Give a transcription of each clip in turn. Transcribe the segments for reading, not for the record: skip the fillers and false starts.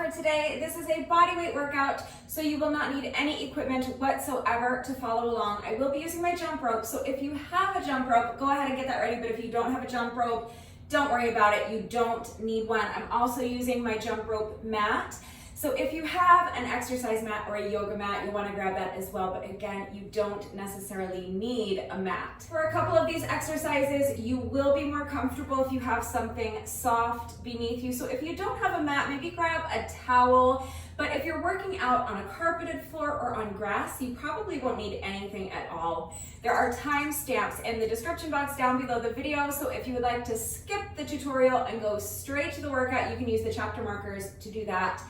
for today. This is a body weight workout, so you will not need any equipment whatsoever to follow along. I will be using my jump rope, so if you have a jump rope, go ahead and get that ready, but if you don't have a jump rope, don't worry about it. You don't need one. I'm also using my jump rope mat. So if you have an exercise mat or a yoga mat, you want to grab that as well. But again, you don't necessarily need a mat. For a couple of these exercises, you will be more comfortable if you have something soft beneath you. So if you don't have a mat, maybe grab a towel. But if you're working out on a carpeted floor or on grass, you probably won't need anything at all. There are timestamps in the description box down below the video, so if you would like to skip the tutorial and go straight to the workout, you can use the chapter markers to do that.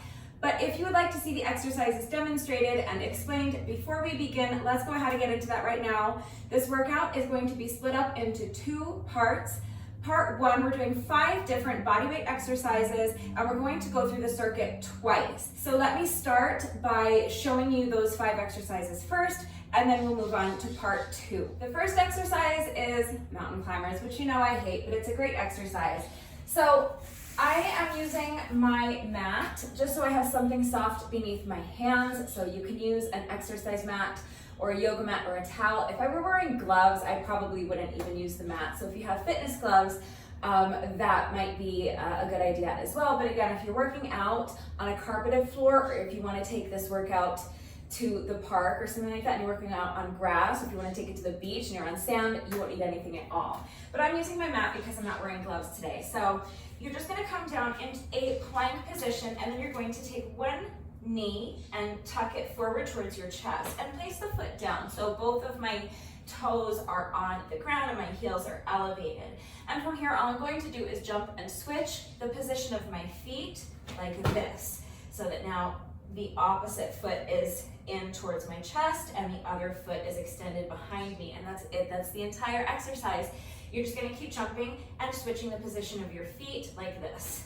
But if you would like to see the exercises demonstrated and explained before we begin, let's go ahead and get into that right now. This workout is going to be split up into two parts. Part one, we're doing 5 different bodyweight exercises, and we're going to go through the circuit twice. So let me start by showing you those 5 exercises first, and then we'll move on to part 2. The first exercise is mountain climbers, which you know I hate, but it's a great exercise. So I am using my mat just so I have something soft beneath my hands. So you can use an exercise mat or a yoga mat or a towel. If I were wearing gloves, I probably wouldn't even use the mat. So if you have fitness gloves, that might be a good idea as well. But again, if you're working out on a carpeted floor, or if you want to take this workout to the park or something like that, and you're working out on grass, if you want to take it to the beach and you're on sand, you won't need anything at all. But I'm using my mat because I'm not wearing gloves today. So you're just going to come down into a plank position, and then you're going to take one knee and tuck it forward towards your chest and place the foot down. So both of my toes are on the ground and my heels are elevated. And from here, all I'm going to do is jump and switch the position of my feet like this, so that now the opposite foot is in towards my chest and the other foot is extended behind me. And that's it. That's the entire exercise. You're just going to keep jumping and switching the position of your feet like this.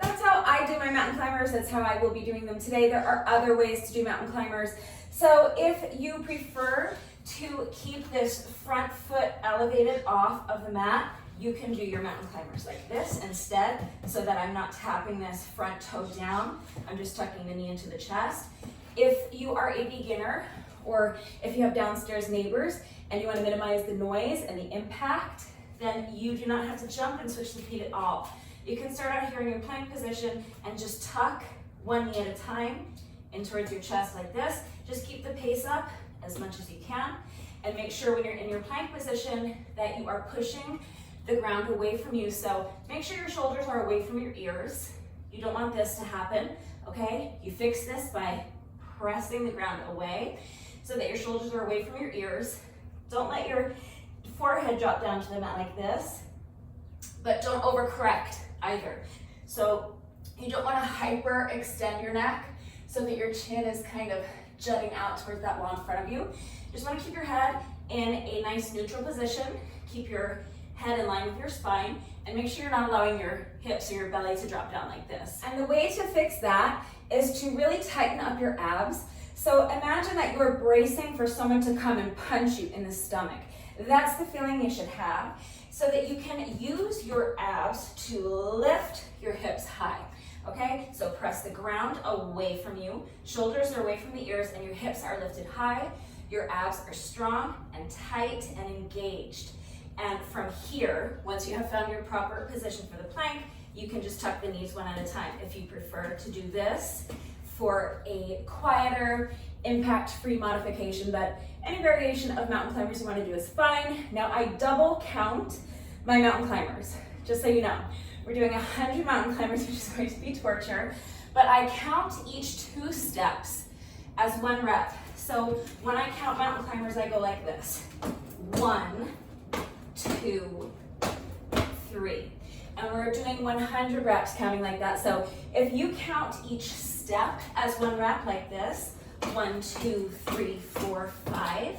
That's how I do my mountain climbers. That's how I will be doing them today. There are other ways to do mountain climbers. So if you prefer to keep this front foot elevated off of the mat, you can do your mountain climbers like this instead, so that I'm not tapping this front toe down. I'm just tucking the knee into the chest. If you are a beginner, or if you have downstairs neighbors and you want to minimize the noise and the impact, then you do not have to jump and switch the feet at all. You can start out here in your plank position and just tuck one knee at a time in towards your chest like this. Just keep the pace up as much as you can, and make sure when you're in your plank position that you are pushing the ground away from you. So make sure your shoulders are away from your ears. You don't want this to happen, okay? You fix this by pressing the ground away so that your shoulders are away from your ears. Don't let your forehead drop down to the mat like this, but don't overcorrect either. So you don't want to hyper extend your neck so that your chin is kind of jutting out towards that wall in front of you. Just want to keep your head in a nice neutral position. Keep your head in line with your spine, and make sure you're not allowing your hips or your belly to drop down like this. And the way to fix that is to really tighten up your abs. So imagine that you're bracing for someone to come and punch you in the stomach. That's the feeling you should have, so that you can use your abs to lift your hips high. Okay, so press the ground away from you, shoulders are away from the ears, and your hips are lifted high. Your abs are strong and tight and engaged. And from here, once you have found your proper position for the plank, you can just tuck the knees one at a time. If you prefer to do this for a quieter, impact-free modification, but any variation of mountain climbers you want to do is fine. Now I double count my mountain climbers, just so you know. We're doing 100 mountain climbers, which is going to be torture, but I count each 2 steps as 1 rep. So when I count mountain climbers, I go like this. 1, 2, 3. And we're doing 100 reps counting like that. So if you count each step as 1 rep like this, 1, 2, 3, 4, 5,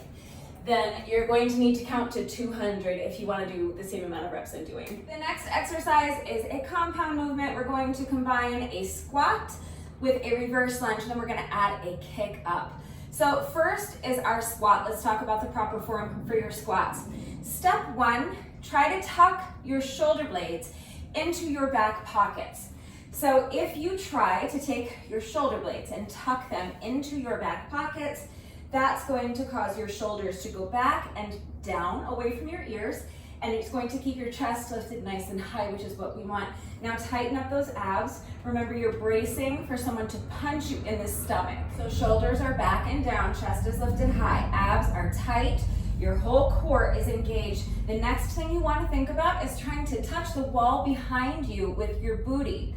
then you're going to need to count to 200 if you want to do the same amount of reps I'm doing. The next exercise is a compound movement. We're going to combine a squat with a reverse lunge, and then we're going to add a kick up. So first is our squat. Let's talk about the proper form for your squats. Step 1, try to tuck your shoulder blades into your back pockets. So if you try to take your shoulder blades and tuck them into your back pockets, that's going to cause your shoulders to go back and down away from your ears, and it's going to keep your chest lifted nice and high, which is what we want. Now tighten up those abs. Remember, you're bracing for someone to punch you in the stomach. So shoulders are back and down, chest is lifted high, abs are tight, your whole core is engaged. The next thing you want to think about is trying to touch the wall behind you with your booty,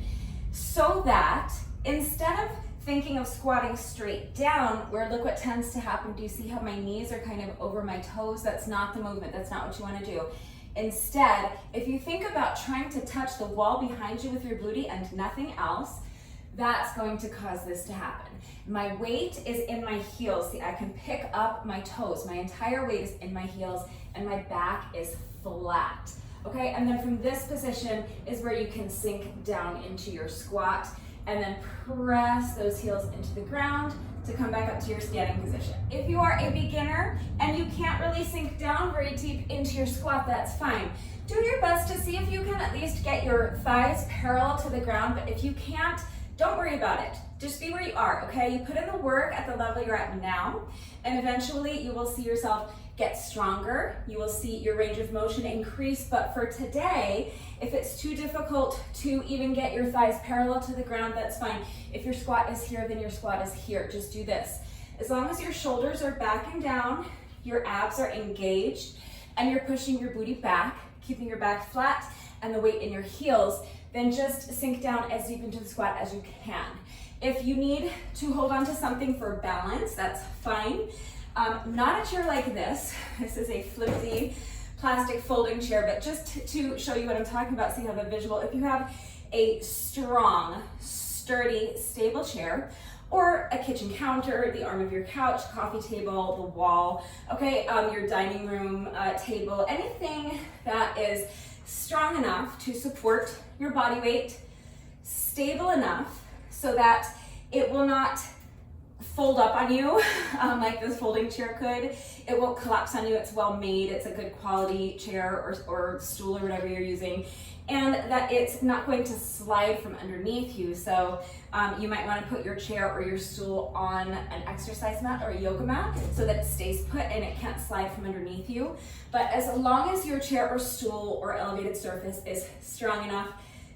so that instead of thinking of squatting straight down, where look what tends to happen, do you see how my knees are kind of over my toes? That's not the movement, that's not what you want to do. Instead, if you think about trying to touch the wall behind you with your booty and nothing else, that's going to cause this to happen. My weight is in my heels. See, I can pick up my toes. My entire weight is in my heels and my back is flat. Okay, and then from this position is where you can sink down into your squat and then press those heels into the ground to come back up to your standing position. If you are a beginner and you can't really sink down very deep into your squat, that's fine. Do your best to see if you can at least get your thighs parallel to the ground, but if you can't, don't worry about it. Just be where you are, okay? You put in the work at the level you're at now, and eventually you will see yourself get stronger. You will see your range of motion increase, but for today, if it's too difficult to even get your thighs parallel to the ground, that's fine. If your squat is here, then your squat is here. Just do this. As long as your shoulders are back and down, your abs are engaged, and you're pushing your booty back, keeping your back flat and the weight in your heels, then just sink down as deep into the squat as you can. If you need to hold on to something for balance, that's fine. Not a chair like this. This is a flimsy plastic folding chair, but just to show you what I'm talking about, so you have a visual. If you have a strong, sturdy, stable chair, or a kitchen counter, the arm of your couch, coffee table, the wall, okay, your dining room table, anything that is strong enough to support your body weight, stable enough so that it will not fold up on you like this folding chair could. It won't collapse on you. It's well made. It's a good quality chair or stool or whatever you're using, and that it's not going to slide from underneath you. So you might want to put your chair or your stool on an exercise mat or a yoga mat so that it stays put and it can't slide from underneath you. But as long as your chair or stool or elevated surface is strong enough,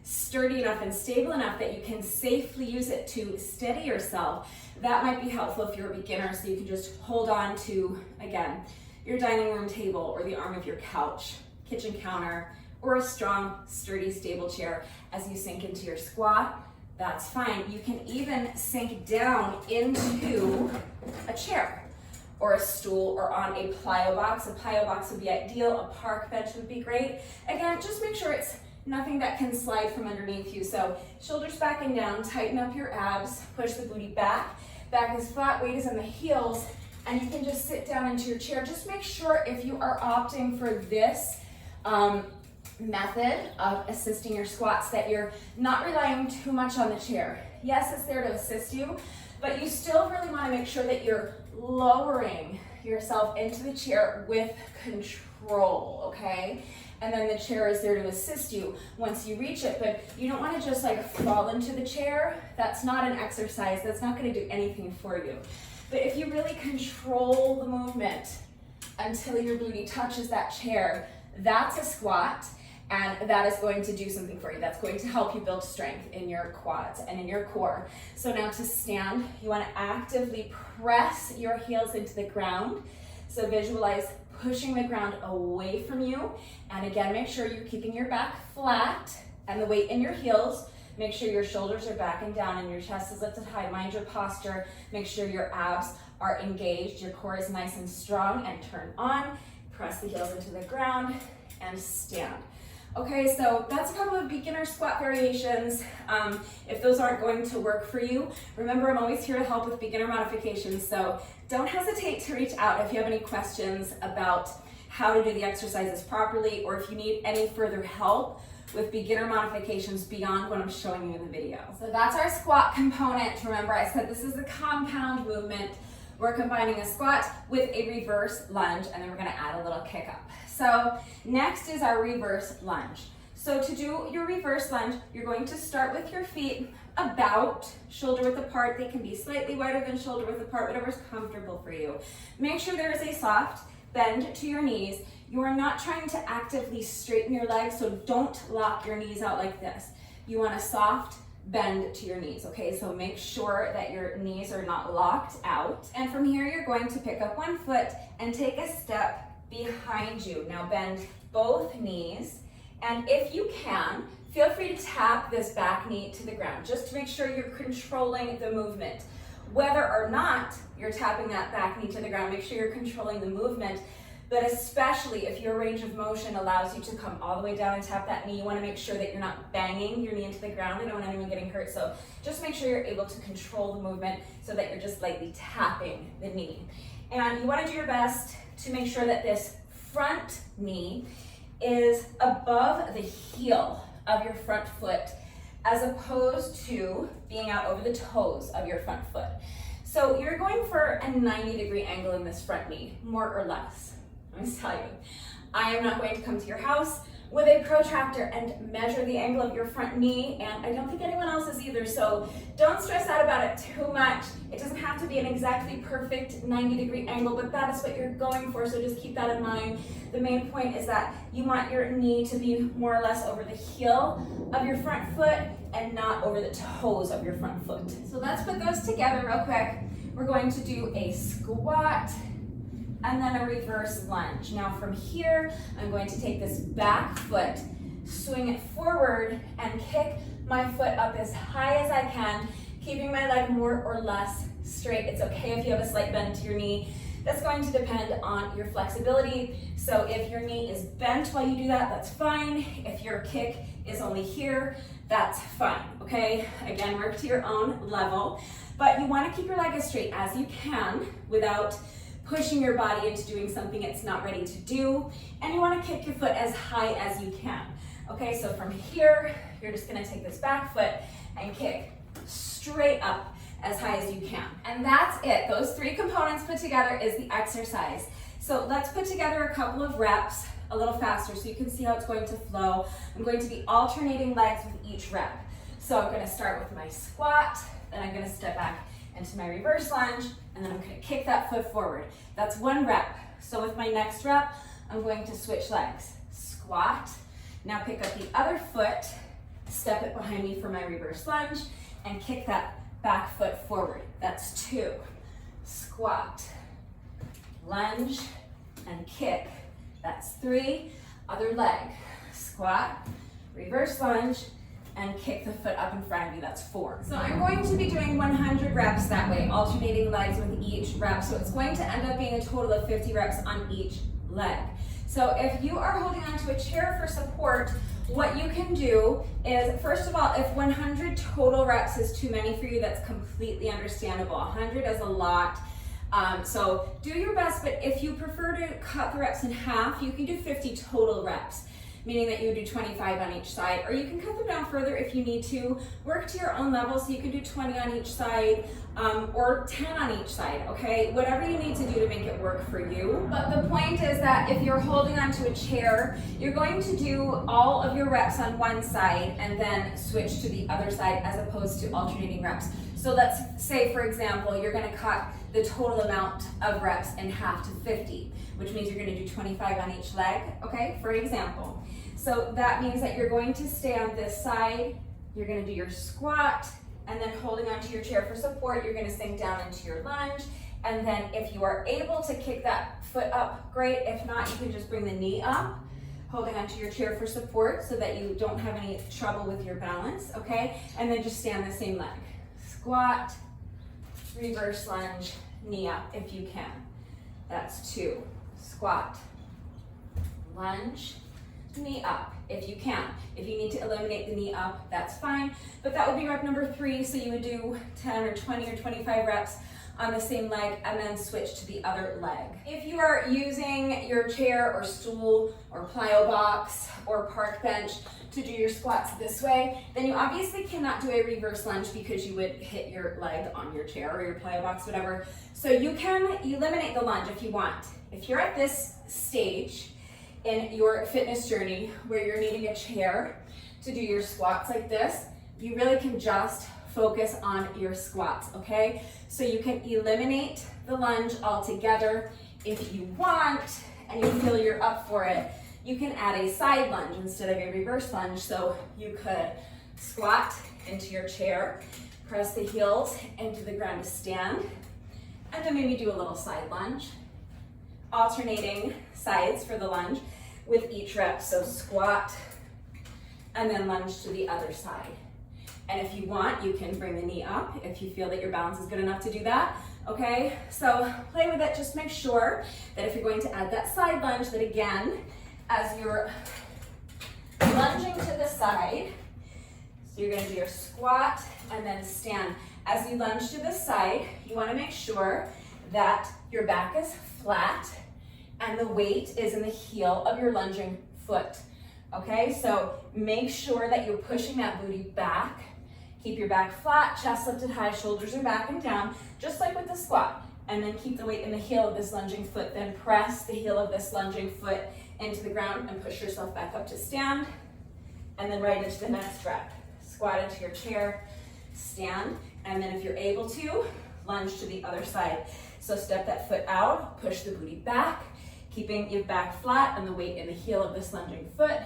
sturdy enough, and stable enough that you can safely use it to steady yourself, that might be helpful if you're a beginner, so you can just hold on to, again, your dining room table or the arm of your couch, kitchen counter, or a strong, sturdy, stable chair as you sink into your squat. That's fine. You can even sink down into a chair or a stool or on a plyo box. A plyo box would be ideal. A park bench would be great. Again, just make sure it's nothing that can slide from underneath you. So shoulders back and down, tighten up your abs, push the booty back. Back is flat, weight is in the heels, and you can just sit down into your chair. Just make sure if you are opting for this method of assisting your squats that you're not relying too much on the chair. Yes, it's there to assist you, but you still really want to make sure that you're lowering yourself into the chair with control, okay? And then the chair is there to assist you once you reach it, but you don't want to just like fall into the chair. That's not an exercise. That's not going to do anything for you. But if you really control the movement until your booty touches that chair, that's a squat, and that is going to do something for you. That's going to help you build strength in your quads and in your core. So now to stand, you want to actively press your heels into the ground. So visualize pushing the ground away from you. And again, make sure you're keeping your back flat and the weight in your heels. Make sure your shoulders are back and down and your chest is lifted high. Mind your posture. Make sure your abs are engaged. Your core is nice and strong, and turn on. Press the heels into the ground and stand. Okay, so that's a couple of beginner squat variations. If those aren't going to work for you, remember I'm always here to help with beginner modifications, so don't hesitate to reach out if you have any questions about how to do the exercises properly, or if you need any further help with beginner modifications beyond what I'm showing you in the video. So that's our squat component. Remember, I said this is a compound movement. We're combining a squat with a reverse lunge, and then we're gonna add a little kick up. So next is our reverse lunge. So to do your reverse lunge, you're going to start with your feet about shoulder width apart. They can be slightly wider than shoulder width apart, whatever's comfortable for you. Make sure there is a soft bend to your knees. You are not trying to actively straighten your legs, so don't lock your knees out like this. You want a soft bend to your knees, okay? So make sure that your knees are not locked out. And from here, you're going to pick up one foot and take a step behind you. Now bend both knees, and if you can, feel free to tap this back knee to the ground, just to make sure you're controlling the movement. Whether or not you're tapping that back knee to the ground, make sure you're controlling the movement, but especially if your range of motion allows you to come all the way down and tap that knee, you want to make sure that you're not banging your knee into the ground. I don't want anyone getting hurt, so just make sure you're able to control the movement so that you're just lightly tapping the knee. And you want to do your best to make sure that this front knee is above the heel of your front foot, as opposed to being out over the toes of your front foot. So you're going for a 90-degree angle in this front knee, more or less. Let me tell you, I am not going to come to your house with a protractor and measure the angle of your front knee, and I don't think anyone else is either, so don't stress out about it too much. It doesn't have to be an exactly perfect 90-degree angle, but that is what you're going for, so just keep that in mind. The main point is that you want your knee to be more or less over the heel of your front foot and not over the toes of your front foot. So let's put those together real quick. We're going to do a squat and then a reverse lunge. Now from here, I'm going to take this back foot, swing it forward, and kick my foot up as high as I can, keeping my leg more or less straight. It's okay if you have a slight bend to your knee. That's going to depend on your flexibility. So if your knee is bent while you do that, that's fine. If your kick is only here, that's fine, okay? Again, work to your own level, but you want to keep your leg as straight as you can without pushing your body into doing something it's not ready to do, and you want to kick your foot as high as you can. Okay, so from here, you're just going to take this back foot and kick straight up as high as you can. And that's it. Those three components put together is the exercise. So let's put together a couple of reps a little faster so you can see how it's going to flow. I'm going to be alternating legs with each rep. So I'm going to start with my squat, then I'm going to step back into my reverse lunge, and then I'm going to kick that foot forward. That's one rep. So with my next rep, I'm going to switch legs. Squat, now pick up the other foot, step it behind me for my reverse lunge, and kick that back foot forward. That's two. Squat, lunge, and kick. That's three. Other leg. Squat, reverse lunge, and kick the foot up in front of you. That's four. So I'm going to be doing 100 reps that way, alternating legs with each rep. So it's going to end up being a total of 50 reps on each leg. So if you are holding onto a chair for support, what you can do is, first of all, if 100 total reps is too many for you, that's completely understandable. 100 is a lot. So do your best, but if you prefer to cut the reps in half, you can do 50 total reps, meaning that you would do 25 on each side, or you can cut them down further if you need to. Work to your own level, so you can do 20 on each side, or 10 on each side, okay? Whatever you need to do to make it work for you. But the point is that if you're holding onto a chair, you're going to do all of your reps on one side and then switch to the other side as opposed to alternating reps. So let's say, for example, you're gonna cut the total amount of reps in half to 50, which means you're gonna do 25 on each leg, okay, for example. So that means that you're going to stay on this side, you're gonna do your squat, and then holding onto your chair for support, you're gonna sink down into your lunge, and then if you are able to kick that foot up, great. If not, you can just bring the knee up, holding onto your chair for support so that you don't have any trouble with your balance, okay? And then just stay on the same leg. Squat, reverse lunge, knee up if you can. That's two. Squat, lunge, knee up if you can. If you need to eliminate the knee up, that's fine. But that would be rep number 3, so you would do 10 or 20 or 25 reps on the same leg and then switch to the other leg. If you are using your chair or stool or plyo box or park bench to do your squats this way, then you obviously cannot do a reverse lunge because you would hit your leg on your chair or your plyo box, whatever. So you can eliminate the lunge if you want. If you're at this stage in your fitness journey where you're needing a chair to do your squats like this, you really can just focus on your squats, okay? So you can eliminate the lunge altogether. If you want and you feel you're up for it, you can add a side lunge instead of a reverse lunge. So you could squat into your chair, press the heels into the ground to stand, and then maybe do a little side lunge, alternating sides for the lunge with each rep. So squat and then lunge to the other side. And if you want, you can bring the knee up if you feel that your balance is good enough to do that, okay? So play with it, just make sure that if you're going to add that side lunge, that again, as you're lunging to the side, so you're gonna do your squat and then stand. As you lunge to the side, you wanna make sure that your back is flat and the weight is in the heel of your lunging foot, okay? So make sure that you're pushing that booty back. Keep your back flat, chest lifted high, shoulders are back and down, just like with the squat. And then keep the weight in the heel of this lunging foot. Then press the heel of this lunging foot into the ground and push yourself back up to stand. And then right into the next rep. Squat into your chair, stand, and then if you're able to, lunge to the other side. So step that foot out, push the booty back, keeping your back flat and the weight in the heel of this lunging foot.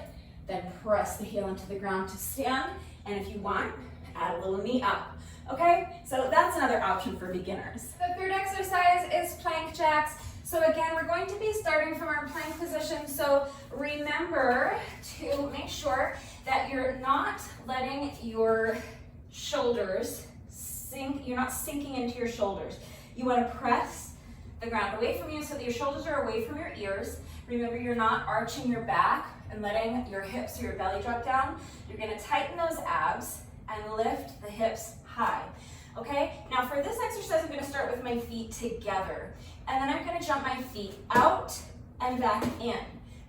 Then press the heel into the ground to stand. And if you want, add a little knee up, okay? So that's another option for beginners. The third exercise is plank jacks. So again, we're going to be starting from our plank position. So remember to make sure that you're not letting your shoulders sink, you're not sinking into your shoulders. You want to press the ground away from you so that your shoulders are away from your ears. Remember, you're not arching your back and letting your hips or your belly drop down. You're going to tighten those abs and lift the hips high, okay? Now for this exercise, I'm gonna start with my feet together, and then I'm gonna jump my feet out and back in.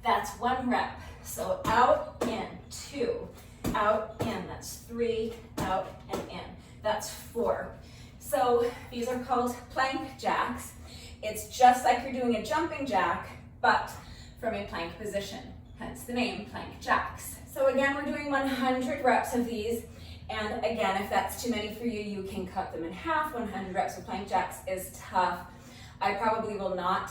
That's one rep. So out, in, 2, out, in, that's 3, out, and in. That's 4. So these are called plank jacks. It's just like you're doing a jumping jack, but from a plank position, hence the name plank jacks. So again, we're doing 100 reps of these. And again, if that's too many for you, you can cut them in half. 100 reps of plank jacks is tough. I probably will not,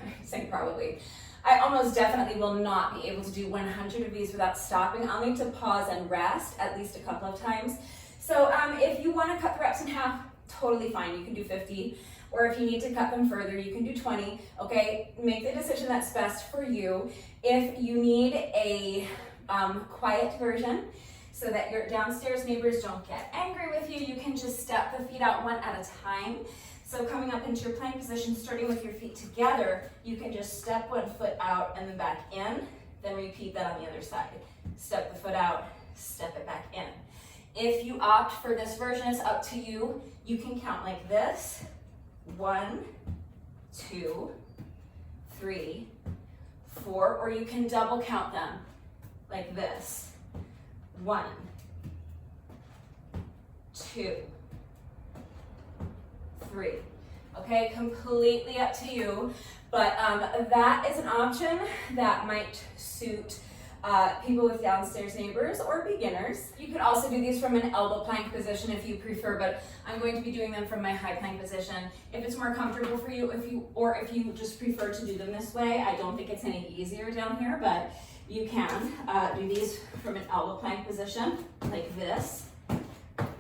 I say probably, I almost definitely will not be able to do 100 of these without stopping. I'll need to pause and rest at least a couple of times. So if you want to cut the reps in half, totally fine. You can do 50. Or if you need to cut them further, you can do 20. Okay, make the decision that's best for you. If you need a quiet version, so that your downstairs neighbors don't get angry with you, you can just step the feet out one at a time. So coming up into your plank position, starting with your feet together, you can just step one foot out and then back in, then repeat that on the other side. Step the foot out, step it back in. If you opt for this version, it's up to you. You can count like this: 1, 2, 3, 4, or you can double count them like this. 1, 2, 3. Okay, completely up to you, but that is an option that might suit people with downstairs neighbors or beginners. You could also do these from an elbow plank position if you prefer, but I'm going to be doing them from my high plank position. If it's more comfortable for you, if you just prefer to do them this way, I don't think it's any easier down here, but you can do these from an elbow plank position like this.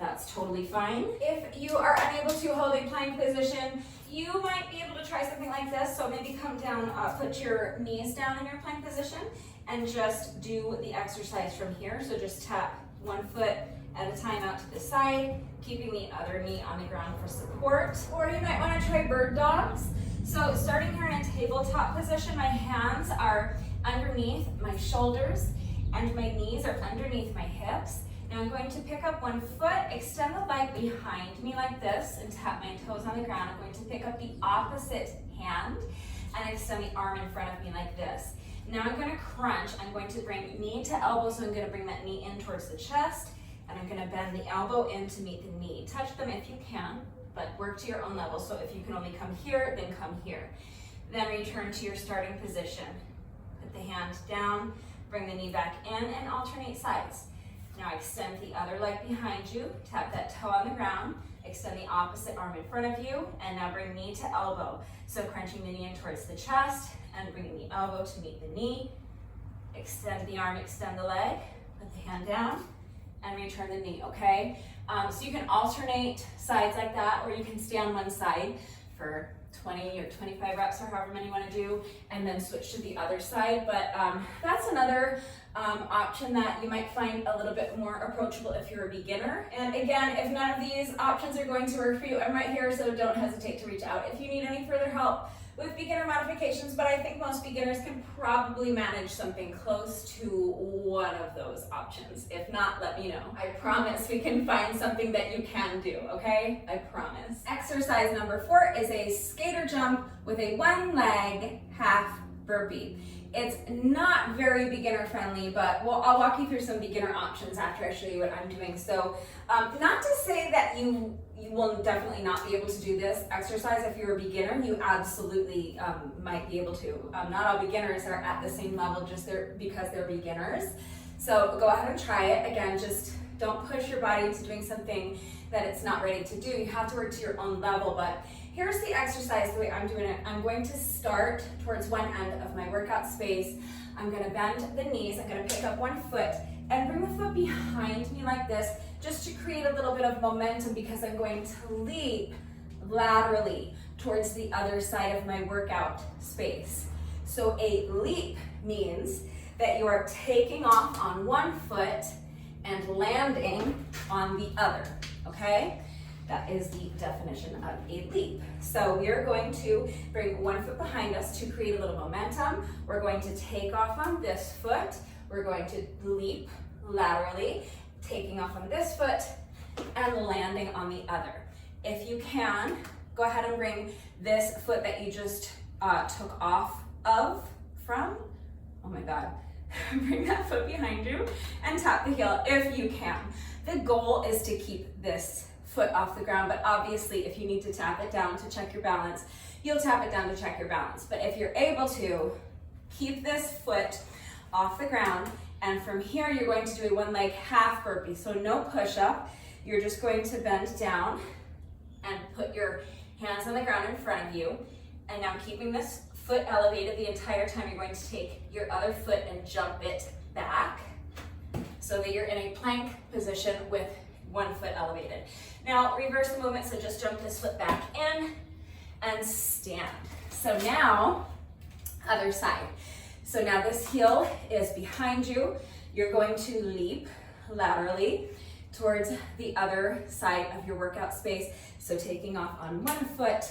That's totally fine. If you are unable to hold a plank position, you might be able to try something like this. So maybe come down, put your knees down in your plank position and just do the exercise from here. So just tap one foot at a time out to the side, keeping the other knee on the ground for support. Or you might want to try bird dogs. So starting here in a tabletop position, my hands are underneath my shoulders and my knees are underneath my hips. Now I'm going to pick up one foot, extend the leg behind me like this, and tap my toes on the ground. I'm going to pick up the opposite hand and extend the arm in front of me like this. Now I'm going to crunch. I'm going to bring knee to elbow, so I'm going to bring that knee in towards the chest, and I'm going to bend the elbow in to meet the knee. Touch them if you can, but work to your own level. So if you can only come here, then come here. Then return to your starting position. put the hand down, bring the knee back in, and alternate sides. Now extend the other leg behind you, tap that toe on the ground, extend the opposite arm in front of you, and now bring knee to elbow. So crunching the knee in towards the chest, and bringing the elbow to meet the knee. Extend the arm, extend the leg, put the hand down, and return the knee, okay? So you can alternate sides like that, or you can stay on one side for 20 or 25 reps, or however many you want to do, and then switch to the other side. But that's another option that you might find a little bit more approachable if you're a beginner. And again, if none of these options are going to work for you, I'm right here, so don't hesitate to reach out if you need any further help with beginner modifications. But I think most beginners can probably manage something close to one of those options. If not, let me know. I promise we can find something that you can do, okay? I promise. Exercise number 4 is a skater jump with a one leg half burpee. It's not very beginner friendly, but I'll walk you through some beginner options after I show you what I'm doing. So not to say that you will definitely not be able to do this exercise. If you're a beginner, you absolutely might be able to. Not all beginners are at the same level because they're beginners. So go ahead and try it. Again, just don't push your body into doing something that it's not ready to do. You have to work to your own level, but here's the exercise the way I'm doing it. I'm going to start towards one end of my workout space. I'm gonna bend the knees. I'm gonna pick up one foot and bring the foot behind me like this, just to create a little bit of momentum, because I'm going to leap laterally towards the other side of my workout space. So a leap means that you are taking off on one foot and landing on the other, okay? That is the definition of a leap. So we are going to bring one foot behind us to create a little momentum. We're going to take off on this foot. We're going to leap laterally, taking off on this foot and landing on the other. If you can, go ahead and bring this foot that you just took off from, oh my God, bring that foot behind you and tap the heel if you can. The goal is to keep this foot off the ground, but obviously if you need to tap it down to check your balance, you'll tap it down to check your balance. But if you're able to, keep this foot off the ground, and from here you're going to do a one leg half burpee. So no push up, you're just going to bend down and put your hands on the ground in front of you. And now keeping this foot elevated the entire time, you're going to take your other foot and jump it back so that you're in a plank position with one foot elevated. Now reverse the movement, so just jump this foot back in and stand. So now, other side. So now this heel is behind you. You're going to leap laterally towards the other side of your workout space. So taking off on one foot,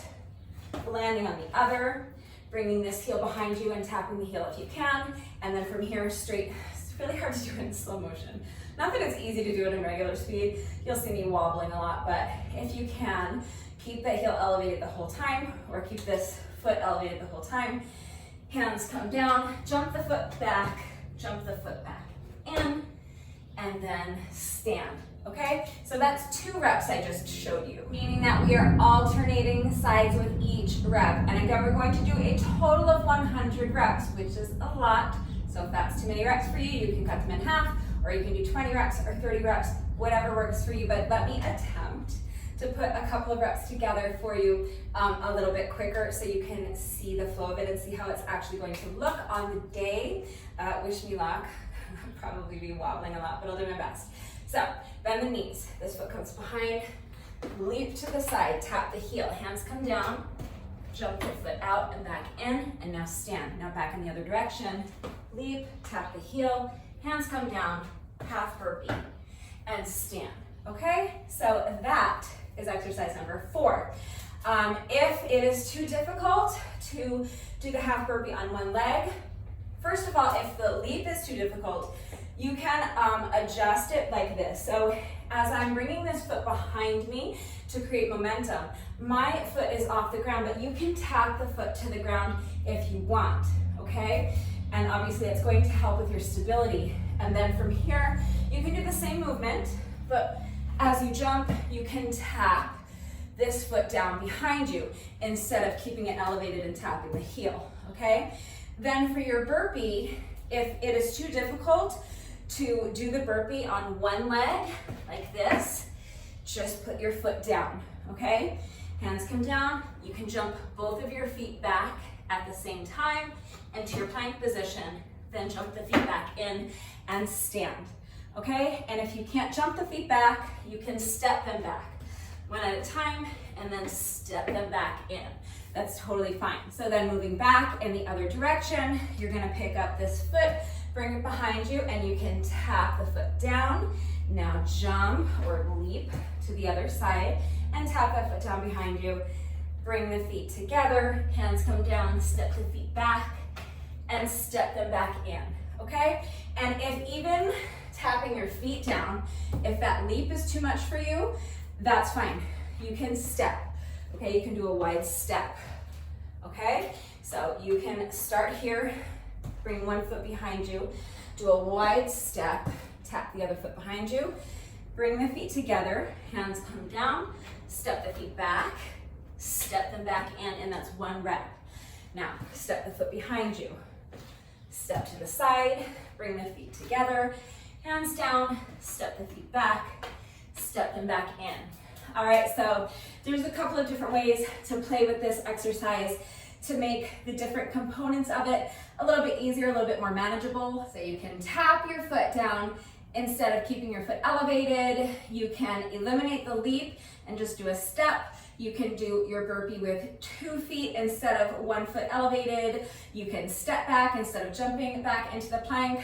landing on the other, bringing this heel behind you and tapping the heel if you can. And then from here straight, it's really hard to do it in slow motion. Not that it's easy to do it in regular speed. You'll see me wobbling a lot, but if you can, keep that heel elevated the whole time, or keep this foot elevated the whole time. Hands come down, jump the foot back in, and then stand, okay? So that's 2 reps I just showed you, meaning that we are alternating sides with each rep. And again, we're going to do a total of 100 reps, which is a lot. So if that's too many reps for you, you can cut them in half, or you can do 20 reps or 30 reps, whatever works for you. But let me attempt to put a couple of reps together for you a little bit quicker so you can see the flow of it and see how it's actually going to look on the day. Wish me luck. I'll probably be wobbling a lot, but I'll do my best. So bend the knees. This foot comes behind, leap to the side, tap the heel, hands come down, jump the foot out and back in, and now stand. Now back in the other direction, leap, tap the heel, hands come down, half burpee, and stand. Okay, so that is exercise number 4. If it is too difficult to do the half burpee on one leg, first of all, if the leap is too difficult, you can adjust it like this. So as I'm bringing this foot behind me to create momentum, my foot is off the ground, but you can tap the foot to the ground if you want, okay? And obviously it's going to help with your stability. And then from here, you can do the same movement, but as you jump, you can tap this foot down behind you instead of keeping it elevated and tapping the heel, okay? Then for your burpee, if it is too difficult to do the burpee on one leg, like this, just put your foot down, okay? Hands come down, you can jump both of your feet back at the same time into your plank position, then jump the feet back in and stand, okay? And if you can't jump the feet back, you can step them back, one at a time, and then step them back in. That's totally fine. So then moving back in the other direction, you're gonna pick up this foot, bring it behind you, and you can tap the foot down. Now jump or leap to the other side and tap that foot down behind you. Bring the feet together, hands come down, step the feet back, and step them back in, okay? And if even tapping your feet down, if that leap is too much for you, that's fine. You can step, okay? You can do a wide step, okay? So you can start here, bring one foot behind you, do a wide step, tap the other foot behind you, bring the feet together, hands come down, step the feet back, step them back in, and that's one rep. Now, step the foot behind you, step to the side, bring the feet together, hands down, step the feet back, step them back in. All right, so there's a couple of different ways to play with this exercise to make the different components of it a little bit easier, a little bit more manageable. So you can tap your foot down instead of keeping your foot elevated. You can eliminate the leap and just do a step. You can do your burpee with 2 feet instead of 1 foot elevated. You can step back instead of jumping back into the plank.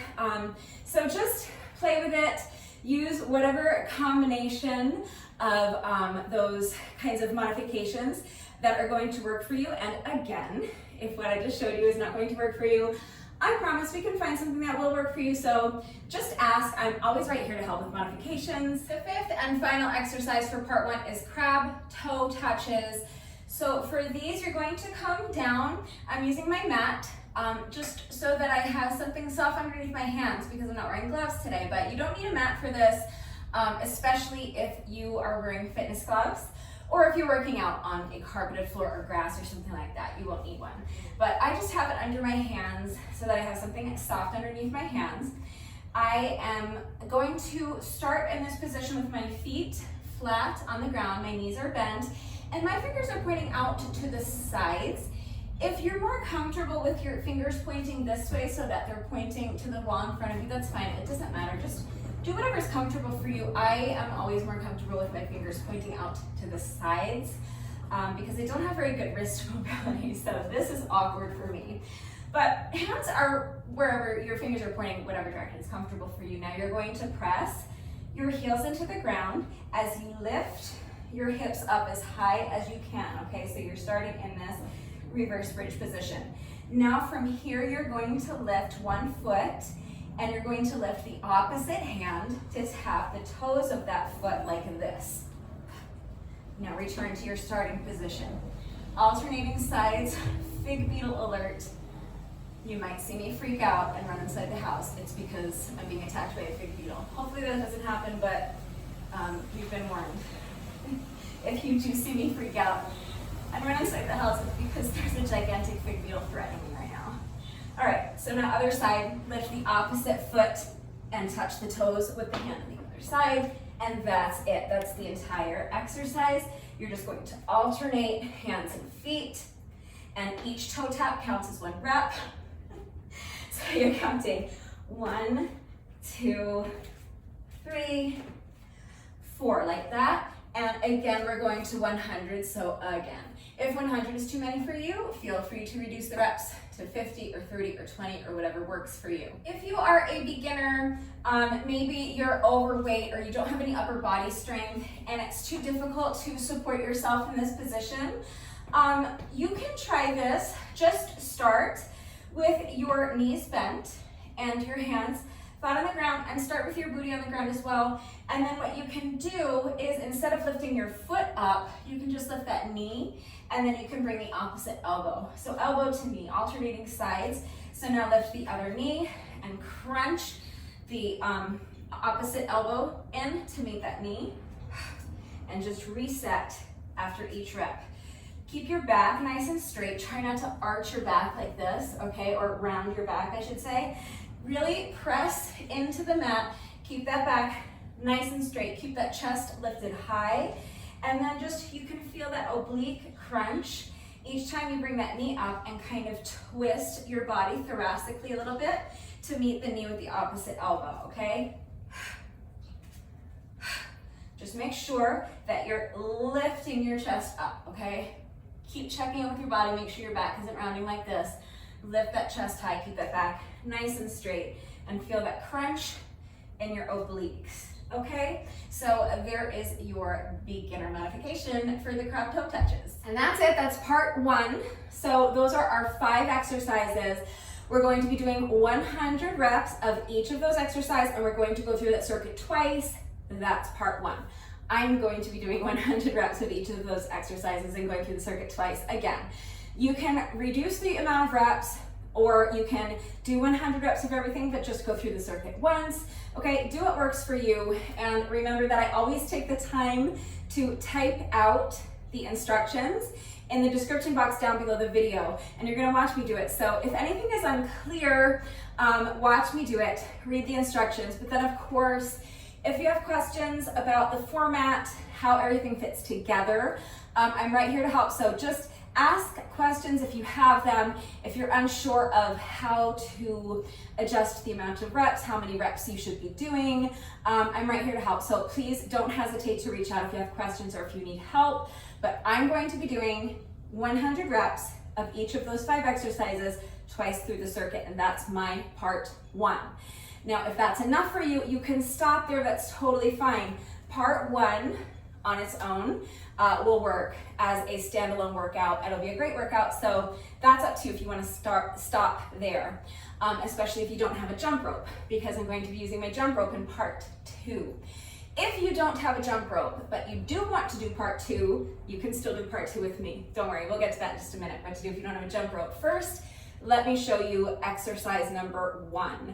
So just play with it. Use whatever combination of those kinds of modifications that are going to work for you. And again, if what I just showed you is not going to work for you, I promise we can find something that will work for you. So just ask. I'm always right here to help with modifications. The 5th and final exercise for part 1 is crab toe touches. So for these, you're going to come down. I'm using my mat just so that I have something soft underneath my hands because I'm not wearing gloves today, but you don't need a mat for this, especially if you are wearing fitness gloves. Or if you're working out on a carpeted floor or grass or something like that, you won't need one. But I just have it under my hands so that I have something soft underneath my hands. I am going to start in this position with my feet flat on the ground, my knees are bent, and my fingers are pointing out to the sides. If you're more comfortable with your fingers pointing this way so that they're pointing to the wall in front of you, that's fine, it doesn't matter. Just do whatever's comfortable for you. I am always more comfortable with my fingers pointing out to the sides because I don't have very good wrist mobility, so this is awkward for me. But hands are wherever your fingers are pointing, whatever direction is comfortable for you. Now you're going to press your heels into the ground as you lift your hips up as high as you can, okay? So you're starting in this reverse bridge position. Now from here, you're going to lift one foot and you're going to lift the opposite hand to tap the toes of that foot like this. Now return to your starting position. Alternating sides, fig beetle alert. You might see me freak out and run inside the house. It's because I'm being attacked by a fig beetle. Hopefully that doesn't happen, but you've been warned. If you do see me freak out and run inside the house, it's because there's a gigantic fig beetle threatening me right now. All right, so now other side, lift the opposite foot and touch the toes with the hand on the other side, and that's it. That's the entire exercise. You're just going to alternate hands and feet, and each toe tap counts as 1 rep. So you're counting 1, 2, 3, 4, like that. And again, we're going to 100, so again. If 100 is too many for you, feel free to reduce the reps to 50 or 30 or 20 or whatever works for you. If you are a beginner, maybe you're overweight or you don't have any upper body strength and it's too difficult to support yourself in this position, you can try this. Just start with your knees bent and your hands flat on the ground, and start with your booty on the ground as well. And then what you can do is, instead of lifting your foot up, you can just lift that knee, and then you can bring the opposite elbow. So elbow to knee, alternating sides. So now lift the other knee and crunch the opposite elbow in to meet that knee, and just reset after each rep. Keep your back nice and straight. Try not to arch your back like this, okay, or round your back, I should say. Really press into the mat. Keep that back nice and straight. Keep that chest lifted high. And then just, you can feel that oblique crunch each time you bring that knee up and kind of twist your body thoracically a little bit to meet the knee with the opposite elbow, okay? Just make sure that you're lifting your chest up, okay? Keep checking in with your body. Make sure your back isn't rounding like this. Lift that chest high. Keep that back nice and straight. And feel that crunch in your obliques, okay? So there is your beginner modification for the crab toe touches. And that's it. That's part 1. So those are our 5 exercises. We're going to be doing 100 reps of each of those exercises, and we're going to go through that circuit twice. That's part 1. I'm going to be doing 100 reps of each of those exercises and going through the circuit twice again. You can reduce the amount of reps, or you can do 100 reps of everything, but just go through the circuit once. Okay, do what works for you. And remember that I always take the time to type out the instructions in the description box down below the video, and you're gonna watch me do it. So if anything is unclear, watch me do it, read the instructions. But then of course, if you have questions about the format, how everything fits together, I'm right here to help. So just ask questions if you have them. If you're unsure of how to adjust the amount of reps, how many reps you should be doing, I'm right here to help. So please don't hesitate to reach out if you have questions or if you need help. But I'm going to be doing 100 reps of each of those 5 exercises twice through the circuit, and that's my part 1. Now, if that's enough for you, you can stop there. That's totally fine. Part 1 on its own will work as a standalone workout. It'll be a great workout, so that's up to you if you want to stop there, especially if you don't have a jump rope, because I'm going to be using my jump rope in part 2. If you don't have a jump rope, but you do want to do part 2, you can still do part 2 with me. Don't worry, we'll get to that in just a minute, what to do if you don't have a jump rope. First, let me show you exercise number 1.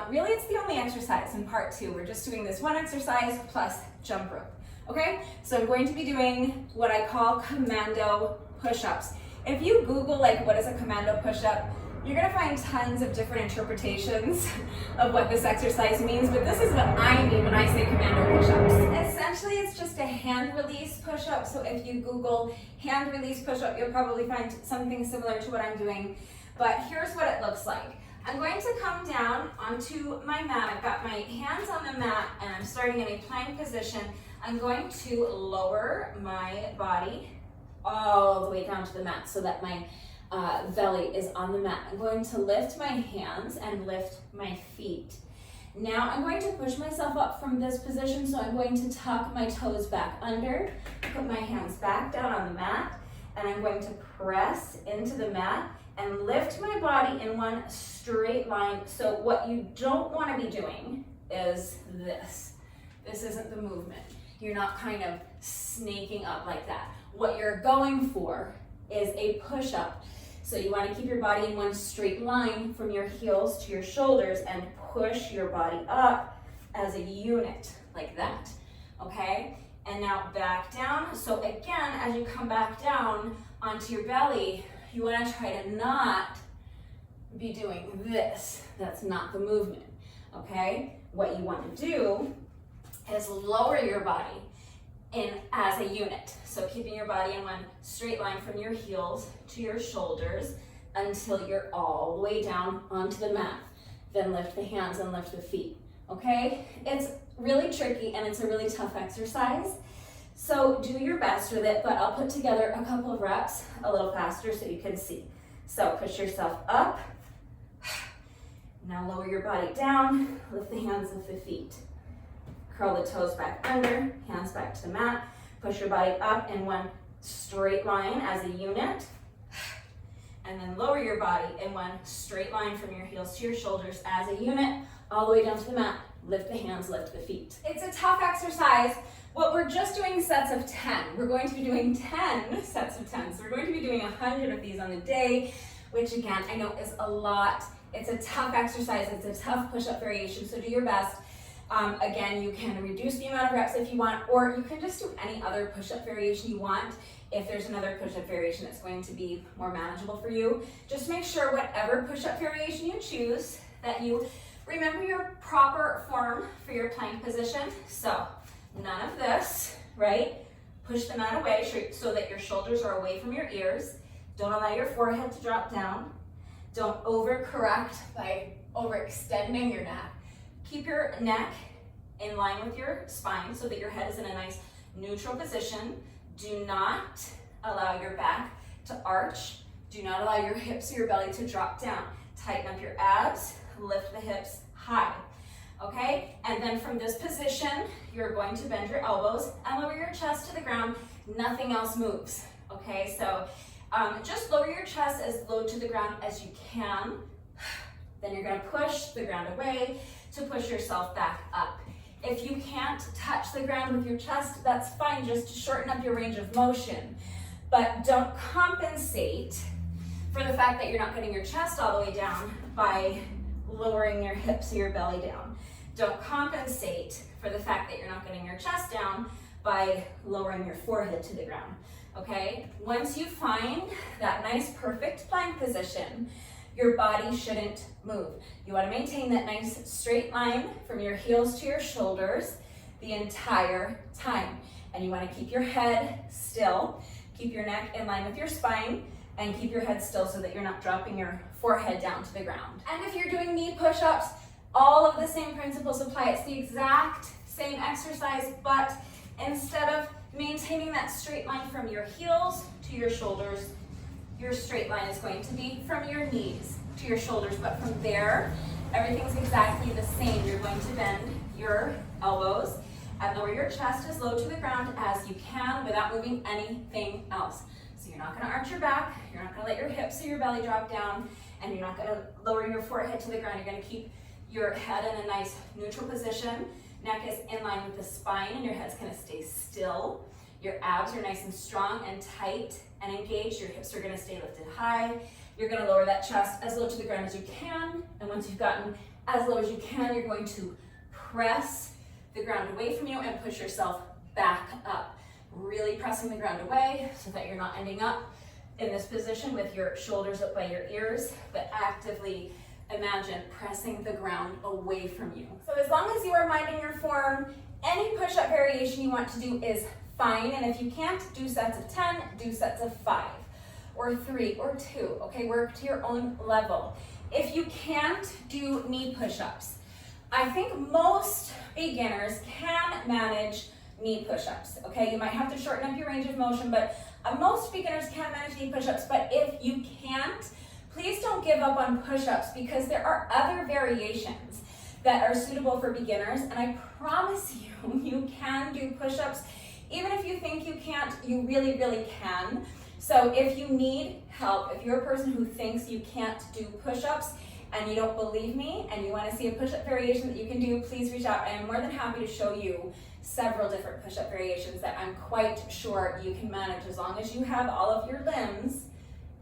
Really, it's the only exercise in part 2. We're just doing this one exercise plus jump rope. Okay, so I'm going to be doing what I call Commando push-ups. If you Google like what is a Commando push-up, you're gonna find tons of different interpretations of what this exercise means, but this is what I mean when I say Commando push-ups. Essentially, it's just a hand release push-up. So if you Google hand release push-up, you'll probably find something similar to what I'm doing. But here's what it looks like. I'm going to come down onto my mat. I've got my hands on the mat and I'm starting in a plank position. I'm going to lower my body all the way down to the mat so that my belly is on the mat. I'm going to lift my hands and lift my feet. Now I'm going to push myself up from this position, so I'm going to tuck my toes back under, put my hands back down on the mat, and I'm going to press into the mat and lift my body in one straight line. So what you don't want to be doing is this. This isn't the movement. You're not kind of snaking up like that. What you're going for is a push-up. So you want to keep your body in one straight line from your heels to your shoulders and push your body up as a unit like that, okay? And now back down. So again, as you come back down onto your belly, you want to try to not be doing this. That's not the movement, okay? What you want to do is lower your body in as a unit. So keeping your body in one straight line from your heels to your shoulders until you're all the way down onto the mat. Then lift the hands and lift the feet, okay? It's really tricky and it's a really tough exercise. So do your best with it, but I'll put together a couple of reps a little faster so you can see. So push yourself up. Now lower your body down, lift the hands, lift the feet. Curl the toes back under, hands back to the mat. Push your body up in one straight line as a unit. And then lower your body in one straight line from your heels to your shoulders as a unit, all the way down to the mat. Lift the hands, lift the feet. It's a tough exercise. Well, we're just doing sets of 10. We're going to be doing 10 sets of 10. So we're going to be doing 100 of these on the day, which again, I know is a lot. It's a tough exercise. It's a tough push-up variation, so do your best. Again, you can reduce the amount of reps if you want, or you can just do any other push-up variation you want. If there's another push-up variation that's going to be more manageable for you, just make sure whatever push-up variation you choose that you remember your proper form for your plank position. So none of this, right? Push the mat away so that your shoulders are away from your ears. Don't allow your forehead to drop down. Don't overcorrect by overextending your neck. Keep your neck in line with your spine so that your head is in a nice neutral position. Do not allow your back to arch. Do not allow your hips or your belly to drop down. Tighten up your abs, lift the hips high, okay? And then from this position, you're going to bend your elbows and lower your chest to the ground. Nothing else moves, okay? So just lower your chest as low to the ground as you can. Then you're gonna push the ground away to push yourself back up. If you can't touch the ground with your chest, that's fine, just to shorten up your range of motion. But don't compensate for the fact that you're not getting your chest all the way down by lowering your hips or your belly down. Don't compensate for the fact that you're not getting your chest down by lowering your forehead to the ground, okay? Once you find that nice perfect plank position, your body shouldn't move. You want to maintain that nice straight line from your heels to your shoulders the entire time. And you want to keep your head still, keep your neck in line with your spine, and keep your head still so that you're not dropping your forehead down to the ground. And if you're doing knee push-ups, all of the same principles apply. It's the exact same exercise, but instead of maintaining that straight line from your heels to your shoulders, your straight line is going to be from your knees to your shoulders, but from there, everything's exactly the same. You're going to bend your elbows and lower your chest as low to the ground as you can without moving anything else. So you're not gonna arch your back, you're not gonna let your hips or your belly drop down, and you're not gonna lower your forehead to the ground. You're gonna keep your head in a nice neutral position. Neck is in line with the spine and your head's gonna stay still. Your abs are nice and strong and tight and engaged. Your hips are gonna stay lifted high. You're gonna lower that chest as low to the ground as you can. And once you've gotten as low as you can, you're going to press the ground away from you and push yourself back up. Really pressing the ground away so that you're not ending up in this position with your shoulders up by your ears, but actively imagine pressing the ground away from you. So as long as you are minding your form, any push-up variation you want to do is fine. And if you can't, do sets of 10, do sets of 5 or 3 or 2, okay? Work to your own level. If you can't do knee push-ups, I think most beginners can manage knee push-ups, okay? You might have to shorten up your range of motion, but most beginners can manage knee push-ups. But if you can't, please don't give up on push-ups, because there are other variations that are suitable for beginners, and I promise you, you can do push-ups. Even if you think you can't, you really, really can. So if you need help, if you're a person who thinks you can't do push-ups and you don't believe me and you want to see a push-up variation that you can do, please reach out. I am more than happy to show you several different push-up variations that I'm quite sure you can manage. As long as you have all of your limbs,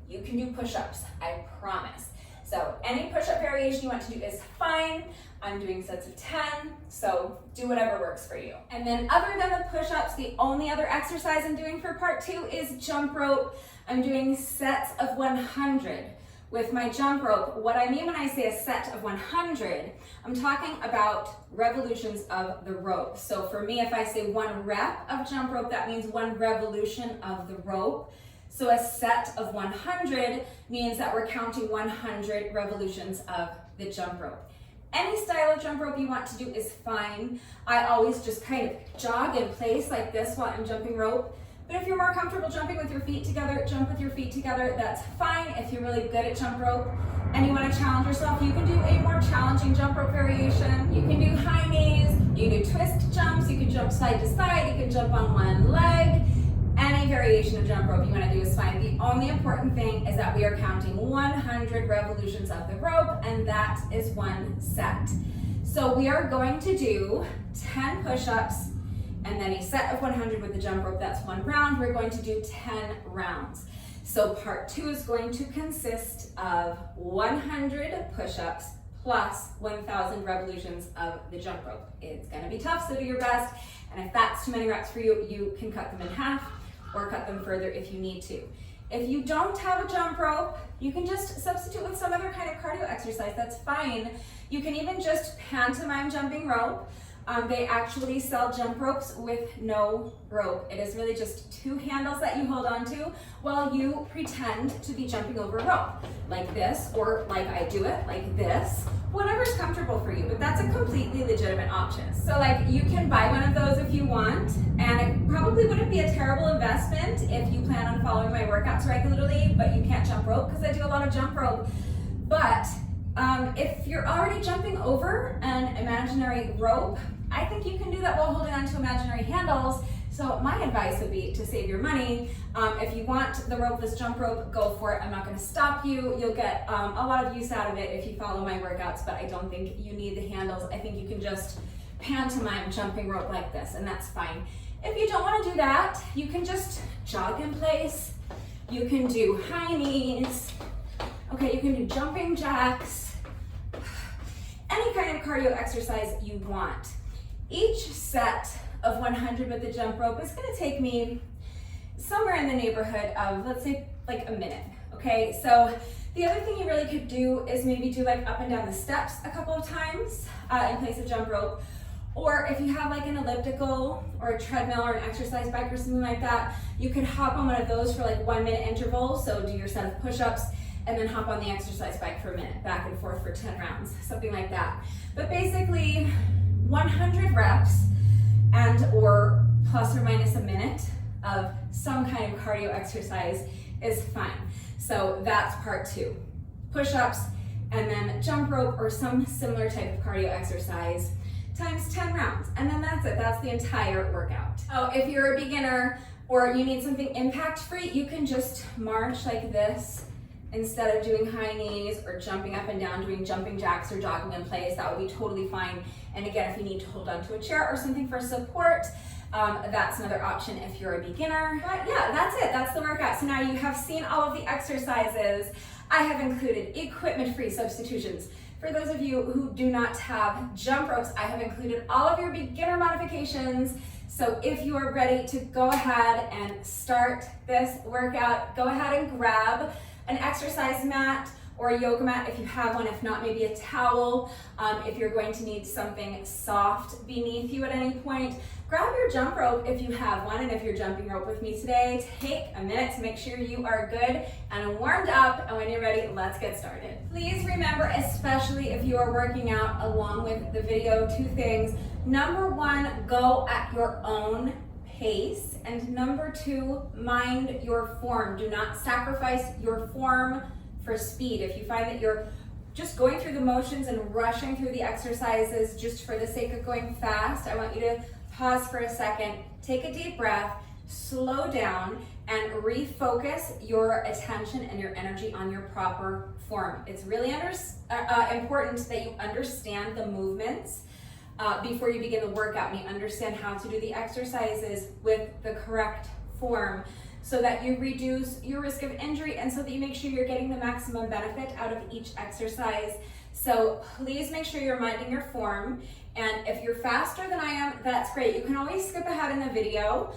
you can do push-ups, I promise. So any push-up variation you want to do is fine. I'm doing sets of 10, so do whatever works for you. And then other than the push-ups, the only other exercise I'm doing for part 2 is jump rope. I'm doing sets of 100 with my jump rope. What I mean when I say a set of 100, I'm talking about revolutions of the rope. So for me, if I say 1 rep of jump rope, that means 1 revolution of the rope. So a set of 100 means that we're counting 100 revolutions of the jump rope. Any style of jump rope you want to do is fine. I always just kind of jog in place like this while I'm jumping rope. But if you're more comfortable jumping with your feet together, jump with your feet together, that's fine. If you're really good at jump rope and you want to challenge yourself, you can do a more challenging jump rope variation. You can do high knees, you can do twist jumps, you can jump side to side, you can jump on one leg. Any variation of jump rope you want to do is fine. The only important thing is that we are counting 100 revolutions of the rope, and that is 1 set. So we are going to do 10 push-ups and then a set of 100 with the jump rope. That's 1 round. We're going to do 10 rounds. So part 2 is going to consist of 100 push-ups plus 1,000 revolutions of the jump rope. It's gonna be tough, so do your best. And if that's too many reps for you, you can cut them in half or cut them further if you need to. If you don't have a jump rope, you can just substitute with some other kind of cardio exercise, that's fine. You can even just pantomime jumping rope. They actually sell jump ropes with no rope. It is really just two handles that you hold on to while you pretend to be jumping over a rope, like this, or like I do it, like this, whatever's comfortable for you, but that's a completely legitimate option. So like you can buy one of those if you want, and it probably wouldn't be a terrible investment if you plan on following my workouts regularly, but you can't jump rope, because I do a lot of jump rope. But if you're already jumping over an imaginary rope, I think you can do that while holding on to imaginary handles. So my advice would be to save your money. If you want the ropeless jump rope, go for it. I'm not gonna stop you. You'll get a lot of use out of it if you follow my workouts, but I don't think you need the handles. I think you can just pantomime jumping rope like this, and that's fine. If you don't wanna do that, you can just jog in place. You can do high knees. Okay, you can do jumping jacks. Any kind of cardio exercise you want. Each set of 100 with the jump rope is gonna take me somewhere in the neighborhood of, let's say, like a minute, okay? So the other thing you really could do is maybe do like up and down the steps a couple of times in place of jump rope. Or if you have like an elliptical or a treadmill or an exercise bike or something like that, you could hop on one of those for like 1 minute intervals. So do your set of push-ups and then hop on the exercise bike for a minute, back and forth for 10 rounds, something like that. But basically, 100 reps and or plus or minus a minute of some kind of cardio exercise is fine. So that's part 2. Push-ups and then jump rope or some similar type of cardio exercise times 10 rounds. And then that's it, that's the entire workout. So if you're a beginner or you need something impact-free, you can just march like this instead of doing high knees or jumping up and down, doing jumping jacks or jogging in place. That would be totally fine. And again, if you need to hold onto a chair or something for support, that's another option if you're a beginner. But yeah, that's it, that's the workout. So now you have seen all of the exercises. I have included equipment-free substitutions. For those of you who do not have jump ropes, I have included all of your beginner modifications. So if you are ready to go ahead and start this workout, go ahead and grab an exercise mat or a yoga mat if you have one, if not, maybe a towel. If you're going to need something soft beneath you at any point, grab your jump rope if you have one, and if you're jumping rope with me today, take a minute to make sure you are good and warmed up, and when you're ready, let's get started. Please remember, especially if you are working out along with the video, 2 things. Number 1, go at your own pace, and number 2, mind your form. Do not sacrifice your form for speed. If you find that you're just going through the motions and rushing through the exercises just for the sake of going fast, I want you to pause for a second, take a deep breath, slow down, and refocus your attention and your energy on your proper form. It's really important that you understand the movements before you begin the workout, and you understand how to do the exercises with the correct form, so that you reduce your risk of injury and so that you make sure you're getting the maximum benefit out of each exercise. So please make sure you're minding your form. And if you're faster than I am, that's great. You can always skip ahead in the video.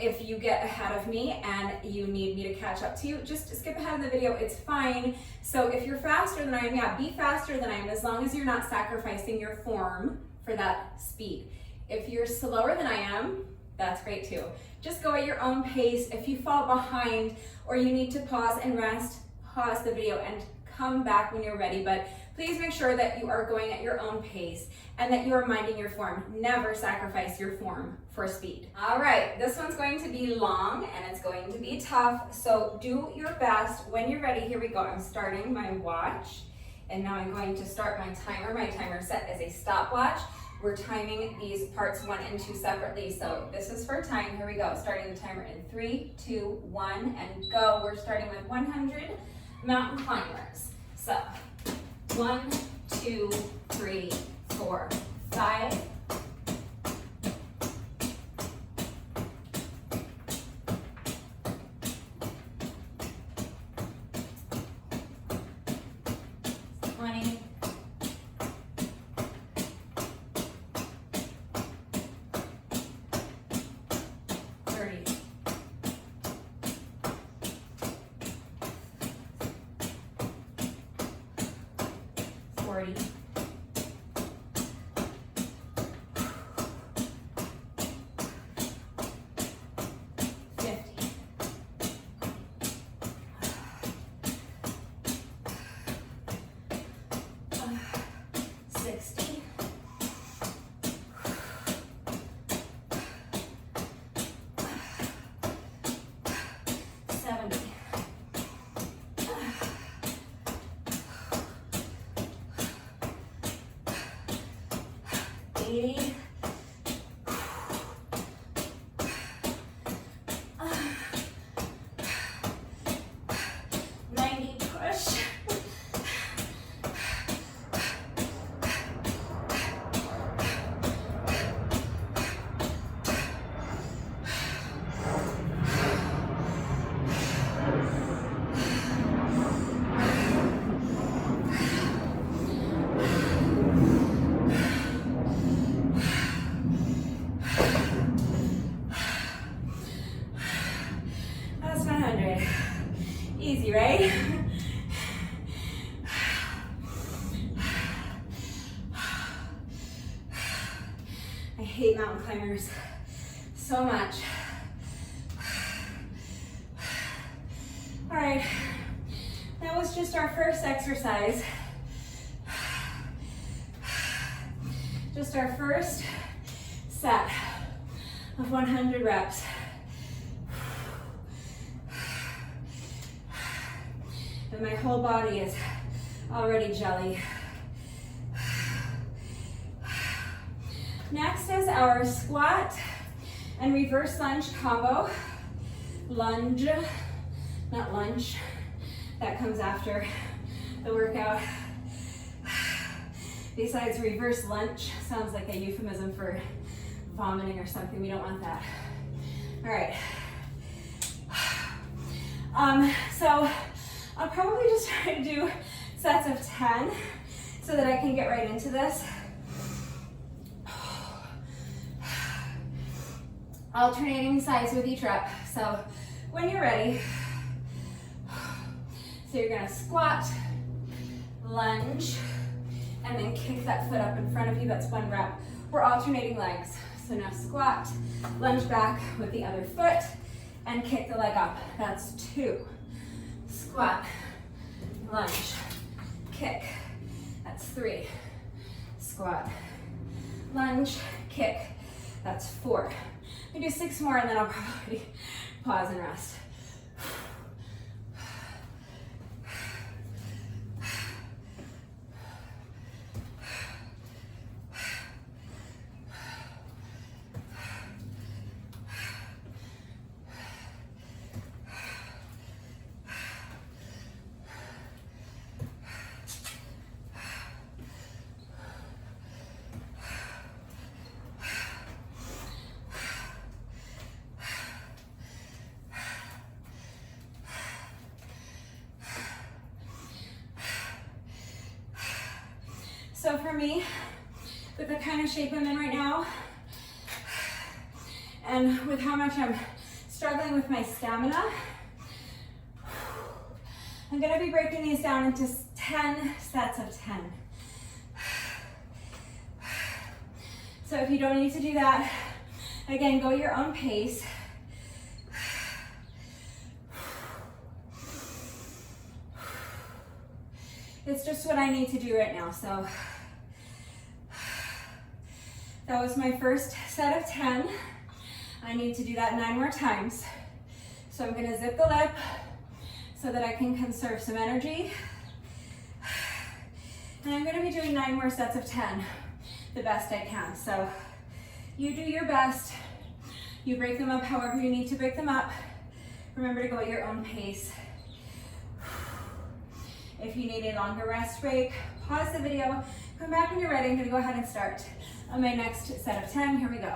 If you get ahead of me and you need me to catch up to you, just skip ahead in the video, it's fine. So if you're faster than I am, yeah, be faster than I am, as long as you're not sacrificing your form for that speed. If you're slower than I am, that's great too. Just go at your own pace. If you fall behind or you need to pause and rest, pause the video and come back when you're ready. But please make sure that you are going at your own pace and that you are minding your form. Never sacrifice your form for speed. All right, this one's going to be long and it's going to be tough. So do your best. When you're ready, here we go. I'm starting my watch, and now I'm going to start my timer. My timer set as a stopwatch. We're timing these parts 1 and 2 separately. So this is for time. Here we go. Starting the timer in 3, 2, 1, and go. We're starting with 100 mountain climbers. So 1, 2, 3, 4, 5, 20, I hate mountain climbers so much. All right, that was just our first exercise. Just our first set of 100 reps. And my whole body is already jelly. Next is our squat and reverse lunge combo. Lunge, not lunch. That comes after the workout. Besides, reverse lunge sounds like a euphemism for vomiting or something. We don't want that. All right. So I'll probably just try to do sets of 10 so that I can get right into this. Alternating sides with each rep. So when you're ready, so you're gonna squat, lunge, and then kick that foot up in front of you. That's one rep. We're alternating legs. So now squat, lunge back with the other foot, and kick the leg up. That's 2. Squat, lunge, kick. That's 3. Squat, lunge, kick. That's 4. We do 6 more and then I'll probably pause and rest. So for me, with the kind of shape I'm in right now, and with how much I'm struggling with my stamina, I'm gonna be breaking these down into 10 sets of 10. So if you don't need to do that, again, go your own pace. It's just what I need to do right now. So that was my first set of 10. I need to do that 9 more times. So I'm gonna zip the lip so that I can conserve some energy. And I'm gonna be doing 9 more sets of 10, the best I can. So you do your best. You break them up however you need to break them up. Remember to go at your own pace. If you need a longer rest break, pause the video, come back when you're ready. I'm gonna go ahead and start on my next set of 10. Here we go.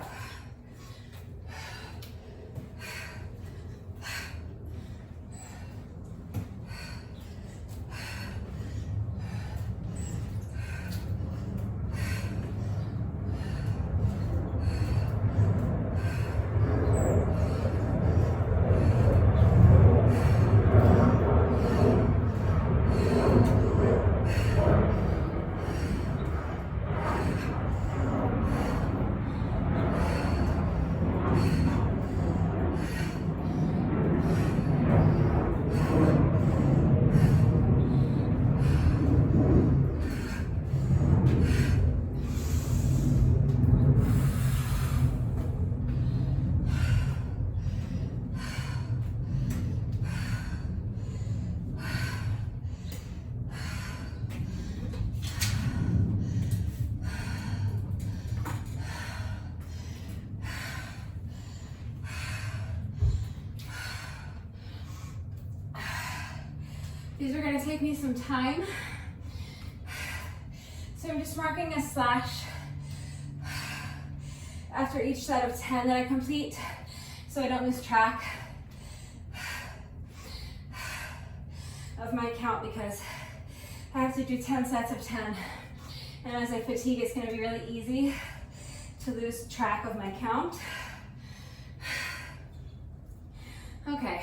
These are going to take me some time. So I'm just marking a slash after each set of 10 that I complete so I don't lose track of my count, because I have to do 10 sets of 10. And as I fatigue, it's going to be really easy to lose track of my count. Okay.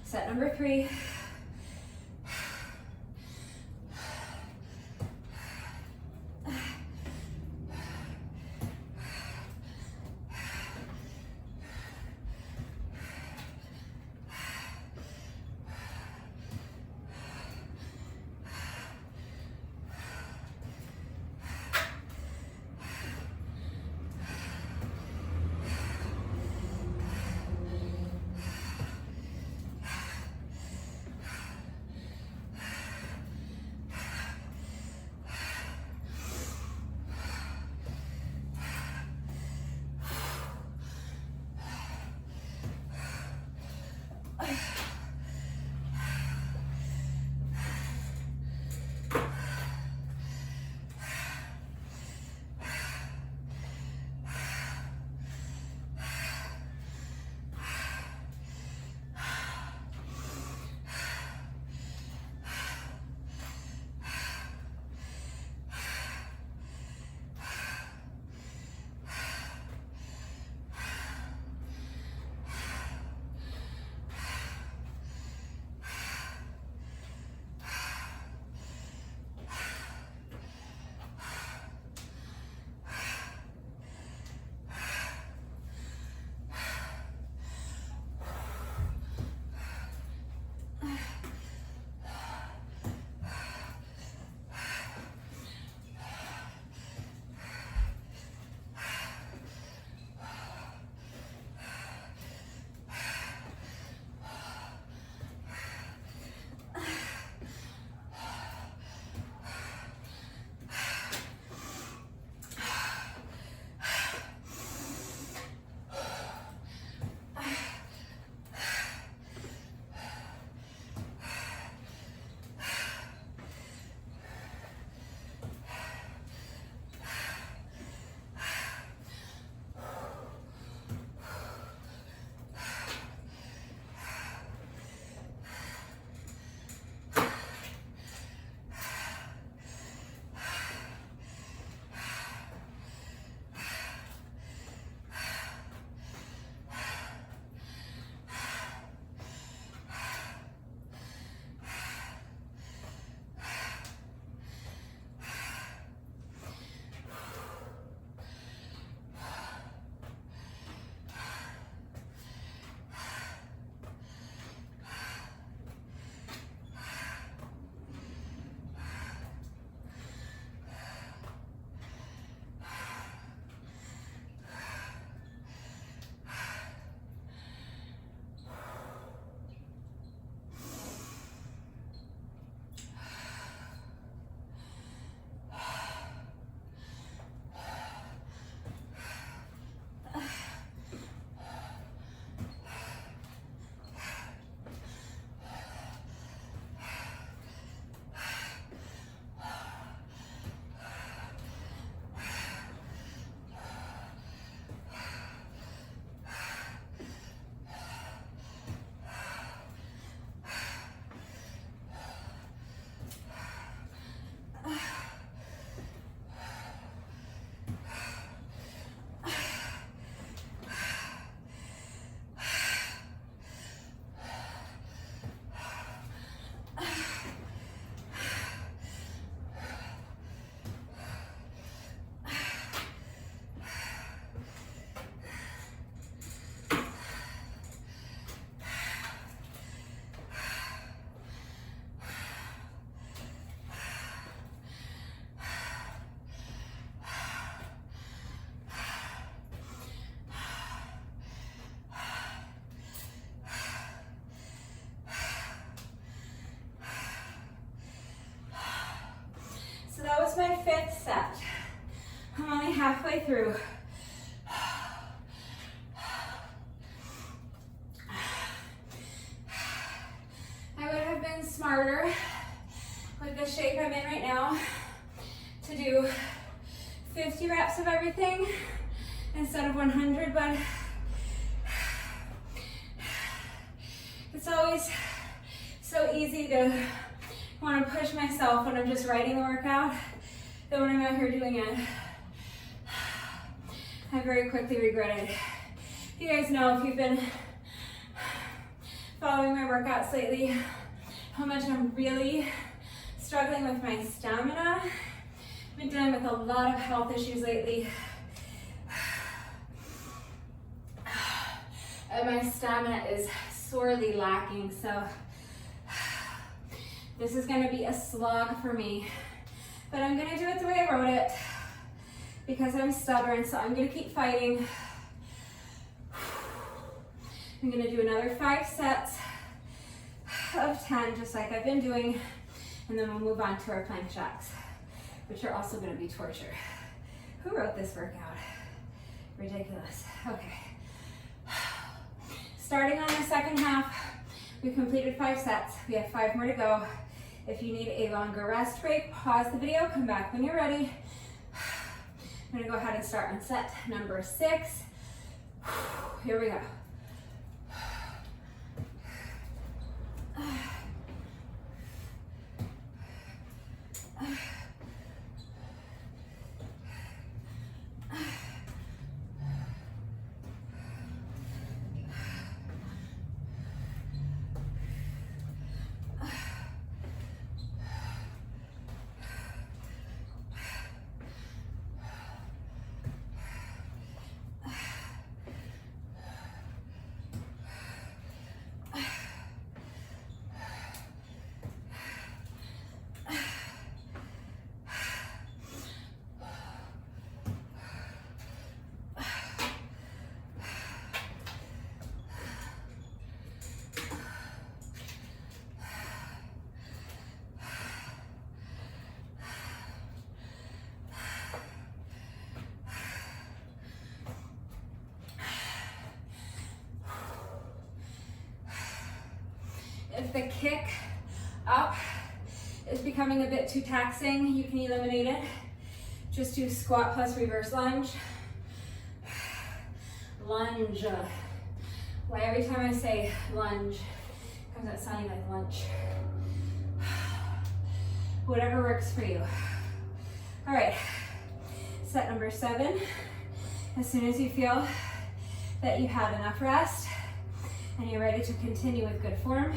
Set number 3. halfway through. I would have been smarter with the shape I'm in right now to do 50 reps of everything instead of 100, but it's always so easy to want to push myself when I'm just writing the workout than when I'm out here doing it. I very quickly regret it. You guys know, if you've been following my workouts lately, how much I'm really struggling with my stamina. I've been dealing with a lot of health issues lately. And my stamina is sorely lacking, so this is gonna be a slog for me. But I'm gonna do it the way I wrote it because I'm stubborn, so I'm gonna keep fighting. I'm gonna do another 5 sets of 10, just like I've been doing, and then we'll move on to our plank jacks, which are also gonna be torture. Who wrote this workout? Ridiculous. Okay. Starting on the second half, we completed 5 sets. We have 5 more to go. If you need a longer rest break, pause the video, come back when you're ready. I'm gonna go ahead and start on set number 6. Here we go. If the kick up is becoming a bit too taxing, you can eliminate it. Just do squat plus reverse lunge. Lunge. Why every time I say lunge, it comes out sounding like lunch. Whatever works for you. All right, set number 7. As soon as you feel that you had enough rest and you're ready to continue with good form,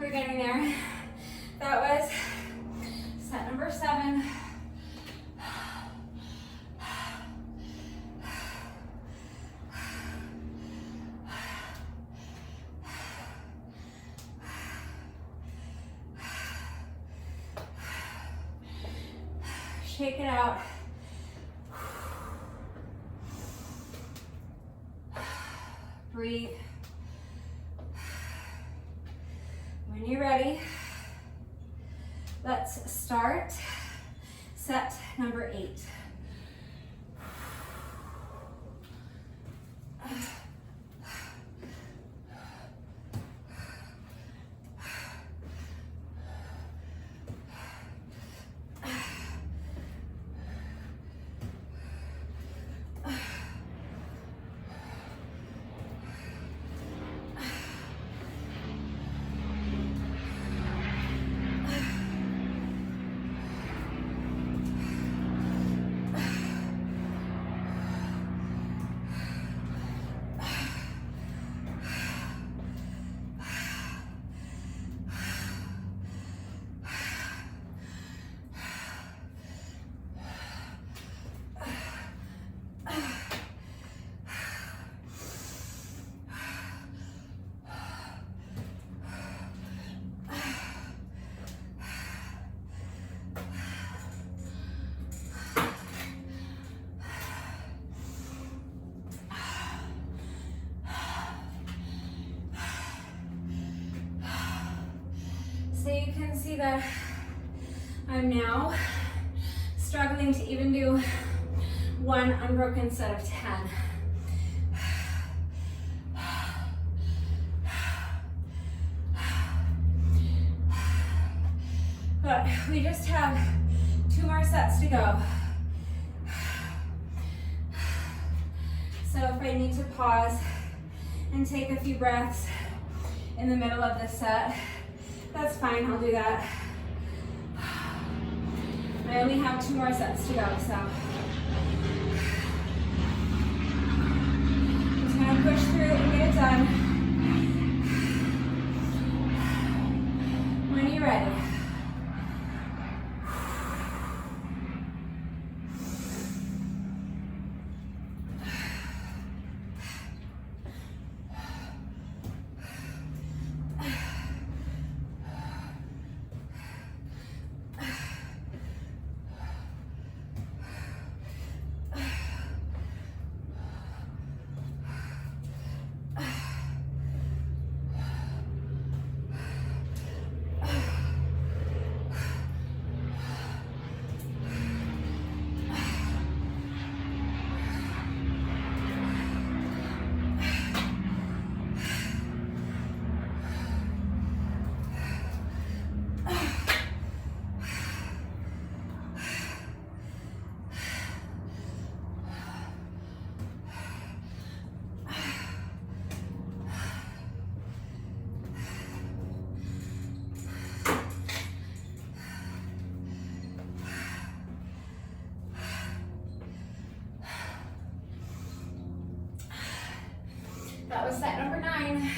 we're getting there. That was set number 7. Shake it out. Breathe. When you're ready, let's start set number 8. So you can see that I'm now struggling to even do one unbroken set of 10. But we just have 2 more sets to go. So if I need to pause and take a few breaths in the middle of this set, that's fine, I'll do that. I only have 2 more sets to go, so just gonna push through and get it done. When you're ready. That was set number 9.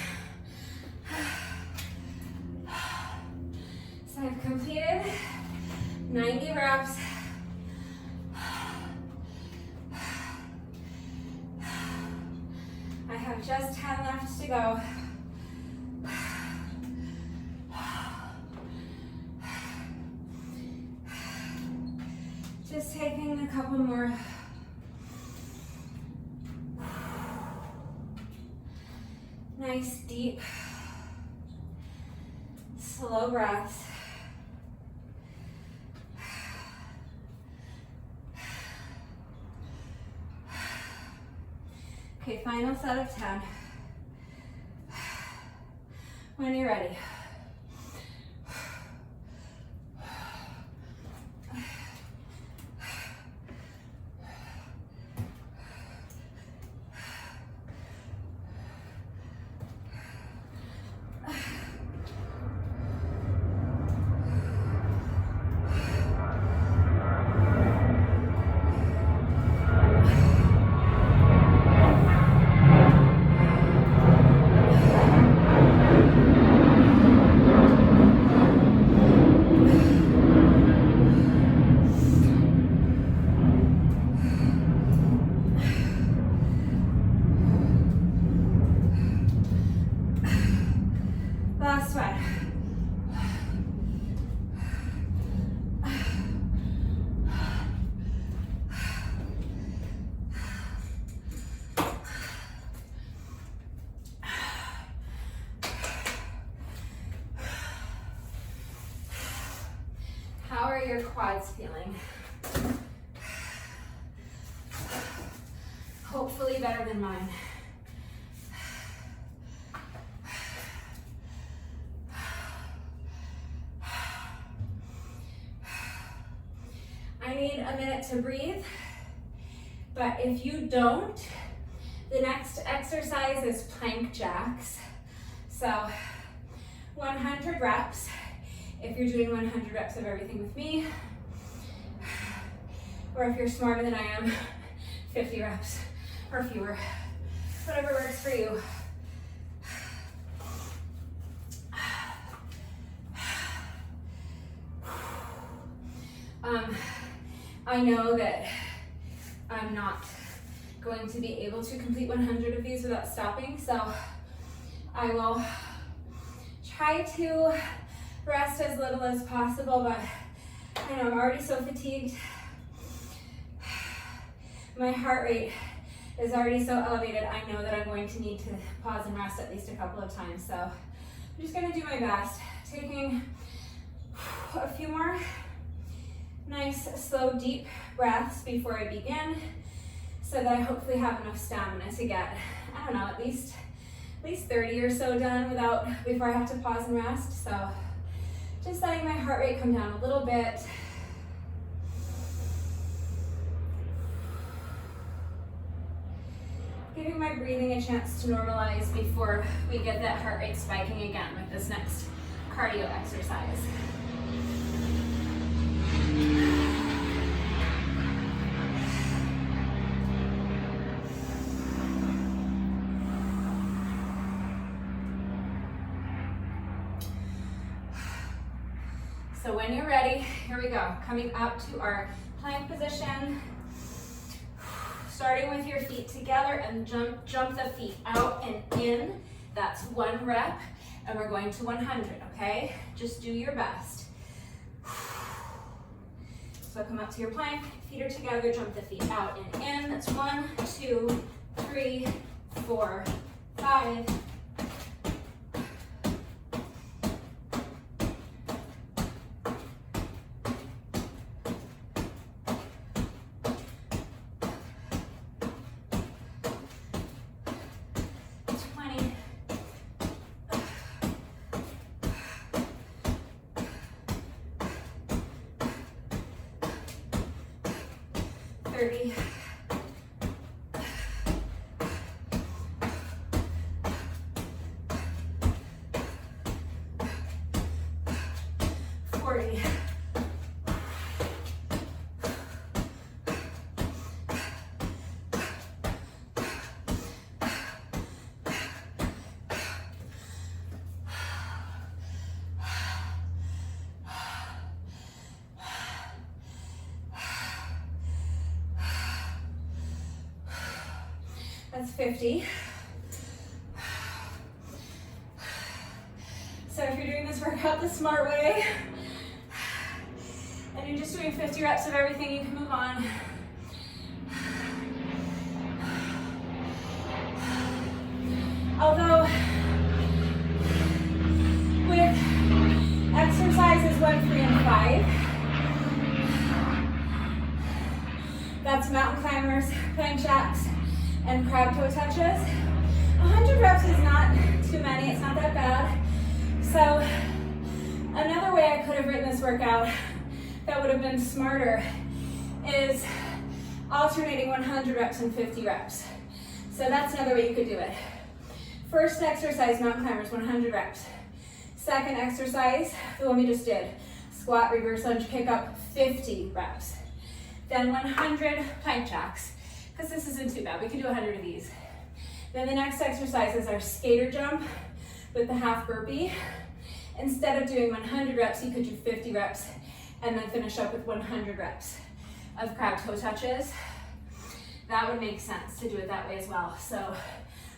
So I've completed 90 reps. I have just 10 left to go. Just taking a couple more. Nice, deep, slow breaths. Okay, final set of 10. When you're ready. Last one. How are your quads feeling? Hopefully better than mine. I need a minute to breathe, but if you don't, the next exercise is plank jacks. So 100 reps, if you're doing 100 reps of everything with me, or if you're smarter than I am, 50 reps or fewer, whatever works for you. I know that I'm not going to be able to complete 100 of these without stopping, so I will try to rest as little as possible, but I know I'm already so fatigued. My heart rate is already so elevated, I know that I'm going to need to pause and rest at least a couple of times, so I'm just gonna do my best, taking slow, deep breaths before I begin so that I hopefully have enough stamina to get, I don't know, at least 30 or so done before I have to pause and rest. So just letting my heart rate come down a little bit. Giving my breathing a chance to normalize before we get that heart rate spiking again with this next cardio exercise. So when you're ready, here we go. Coming up to our plank position. Starting with your feet together and jump the feet out and in. That's 1 rep, and we're going to 100, okay? Just do your best. So come up to your plank, feet are together, jump the feet out and in. That's 1, 2, 3, 4, 5. 30. 40. 50. So if you're doing this workout the smart way, and you're just doing 50 reps of everything, you can move on. Although, with exercises 1, 3, and 5, that's mountain climbers, plank jacks, and crab toe touches. 100 reps is not too many, it's not that bad. So another way I could have written this workout that would have been smarter is alternating 100 reps and 50 reps. So that's another way you could do it. First exercise, mountain climbers, 100 reps. Second exercise, the one we just did, squat, reverse lunge, pick up, 50 reps. Then 100 plank jacks, because this isn't too bad. We can do 100 of these. Then the next exercise is our skater jump with the half burpee. Instead of doing 100 reps, you could do 50 reps and then finish up with 100 reps of crab toe touches. That would make sense to do it that way as well. So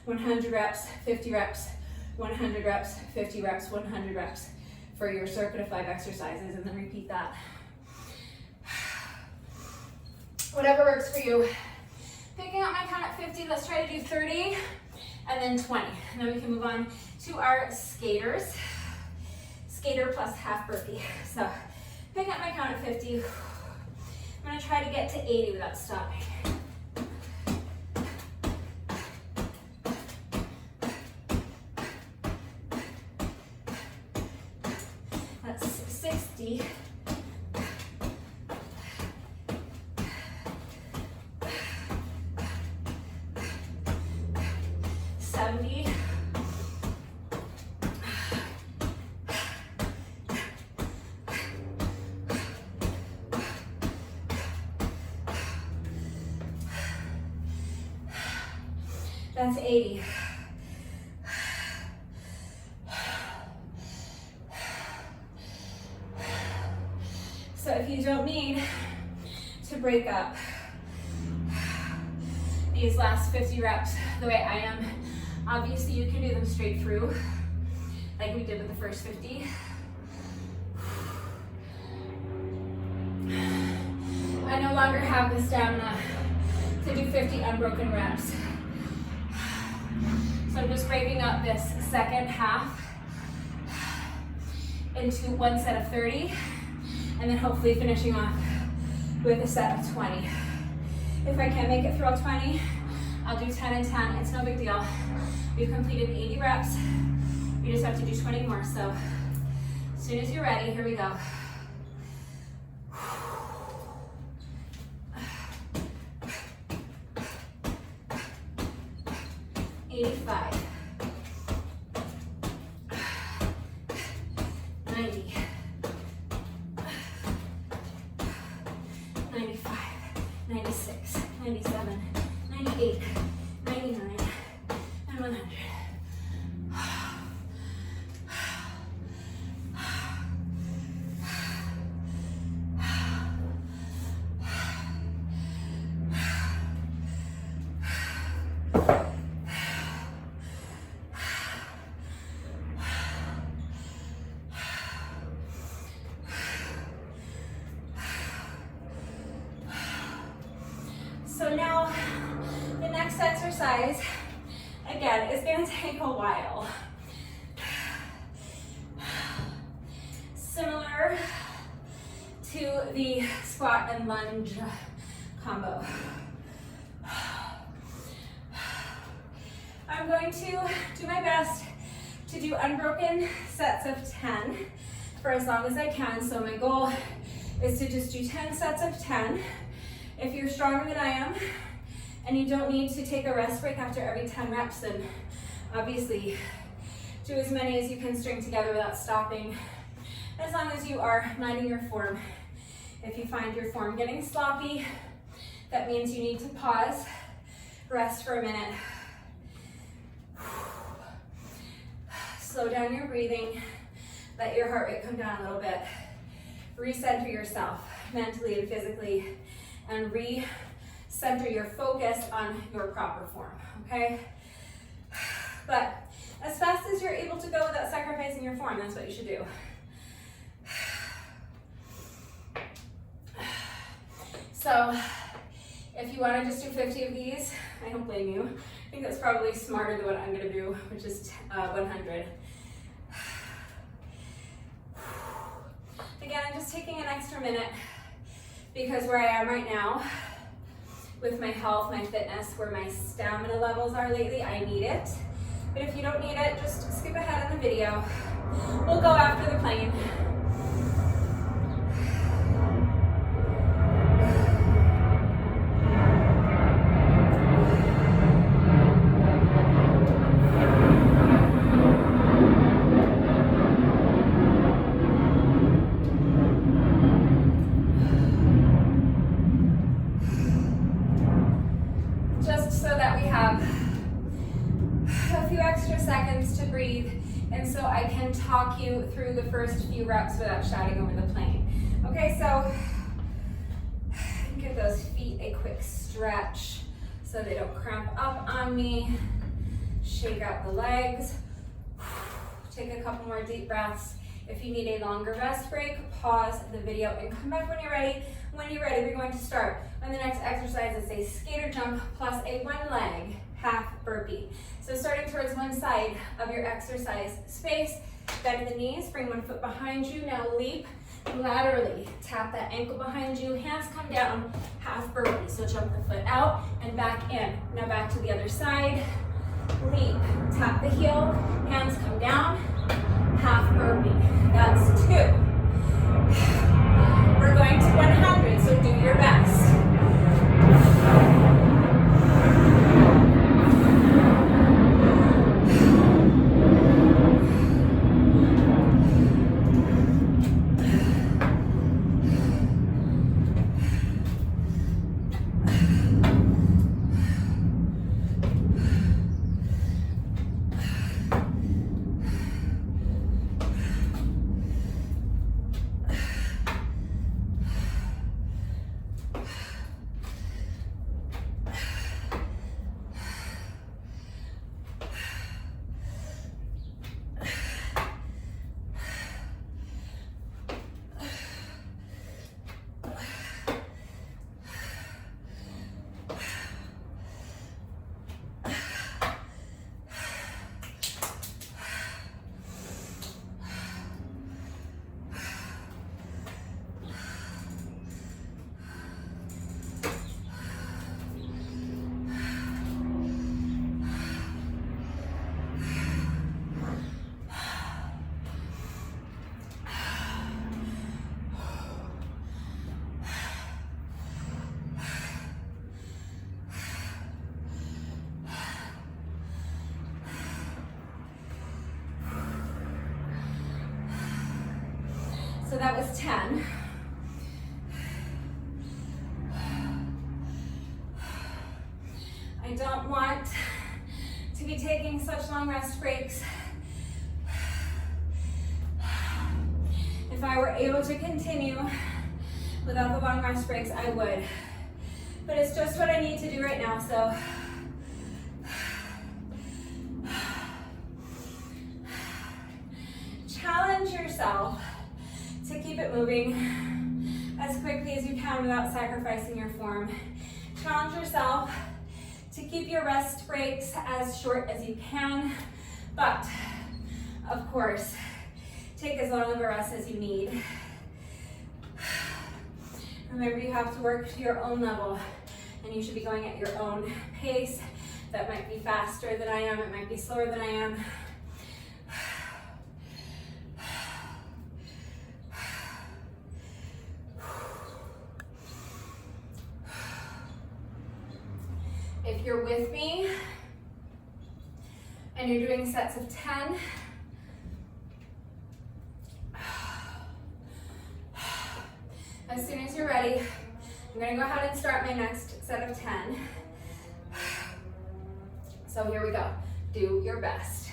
100 reps, 50 reps, 100 reps, 50 reps, 100 reps for your circuit of 5 exercises, and then repeat that. Whatever works for you. Picking up my count at 50, let's try to do 30 and then 20. And then we can move on to our skaters. Skater plus half burpee. So picking up my count at 50. I'm gonna try to get to 80 without stopping. That's 60. 70. 80. So if you don't need to break up these last 50 reps the way I am, obviously you can do them straight through like we did with the first 50. I no longer have the stamina to do 50 unbroken reps. So I'm just breaking up this second half into one set of 30, and then hopefully finishing off with a set of 20. If I can't make it through all 20, I'll do 10 and 10. It's no big deal. We've completed 80 reps. We just have to do 20 more. So as soon as you're ready, here we go. 85, 90, 95, 96, 97, 98, 99, and 100. So now the next exercise, again, is going to take a while. Similar to the squat and lunge combo. I'm going to do my best to do unbroken sets of 10 for as long as I can. So my goal is to just do 10 sets of 10. If you're stronger than I am and you don't need to take a rest break after every 10 reps, then obviously do as many as you can string together without stopping, as long as you are minding your form. If you find your form getting sloppy, that means you need to pause, rest for a minute, slow down your breathing, let your heart rate come down a little bit, recenter yourself mentally and physically, and re-center your focus on your proper form, okay? But as fast as you're able to go without sacrificing your form, that's what you should do. So if you want to just do 50 of these, I don't blame you. I think that's probably smarter than what I'm going to do, which is 100. Again, I'm just taking an extra minute because where I am right now, with my health, my fitness, where my stamina levels are lately, I need it. But if you don't need it, just skip ahead in the video. We'll go after the plane. Talk you through the first few reps without shouting over the plane. Okay, so give those feet a quick stretch so they don't cramp up on me. Shake out the legs. Take a couple more deep breaths. If you need a longer rest break, pause the video and come back when you're ready. When you're ready, we're going to start. And the next exercise is a skater jump plus a one leg half burpee. So starting towards one side of your exercise space, bend the knees, bring one foot behind you. Now leap laterally. Tap that ankle behind you. Hands come down, half burpee. So jump the foot out and back in. Now back to the other side. Leap. Tap the heel. Hands come down, half burpee. That's 2. We're going to 100, so do your best. that was 10. I don't want to be taking such long rest breaks. If I were able to continue without the long rest breaks, I would. But it's just what I need to do right now, so. Challenge yourself to keep it moving as quickly as you can without sacrificing your form. Challenge yourself to keep your rest breaks as short as you can, but of course, take as long of a rest as you need. Remember, you have to work to your own level, and you should be going at your own pace. That might be faster than I am, it might be slower than I am. If you're with me and you're doing sets of 10, as soon as you're ready, I'm going to go ahead and start my next set of 10. So here we go. Do your best.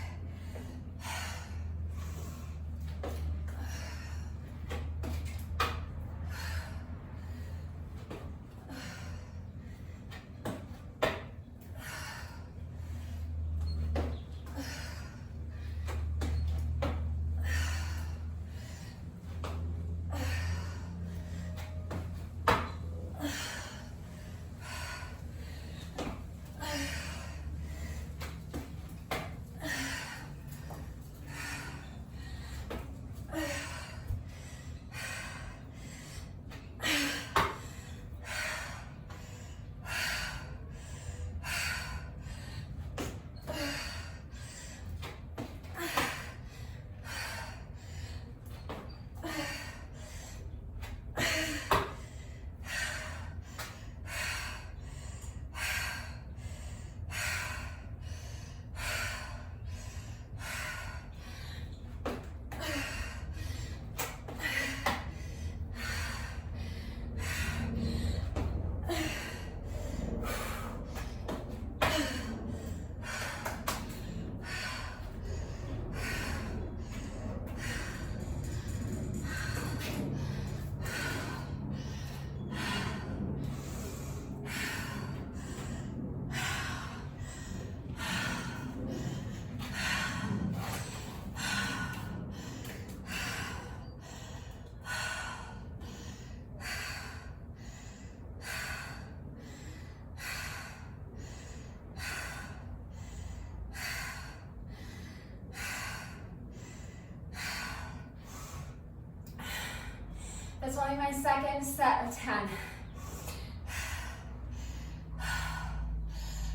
That's only my second set of 10.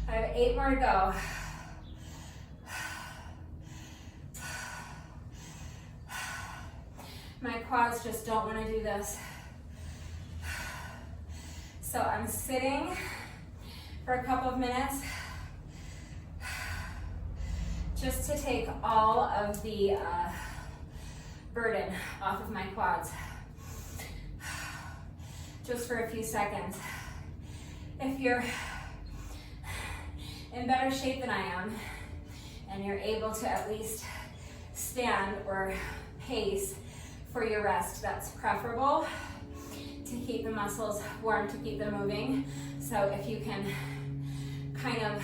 I have 8 more to go. My quads just don't want to do this. So I'm sitting for a couple of minutes just to take all of the burden off of my quads. Just for a few seconds. If you're in better shape than I am, and you're able to at least stand or pace for your rest, that's preferable to keep the muscles warm, to keep them moving. So if you can kind of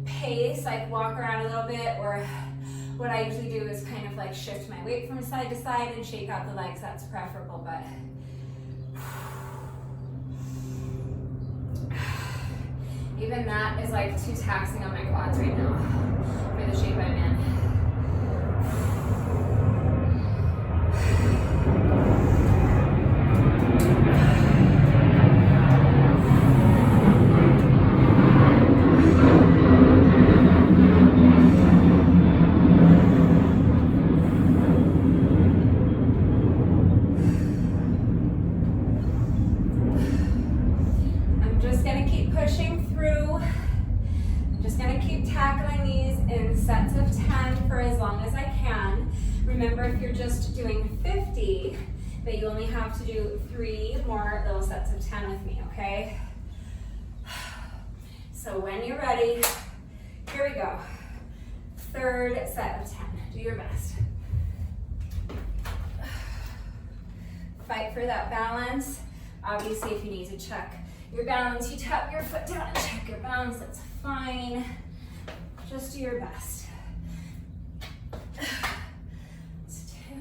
pace, like walk around a little bit, or what I usually do is kind of like shift my weight from side to side and shake out the legs, that's preferable. But even that is like too taxing on my quads right now for the shape I'm in. Remember, if you're just doing 50, but you only have to do 3 more little sets of 10 with me, okay? So when you're ready, here we go. 3rd set of 10. Do your best. Fight for that balance. Obviously, if you need to check your balance, you tap your foot down and check your balance. That's fine. Just do your best. It's 2.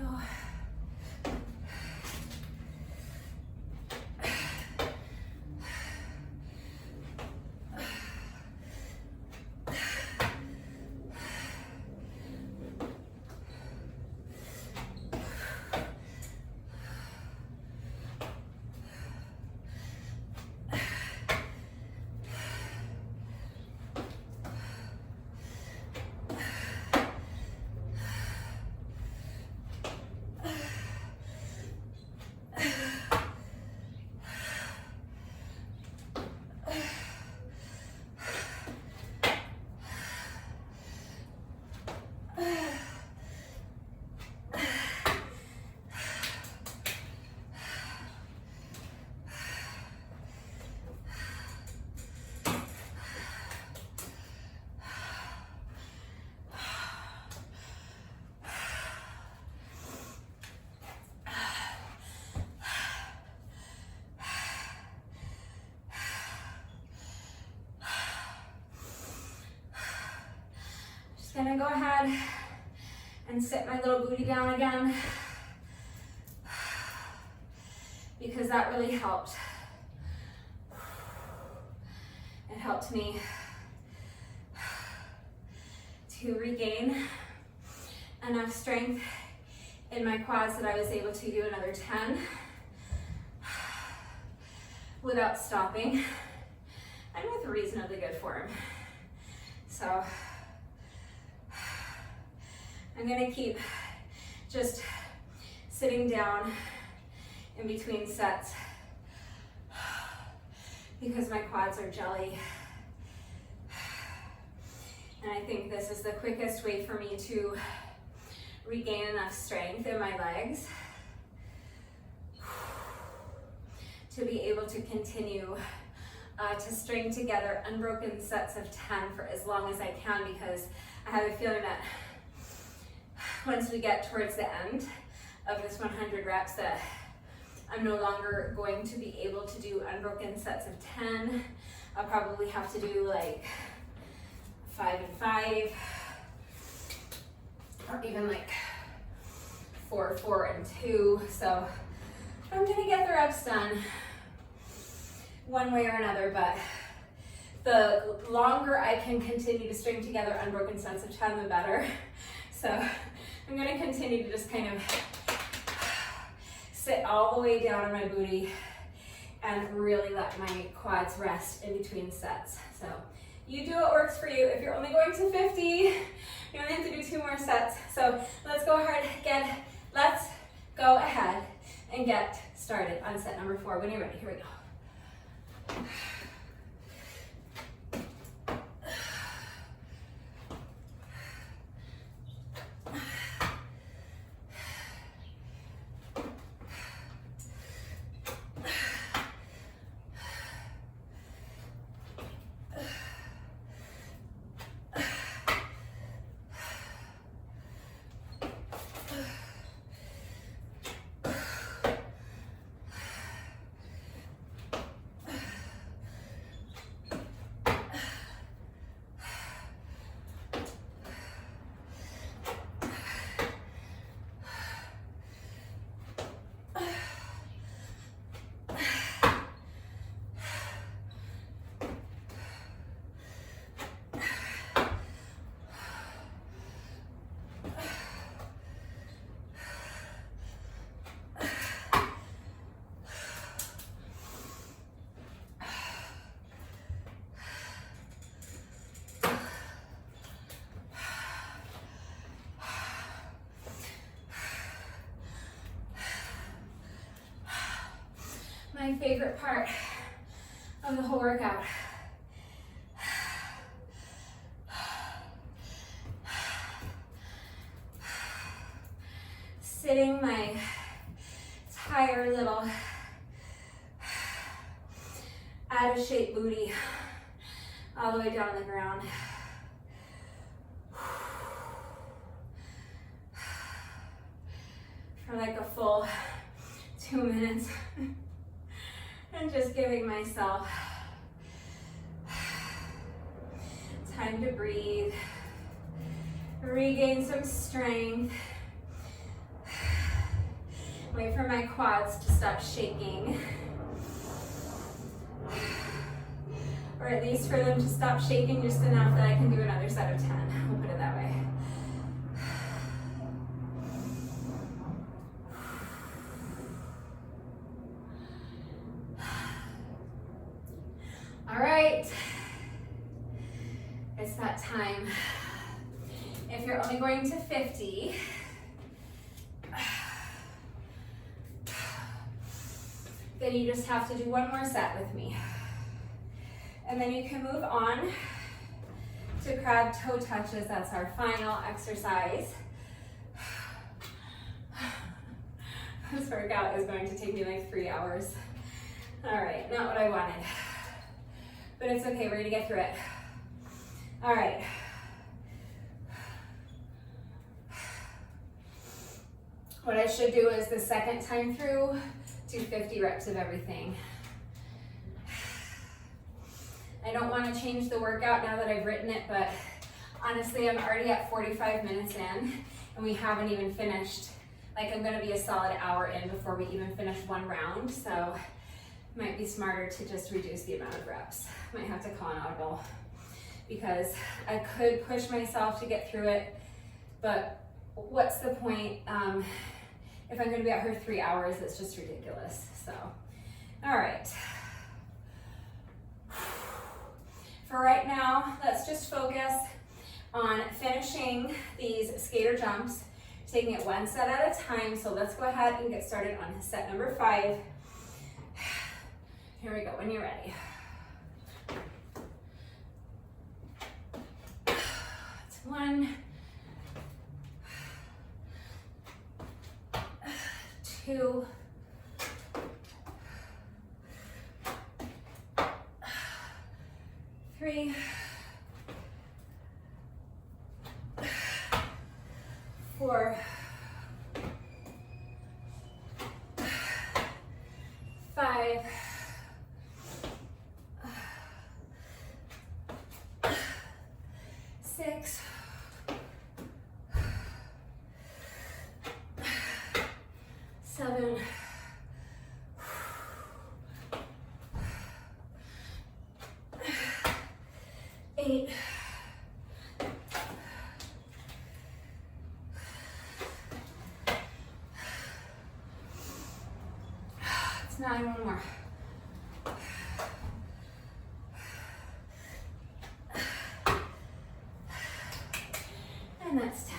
Gonna go ahead and sit my little booty down again because that really helped. It helped me to regain enough strength in my quads that I was able to do another 10 without stopping and with reasonably good form. So I'm gonna keep just sitting down in between sets because my quads are jelly. And I think this is the quickest way for me to regain enough strength in my legs to be able to continue to string together unbroken sets of 10 for as long as I can, because I have a feeling that once we get towards the end of this 100 reps that I'm no longer going to be able to do unbroken sets of 10. I'll probably have to do like 5 and 5, or even like 4, 4 and 2. So I'm gonna get the reps done one way or another, but the longer I can continue to string together unbroken sets of 10, the better. So I'm gonna continue to just kind of sit all the way down on my booty and really let my quads rest in between sets. So you do what works for you. If you're only going to 50, you only have to do 2 more sets. So let's go ahead and get started on set number 4. When you're ready, here we go. My favorite part of the whole workout. Sitting my little out of shape booty all the way down the ground. For like a full 2 minutes. And just giving myself time to breathe, regain some strength, wait for my quads to stop shaking, or at least for them to stop shaking just enough that I can do another set of 10. We'll put it that way. All right, it's that time. If you're only going to 50, then you just have to do one more set with me. And then you can move on to crab toe touches. That's our final exercise. This workout is going to take me like 3 hours. All right, not what I wanted. But it's okay, we're gonna get through it. All right. What I should do is the second time through, do 50 reps of everything. I don't want to change the workout now that I've written it, but honestly, I'm already at 45 minutes in, and we haven't even finished. Like, I'm gonna be a solid hour in before we even finish one round, so it might be smarter to just reduce the amount of reps. Might have to call an audible, because I could push myself to get through it, but what's the point? If I'm gonna be out here 3 hours, it's just ridiculous, so. All right. For right now, let's just focus on finishing these skater jumps, taking it one set at a time. So let's go ahead and get started on set number 5. Here we go, when you're ready. It's 1, 2, 3, 4, 5, 6, 7, 8, 9, one more. And that's 10.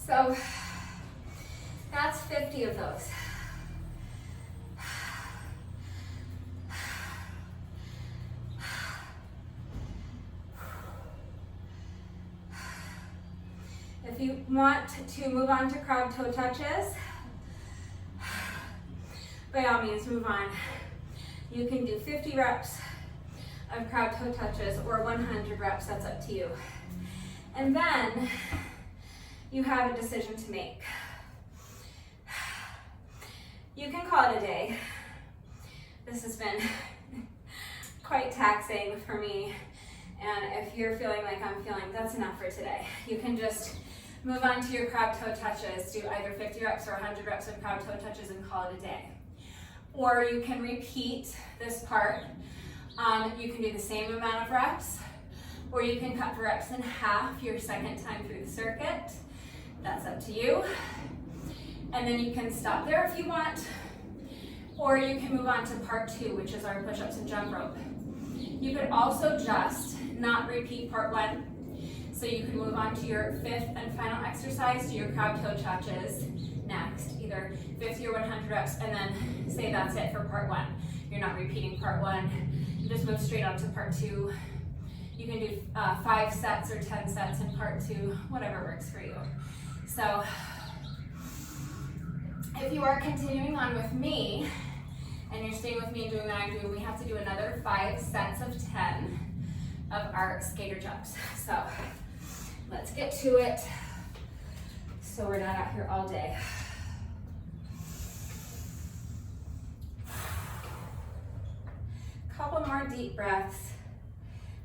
So that's 50 of those. If you want to move on to crab toe touches, by all means move on. You can do 50 reps of crab toe touches or 100 reps, that's up to you. And then you have a decision to make. You can call it a day. This has been quite taxing for me, and if you're feeling like I'm feeling, that's enough for today. You can just move on to your crab toe touches, do either 50 reps or 100 reps of crab toe touches and call it a day. Or you can repeat this part. You can do the same amount of reps, or you can cut the reps in half your second time through the circuit. That's up to you. And then you can stop there if you want, or you can move on to part 2, which is our push-ups and jump rope. You could also just not repeat part 1. So you can move on to your 5th and final exercise, do your crab toe touches, next, either 50 or 100 reps, and then say that's it for part one. You're not repeating part one. You just move straight on to part two. You can do 5 sets or 10 sets in part two, whatever works for you. So if you are continuing on with me, and you're staying with me and doing what I'm doing, we have to do another 5 sets of 10 of our skater jumps. So let's get to it, so we're not out here all day. Couple more deep breaths.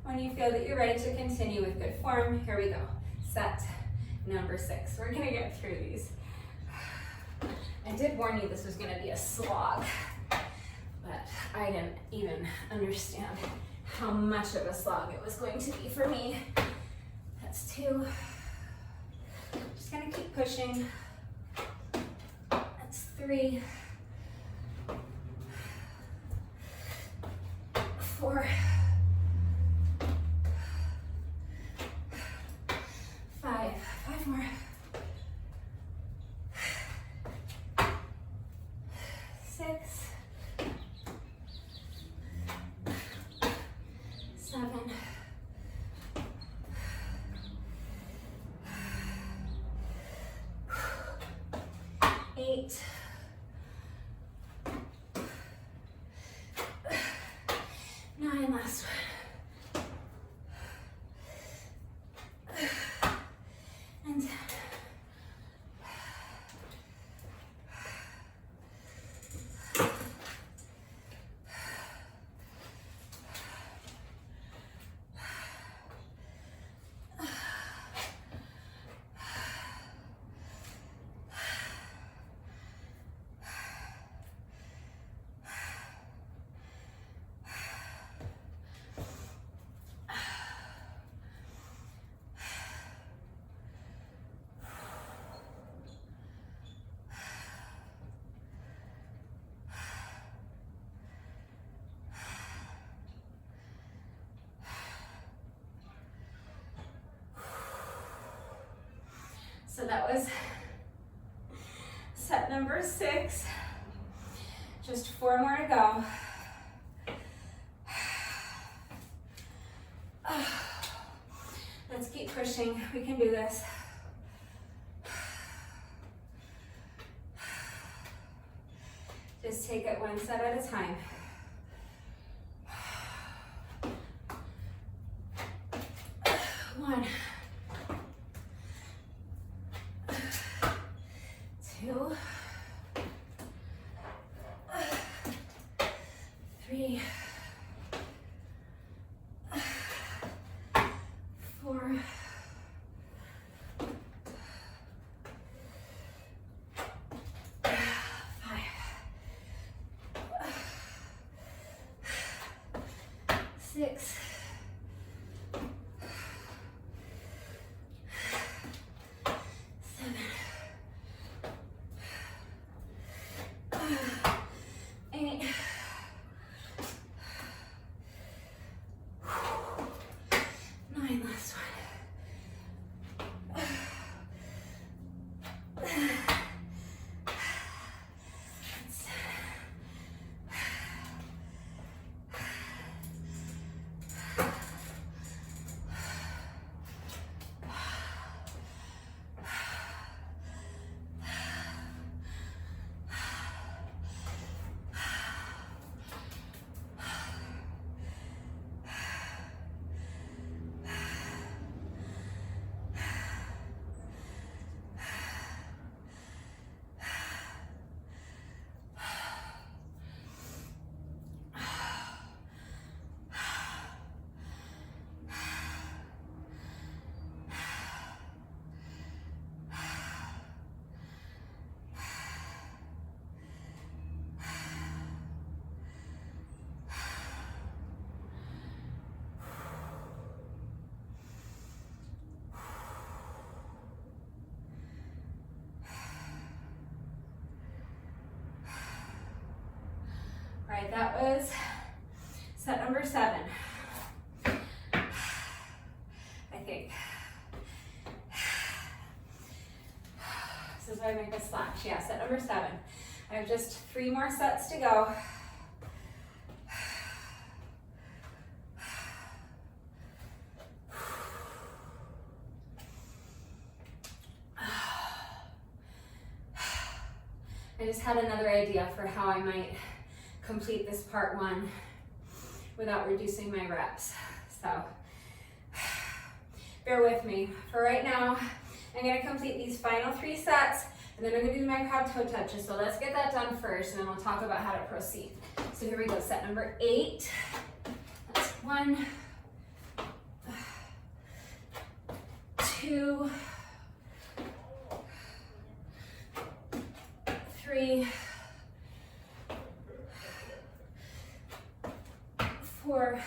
When you feel that you're ready to continue with good form, here we go. Set number 6. We're gonna get through these. I did warn you this was gonna be a slog, but I didn't even understand how much of a slog it was going to be for me. That's 2. Just gonna keep pushing. That's 3. 4. 5 more. 6. 7. 8. 9, last one. And 10. So that was set number 6. Just 4 more to go. Let's keep pushing. We can do this. Just take it one set at a time. 1. 2. 3. 4. 5. 6. 7. 8. 9, last one. All right, that was set number 7. I think. This is why I make a slash? Yeah, set number 7. I have just 3 more sets to go. I just had another idea for how I might complete this part 1 without reducing my reps. So bear with me. For right now, I'm going to complete these final 3 sets, and then I'm going to do my crab toe touches. So let's get that done first, and then we'll talk about how to proceed. So here we go, set number 8. That's 1, 2, 3, 4,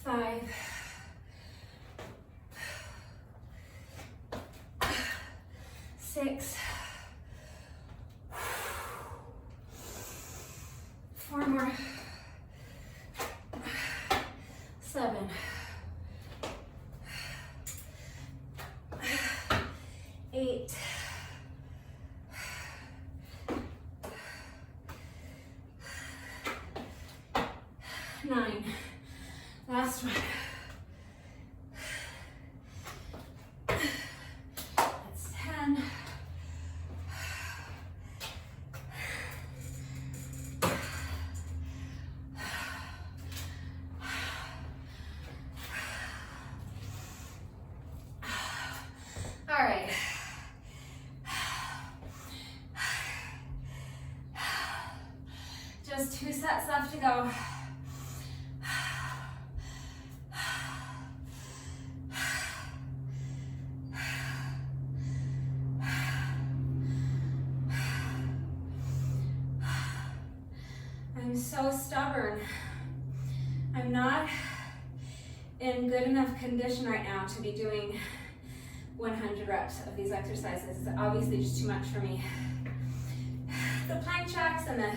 5, 6, 4 more, 7, 8, 9, last one. That's 10. All right. Just 2 sets left to go. I'm so stubborn. I'm not in good enough condition right now to be doing 100 reps of these exercises. It's obviously just too much for me. The plank jacks and the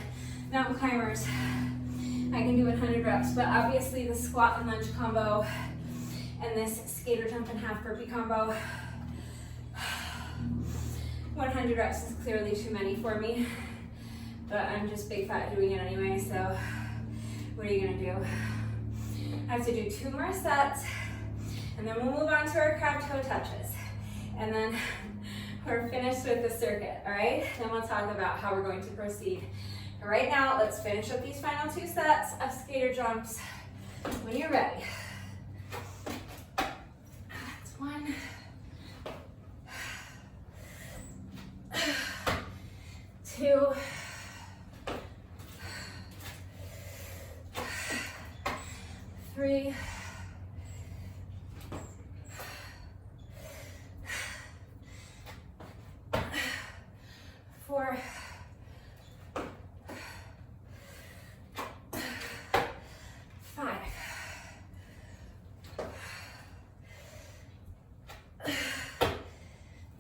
mountain climbers, I can do 100 reps, but obviously the squat and lunge combo and this skater jump and half burpee combo, 100 reps is clearly too many for me, but I'm just big fat doing it anyway, so what are you gonna do? I have to do 2 more sets, and then we'll move on to our crab toe touches, and then we're finished with the circuit, all right? Then we'll talk about how we're going to proceed. But right now, let's finish up these final 2 sets of skater jumps when you're ready. That's 1. 2. 3. 4. 5.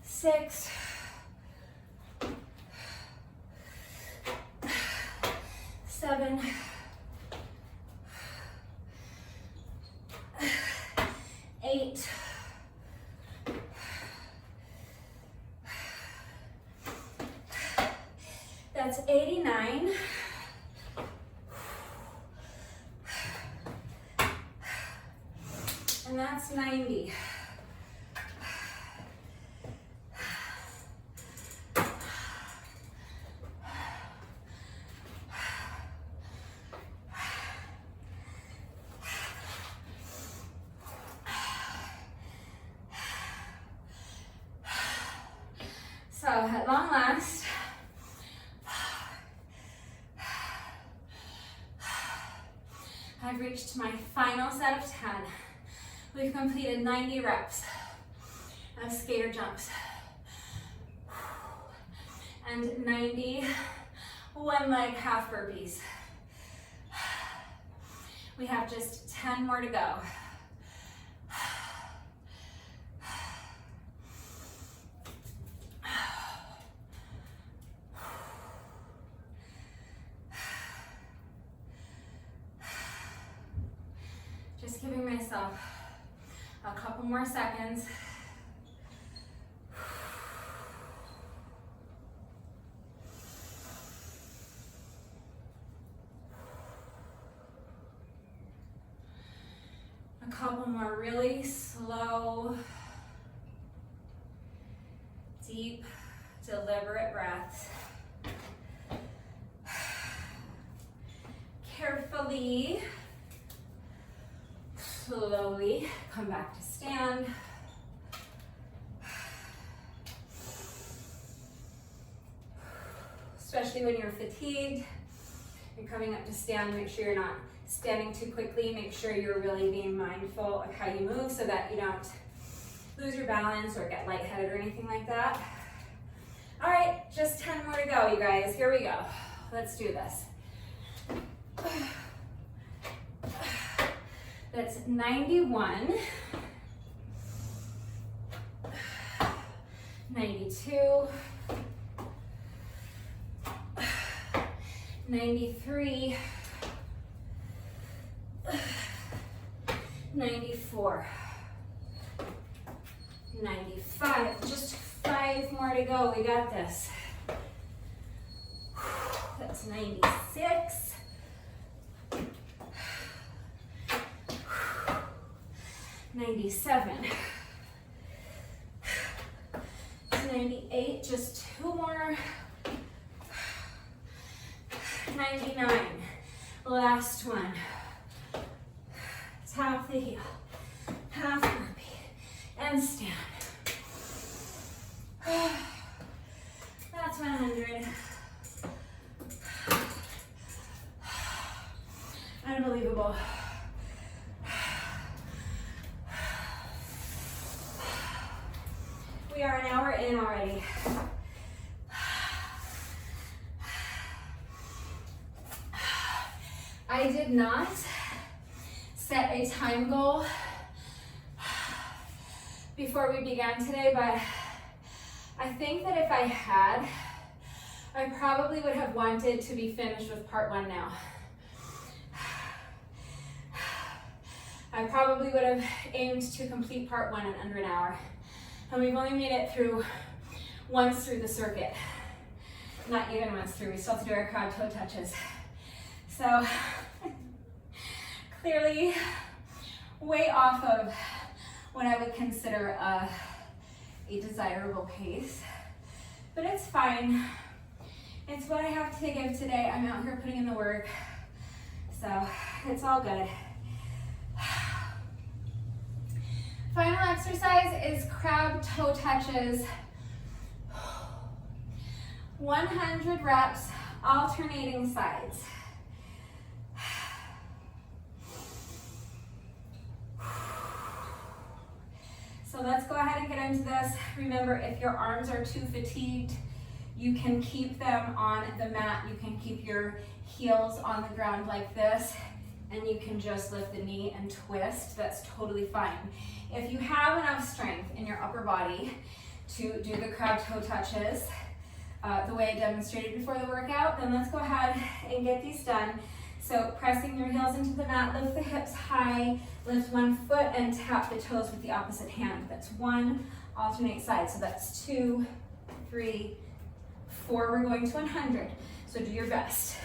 6. 7. 8. 89. And that's 90. So at long last, I've reached my final set of 10. We've completed 90 reps of skater jumps and 90 one-leg half burpees. We have just 10 more to go. Just giving myself a A couple more seconds. A couple more really slow, deep, deliberate breaths. Carefully, slowly come back to stand. Especially when you're fatigued, you're coming up to stand, make sure you're not standing too quickly. Make sure you're really being mindful of how you move so that you don't lose your balance or get lightheaded or anything like that. All right, just 10 more to go, you guys. Here we go. Let's do this. That's 91, 92, 93, 94, 95, just 5 more to go, we got this. That's 96, 97, 98, just 2 more, 99, last one, tap the heel, half burpee, and stand. That's 100. Unbelievable. We are an hour in already. I did not set a time goal before we began today, but I think that if I had, I probably would have wanted to be finished with part 1 now. I probably would have aimed to complete part 1 in under an hour. And we've only made it through once through the circuit. Not even once through, we still have to do our crab toe touches. So, clearly way off of what I would consider a desirable pace. But it's fine. It's what I have to give today. I'm out here putting in the work. So, it's all good. Final exercise is crab toe touches. 100 reps, alternating sides. So let's go ahead and get into this. Remember, if your arms are too fatigued, you can keep them on the mat. You can keep your heels on the ground like this, and you can just lift the knee and twist. That's totally fine. If you have enough strength in your upper body to do the crab toe touches the way I demonstrated before the workout, then let's go ahead and get these done. So pressing your heels into the mat, lift the hips high, lift one foot and tap the toes with the opposite hand. That's 1, alternate sides. So that's 2, 3, 4. We're going to 100. So do your best.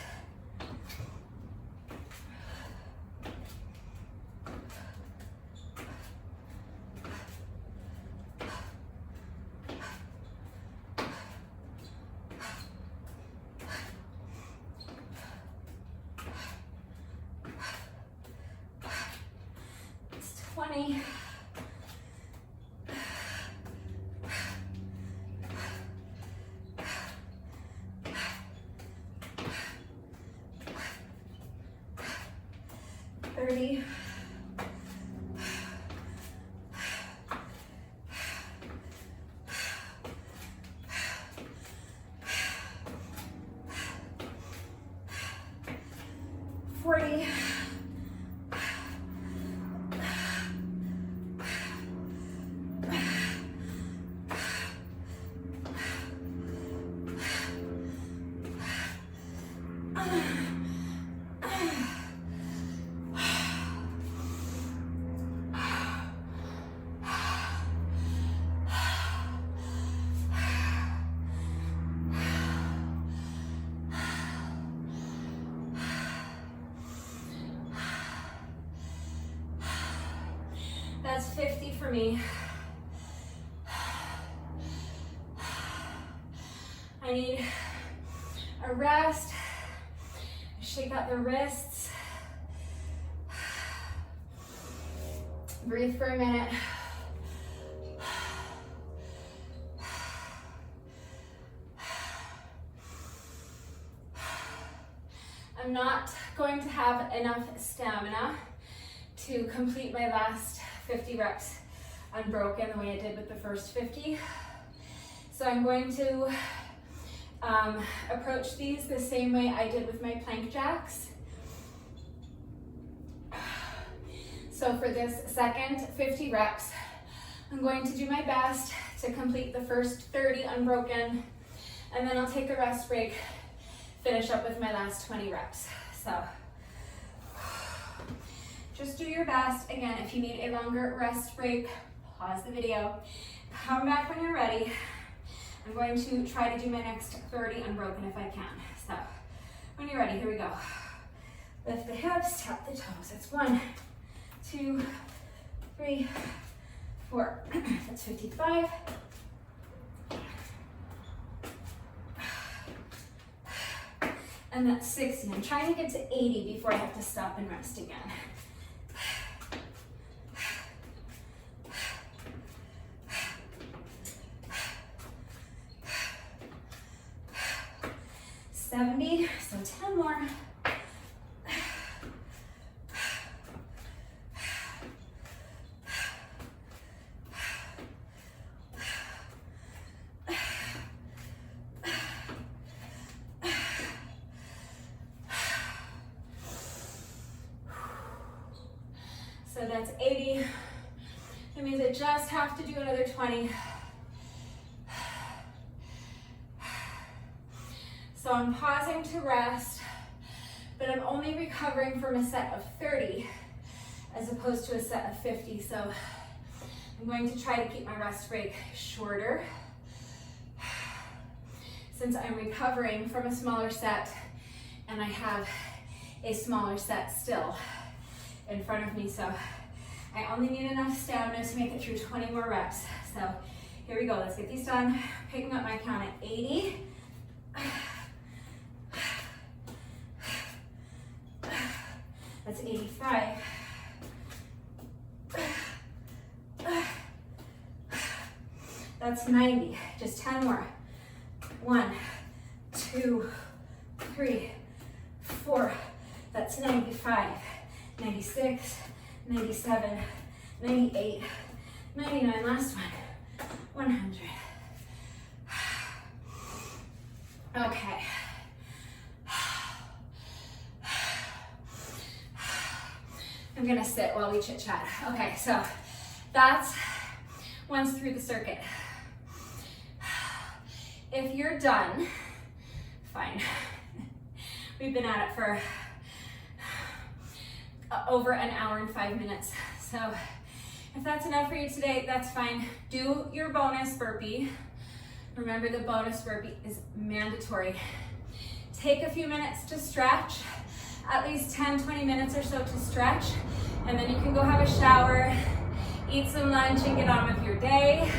It's 20. That's 50 for me. I need a rest. Shake out the wrists. Breathe for a minute. I'm not going to have enough stamina to complete my last 50 reps unbroken the way I did with the first 50. So I'm going to approach these the same way I did with my plank jacks. So for this second 50 reps, I'm going to do my best to complete the first 30 unbroken, and then I'll take a rest break, finish up with my last 20 reps. So just do your best. Again, if you need a longer rest break, pause the video, come back when you're ready. I'm going to try to do my next 30 unbroken if I can. So when you're ready, here we go. Lift the hips, tap the toes. That's 1, 2, 3, 4. That's 55. And that's 60. I'm trying to get to 80 before I have to stop and rest again. So 10 more. So that's 80. That means I just have to do another 20. So I'm pausing to rest, but I'm only recovering from a set of 30 as opposed to a set of 50. So I'm going to try to keep my rest break shorter since I'm recovering from a smaller set and I have a smaller set still in front of me. So I only need enough stamina to make it through 20 more reps. So here we go, let's get these done. Picking up my count at 80. That's 85. That's 90. Just 10 more. 1, 2, 3, 4. That's 95. 96, 97, 98, 99. Last one. 100. Okay. I'm gonna sit while we chit chat. Okay, so that's once through the circuit. If you're done, fine. We've been at it for over an hour and 5 minutes. So if that's enough for you today, that's fine. Do your bonus burpee. Remember, the bonus burpee is mandatory. Take a few minutes to stretch. At least 10-20 minutes or so to stretch, and then you can go have a shower, eat some lunch, and get on with your day.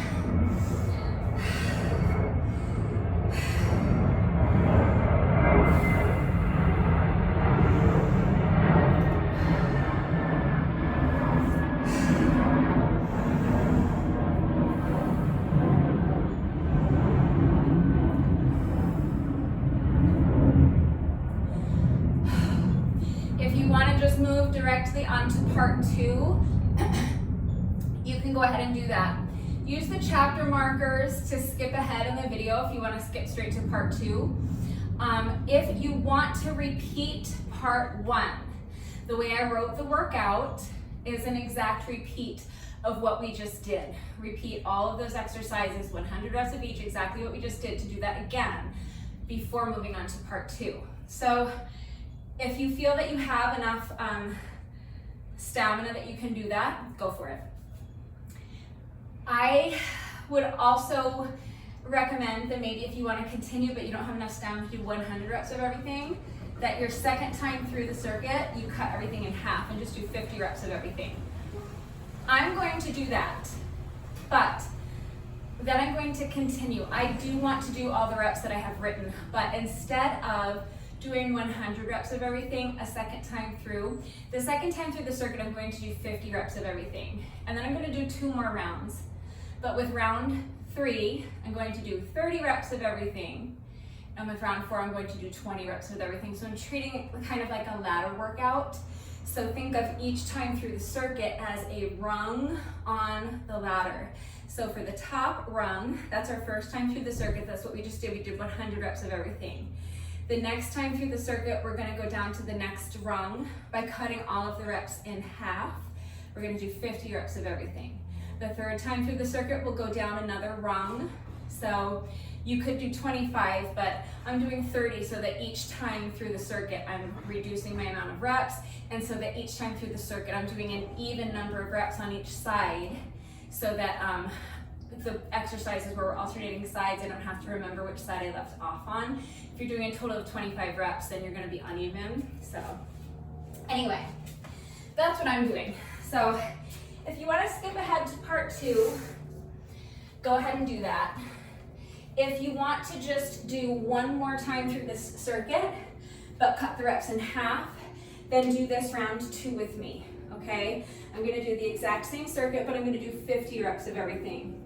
Directly onto part 2, you can go ahead and do that. Use the chapter markers to skip ahead in the video if you want to skip straight to part 2. If you want to repeat part 1, the way I wrote the workout is an exact repeat of what we just did. Repeat all of those exercises, 100 reps of each, exactly what we just did, to do that again before moving on to part 2. So if you feel that you have enough stamina that you can do that, go for it. I would also recommend that maybe if you want to continue but you don't have enough stamina to do 100 reps of everything, that your second time through the circuit, you cut everything in half and just do 50 reps of everything. I'm going to do that, but then I'm going to continue. I do want to do all the reps that I have written, but instead of doing 100 reps of everything a second time through, the second time through the circuit, I'm going to do 50 reps of everything. And then I'm going to do 2 more rounds. But with round 3, I'm going to do 30 reps of everything. And with round 4, I'm going to do 20 reps with everything. So I'm treating it kind of like a ladder workout. So think of each time through the circuit as a rung on the ladder. So for the top rung, that's our first time through the circuit. That's what we just did. We did 100 reps of everything. The next time through the circuit, we're gonna go down to the next rung by cutting all of the reps in half. We're gonna do 50 reps of everything. The third time through the circuit, we'll go down another rung. So you could do 25, but I'm doing 30 so that each time through the circuit, I'm reducing my amount of reps, and so that each time through the circuit, I'm doing an even number of reps on each side, so that the exercises where we're alternating sides, I don't have to remember which side I left off on. If you're doing a total of 25 reps, then you're gonna be uneven. So anyway, that's what I'm doing. So if you wanna skip ahead to part 2, go ahead and do that. If you want to just do one more time through this circuit, but cut the reps in half, then do this round 2 with me, okay? I'm gonna do the exact same circuit, but I'm gonna do 50 reps of everything.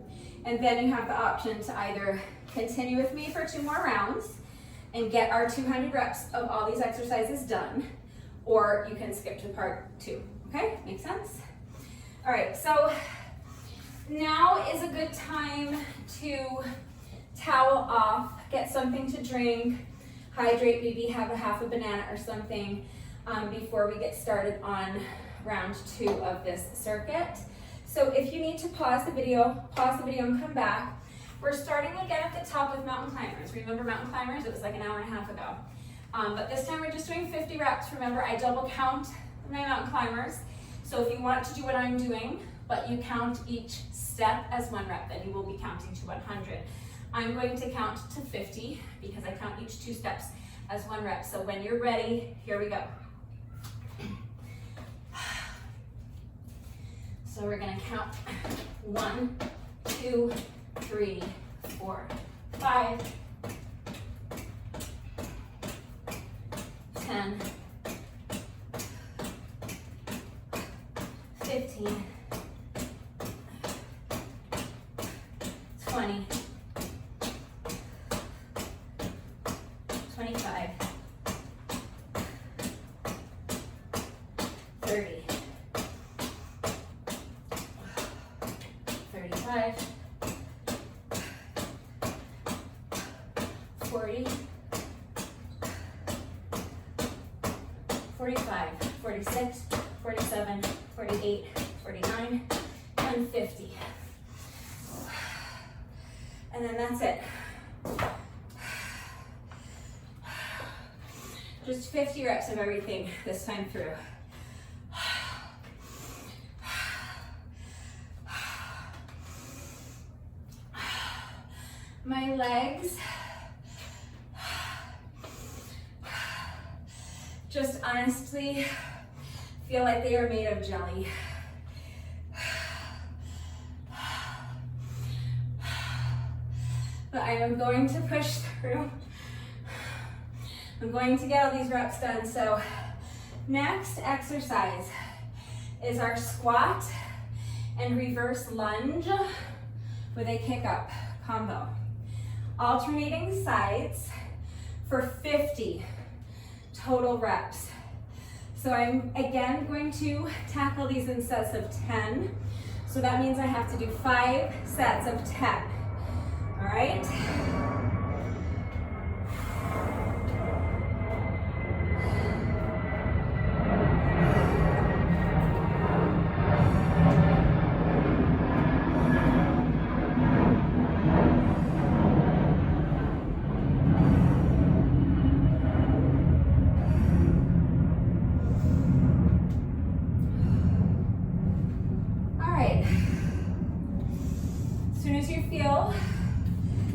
And then you have the option to either continue with me for 2 more rounds and get our 200 reps of all these exercises done, or you can skip to part 2, okay? Make sense? All right, so now is a good time to towel off, get something to drink, hydrate, maybe have a half a banana or something before we get started on round 2 of this circuit. So if you need to pause the video and come back. We're starting again at the top with mountain climbers. Remember mountain climbers? It was like an hour and a half ago. But this time we're just doing 50 reps. Remember, I double count my mountain climbers. So if you want to do what I'm doing, but you count each step as 1 rep, then you will be counting to 100. I'm going to count to 50 because I count each 2 steps as 1 rep. So when you're ready, here we go. So we're gonna count 1, 2, 3, 4, 5, 10, 15, 20, 25, 30, 35, 40, 45, 46, 47, 48, 49, and 50. And then that's it. Just 50 reps of everything this time through. My legs just honestly feel like they are made of jelly. But I am going to push through. I'm going to get all these reps done. So next exercise is our squat and reverse lunge with a kick up combo. Alternating sides for 50 total reps. So I'm again going to tackle these in sets of 10. So that means I have to do 5 sets of 10. All right?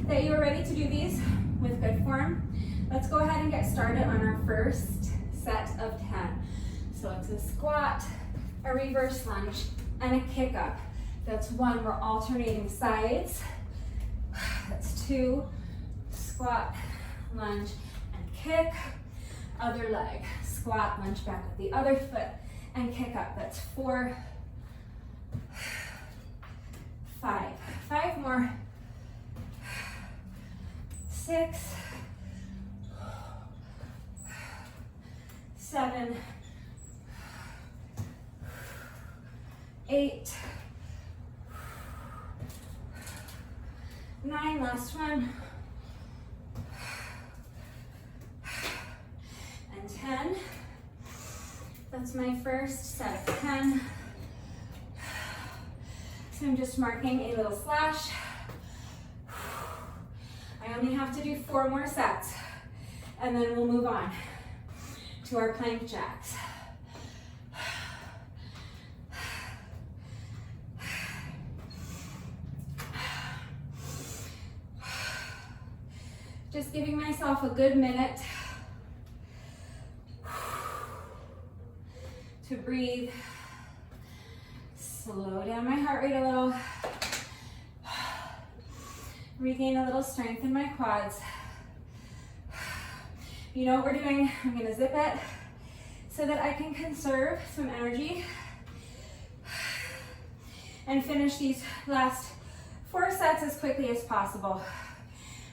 That you are ready to do these with good form, let's go ahead and get started on our first set of 10. So it's a squat, a reverse lunge, and a kick up. That's 1, we're alternating sides. That's 2, squat, lunge, and kick. Other leg, squat, lunge back with the other foot, and kick up. That's 4, 5. 5 more. 6, 7, 8, 9, last one, and 10. That's my first set of 10. So I'm just marking a little slash. I only have to do 4 more sets, and then we'll move on to our plank jacks. Just giving myself a good minute to breathe. Slow down my heart rate a little. Regain a little strength in my quads. You know what we're doing? I'm gonna zip it so that I can conserve some energy and finish these last 4 sets as quickly as possible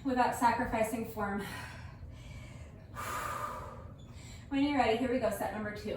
without sacrificing form. When you're ready, here we go, set number 2.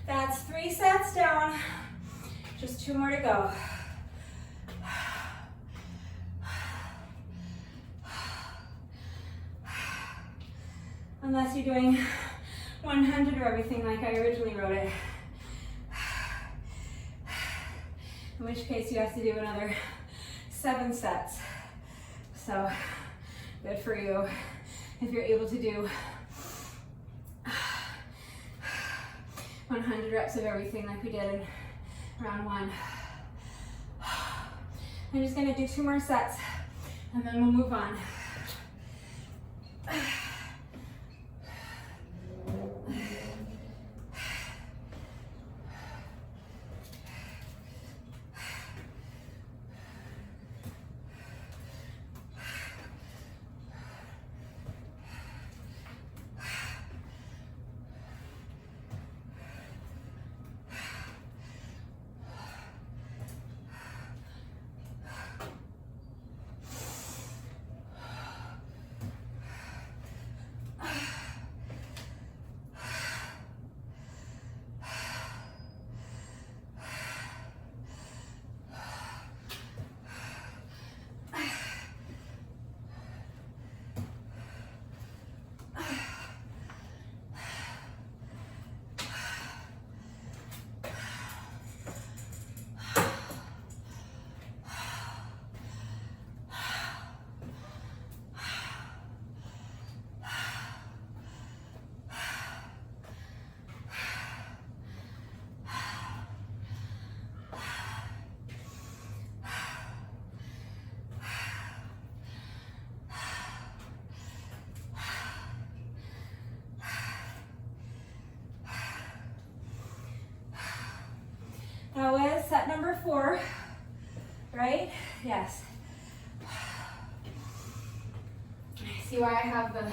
That's 3 sets down. Just 2 more to go. Unless you're doing 100 or everything like I originally wrote it. In which case you have to do another 7 sets. So good for you if you're able to do 100 reps of everything like we did in round 1. I'm just gonna do 2 more sets and then we'll move on. That was set number 4, right? Yes. See why I have the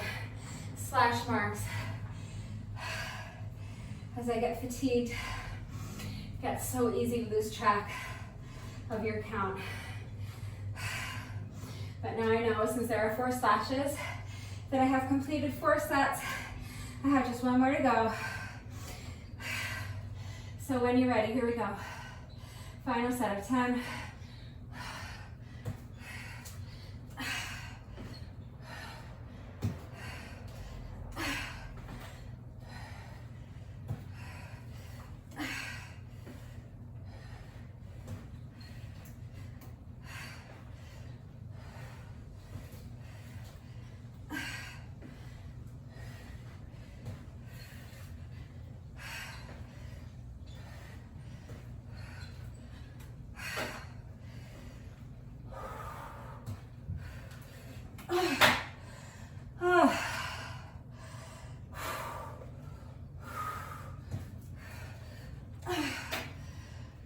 slash marks? As I get fatigued, it gets so easy to lose track of your count. But now I know, since there are 4 slashes, that I have completed 4 sets. I have just 1 more to go. So when you're ready, here we go. Final set of 10.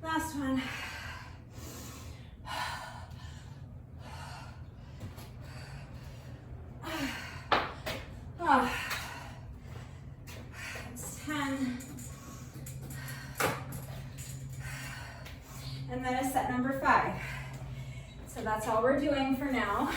Last one. That's 10. And that is set number 5. So that's all we're doing for now.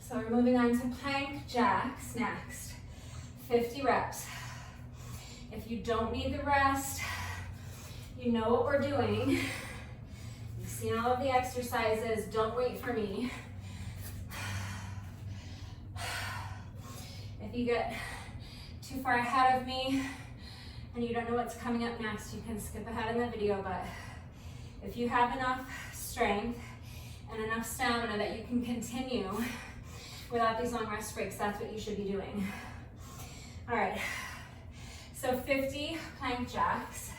So we're moving on to plank jacks next. 50 reps. If you don't need the rest, you know what we're doing. You've seen all of the exercises. Don't wait for me. If you get too far ahead of me and you don't know what's coming up next, you can skip ahead in the video, but if you have enough strength and enough stamina that you can continue without these long rest breaks, that's what you should be doing. All right, so 50 plank jacks.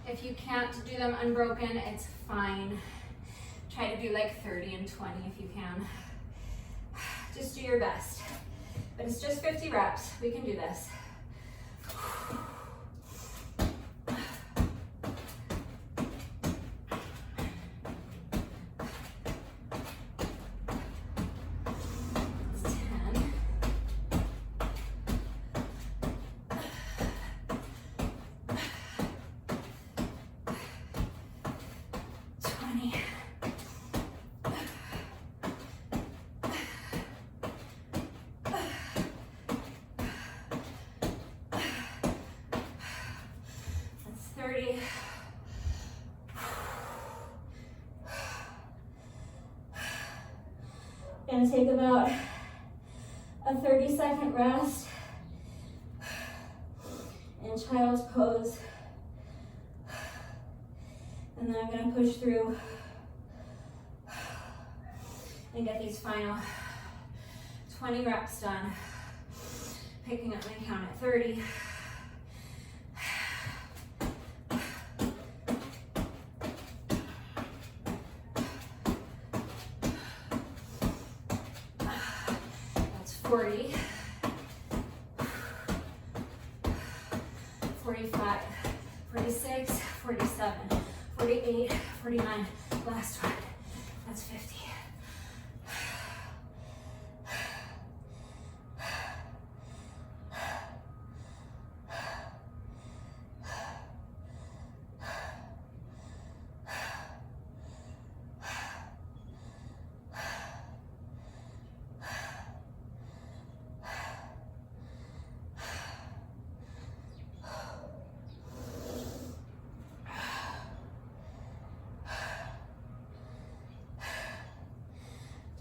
If you can't do them unbroken, it's fine. Try to do like 30 and 20 if you can. Just do your best. But it's just 50 reps. We can do this. Gonna take about a 30-second rest. child's pose. And then I'm going to push through and get these final 20 reps done. Picking up my count at 30. That's 40. 45, 46, 47, 48, 49, last one. That's 50.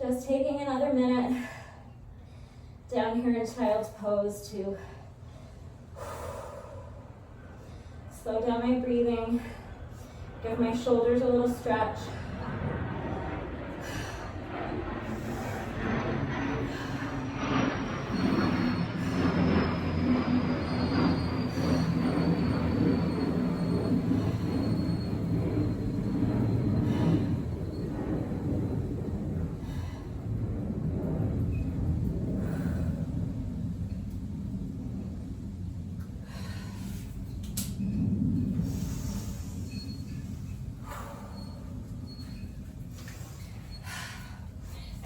Just taking another minute down here in child's pose to slow down my breathing, give my shoulders a little stretch.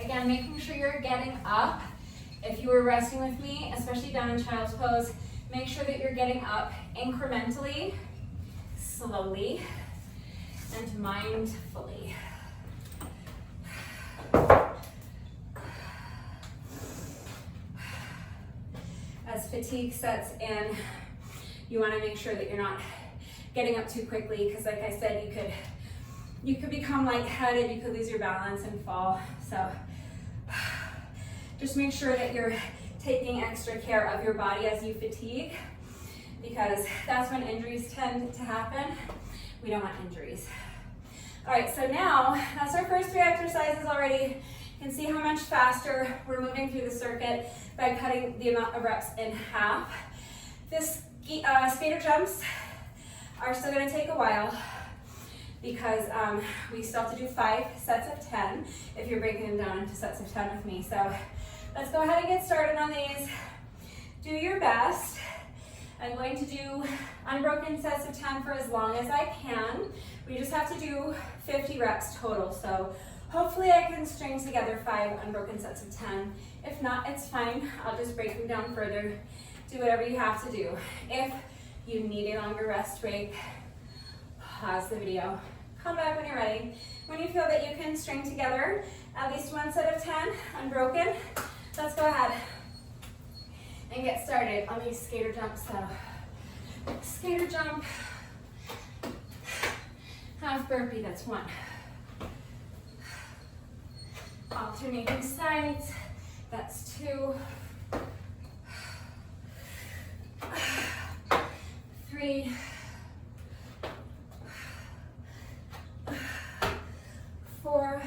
Again, making sure you're getting up. If you were resting with me, especially down in child's pose, make sure that you're getting up incrementally, slowly, and mindfully. As fatigue sets in, you want to make sure that you're not getting up too quickly, because like I said, you could become lightheaded, you could lose your balance and fall. So just make sure that you're taking extra care of your body as you fatigue, because that's when injuries tend to happen. We don't want injuries. All right, so now that's our first 3 exercises already. You can see how much faster we're moving through the circuit by cutting the amount of reps in half. This skater jumps are still gonna take a while, because we still have to do 5 sets of 10 if you're breaking them down into sets of 10 with me. So let's go ahead and get started on these. Do your best. I'm going to do unbroken sets of 10 for as long as I can. We just have to do 50 reps total. So hopefully I can string together 5 unbroken sets of 10. If not, it's fine. I'll just break them down further. Do whatever you have to do. If you need a longer rest break, pause the video. Come back when you're ready. When you feel that you can string together at least 1 set of 10 unbroken, let's go ahead and get started on these skater jumps. So, skater jump, half burpee, that's 1. Alternating sides, that's 2. 3. 4.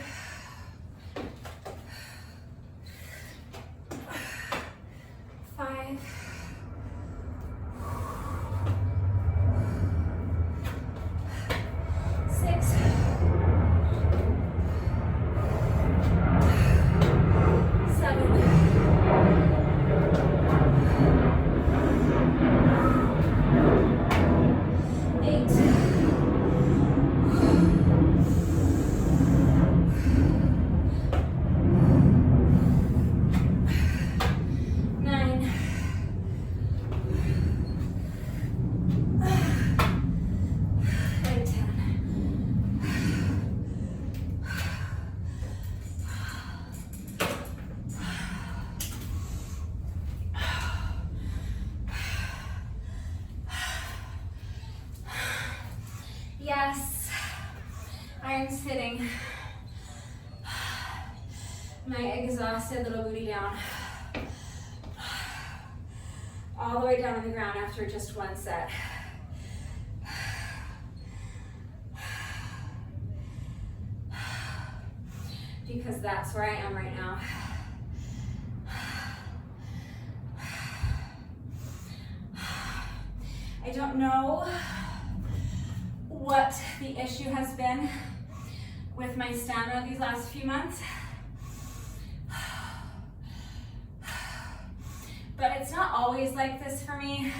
5. 6. 7. 8. 9. 10. Yes, I am sitting my exhausted little booty down. all the way down on the ground after just one set. Because that's where I am right now. I don't know what the issue has been with my stamina these last few months, but it's not always like this for me.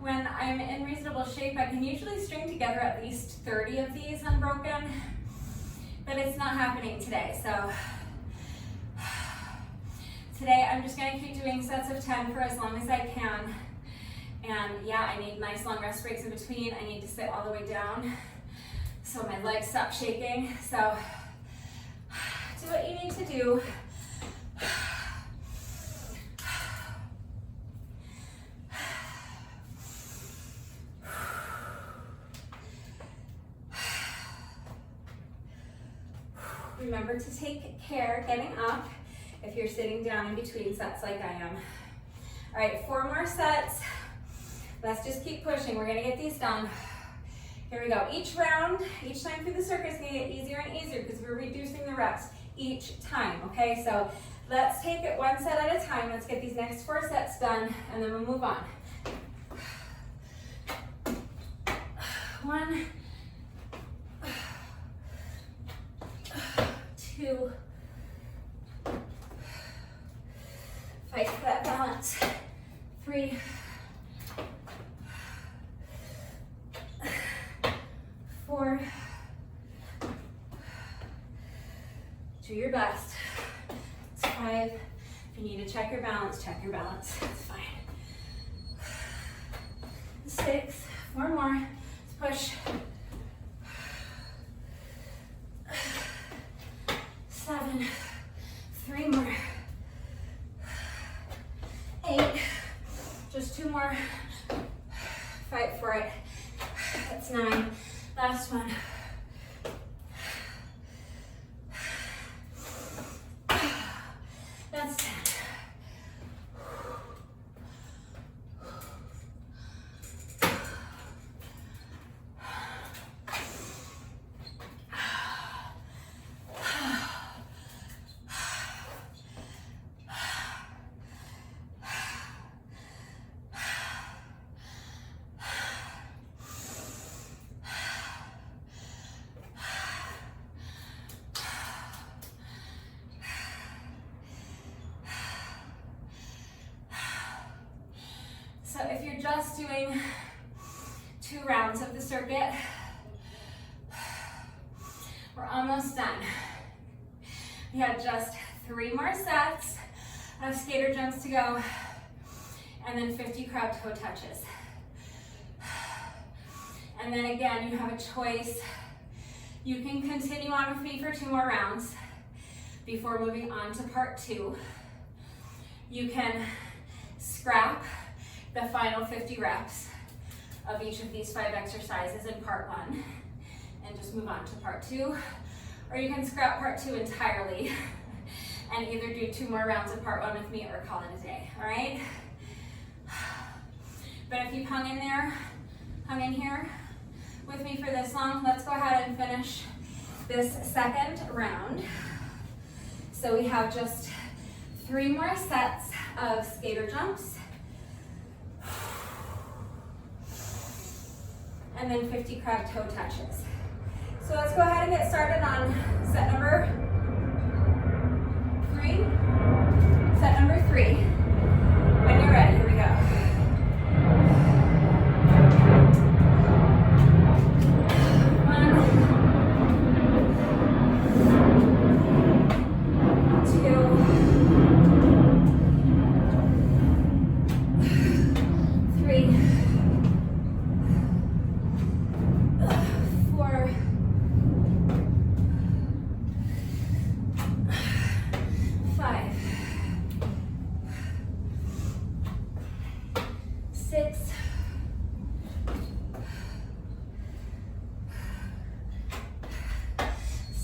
When I'm in reasonable shape, I can usually string together at least 30 of these unbroken, but it's not happening today. So today I'm just gonna keep doing sets of 10 for as long as I can. And yeah, I need nice long rest breaks in between. I need to sit all the way down so my legs stop shaking. So do what you need to do. Remember to take care getting up if you're sitting down in between sets like I am. All right, 4 more sets. Let's just keep pushing. We're gonna get these done. Here we go. Each round, each time through the circuit is gonna get easier and easier because we're reducing the reps each time, okay? So let's take it one set at a time. Let's get these next 4 sets done and then we'll move on. 1, 2, fight for that balance. 3, 4, do your best. It's 5. If you need to check your balance, check your balance. It's fine. 6, 4 more. Let's push. 7, 3 more. 8, just 2 more. Fight for it. That's 9. Last one. That's 10. So if you're just doing 2 rounds of the circuit, we're almost done. We have just 3 more sets of skater jumps to go, and then 50 crab toe touches. And then again, you have a choice. You can continue on with me for 2 more rounds before moving on to part 2. You can scrap the final 50 reps of each of these 5 exercises in part 1 and just move on to part 2. Or you can scrap part 2 entirely and either do 2 more rounds of part 1 with me or call it a day, all right? But if you've hung in here with me for this long, let's go ahead and finish this second round. So we have just 3 more sets of skater jumps, and then 50 crab toe touches. So let's go ahead and get started on set number 3. Set number 3. When you're ready, here we go.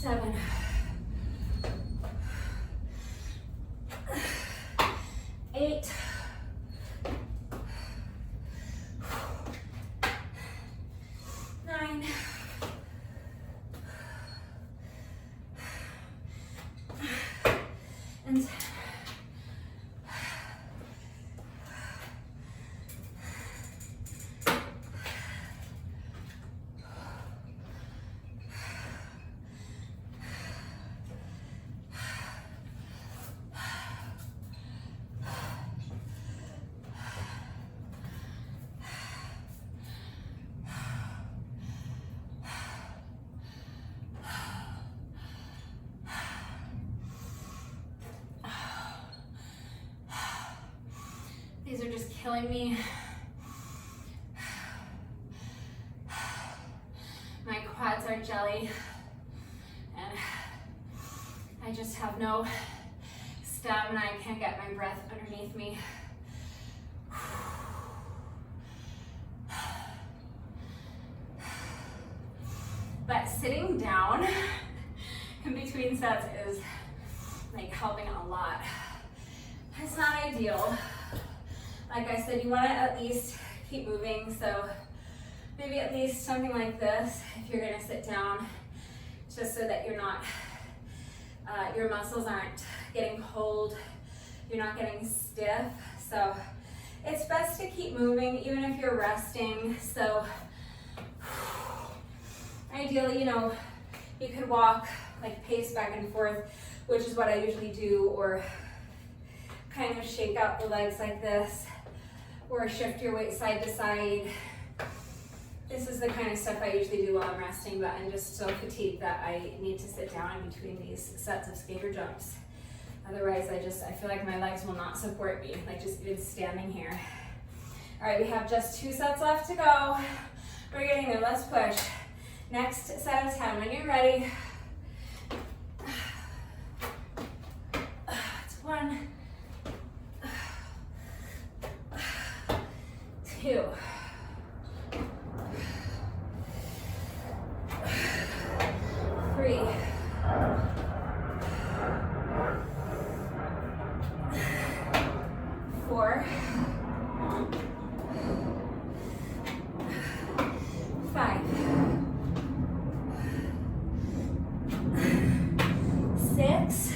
7, killing me. My quads are jelly, and I just have no stamina. I can't get my breath underneath me. But sitting down in between sets is like helping a lot. It's not ideal. Like I said, you want to at least keep moving, so maybe at least something like this if you're going to sit down, just so that you're not, your muscles aren't getting cold, you're not getting stiff. So it's best to keep moving even if you're resting. So ideally, you know, you could walk, like pace back and forth, which is what I usually do, or kind of shake out the legs like this, or shift your weight side to side. This is the kind of stuff I usually do while I'm resting, but I'm just so fatigued that I need to sit down in between these sets of skater jumps. Otherwise, I feel like my legs will not support me, like just even standing here. All right, we have just 2 sets left to go. We're getting there, let's push. Next set of 10, when you're ready. It's 1, 2, 3, 4, 5, 6,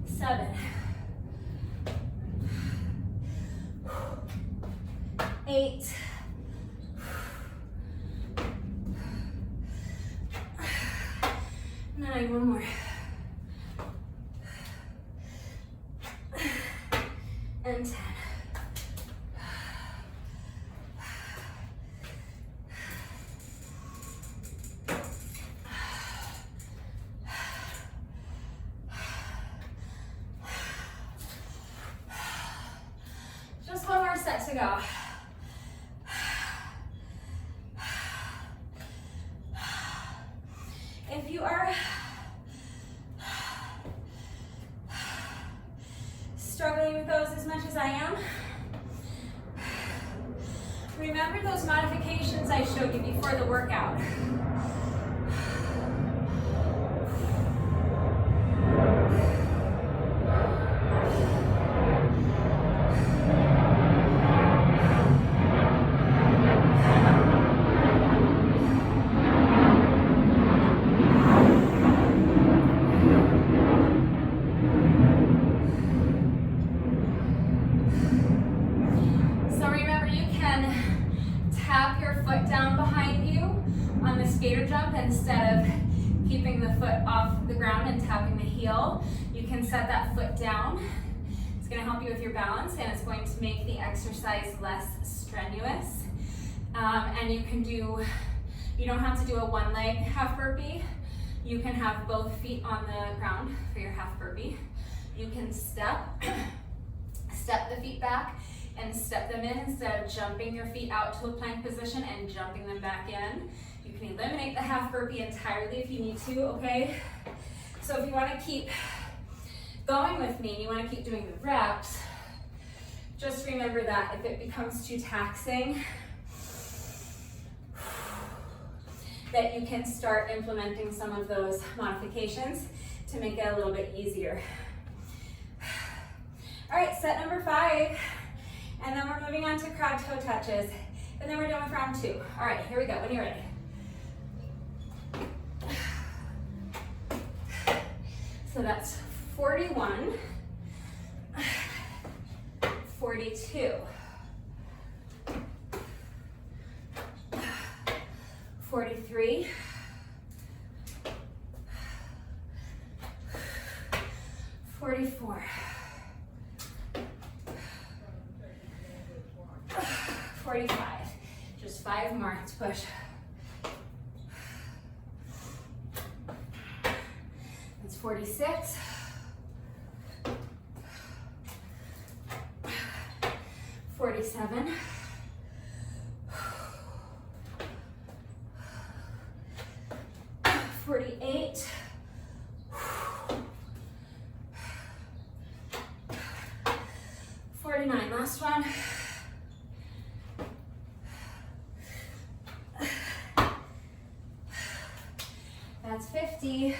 7, 8, 9, one more, and 10. Just one more set to go. If you are struggling with those as much as I am, remember those modifications I showed you before the workout. Instead of keeping the foot off the ground and tapping the heel, you can set that foot down. It's going to help you with your balance, and it's going to make the exercise less strenuous. And you don't have to do a one leg half burpee. You can have both feet on the ground for your half burpee. You can step the feet back and step them in instead of jumping your feet out to a plank position and jumping them back in. You can eliminate the half burpee entirely if you need to, okay? So if you want to keep going with me and you want to keep doing the reps, just remember that if it becomes too taxing, that you can start implementing some of those modifications to make it a little bit easier. All right, set number 5, and then we're moving on to crab toe touches, and then we're done with round 2. All right, here we go, when you're ready. So that's 41, 42, 43, 44, 45. Just 5 more. Let's push. That's 46. 47. 48. 49, last one. That's 50.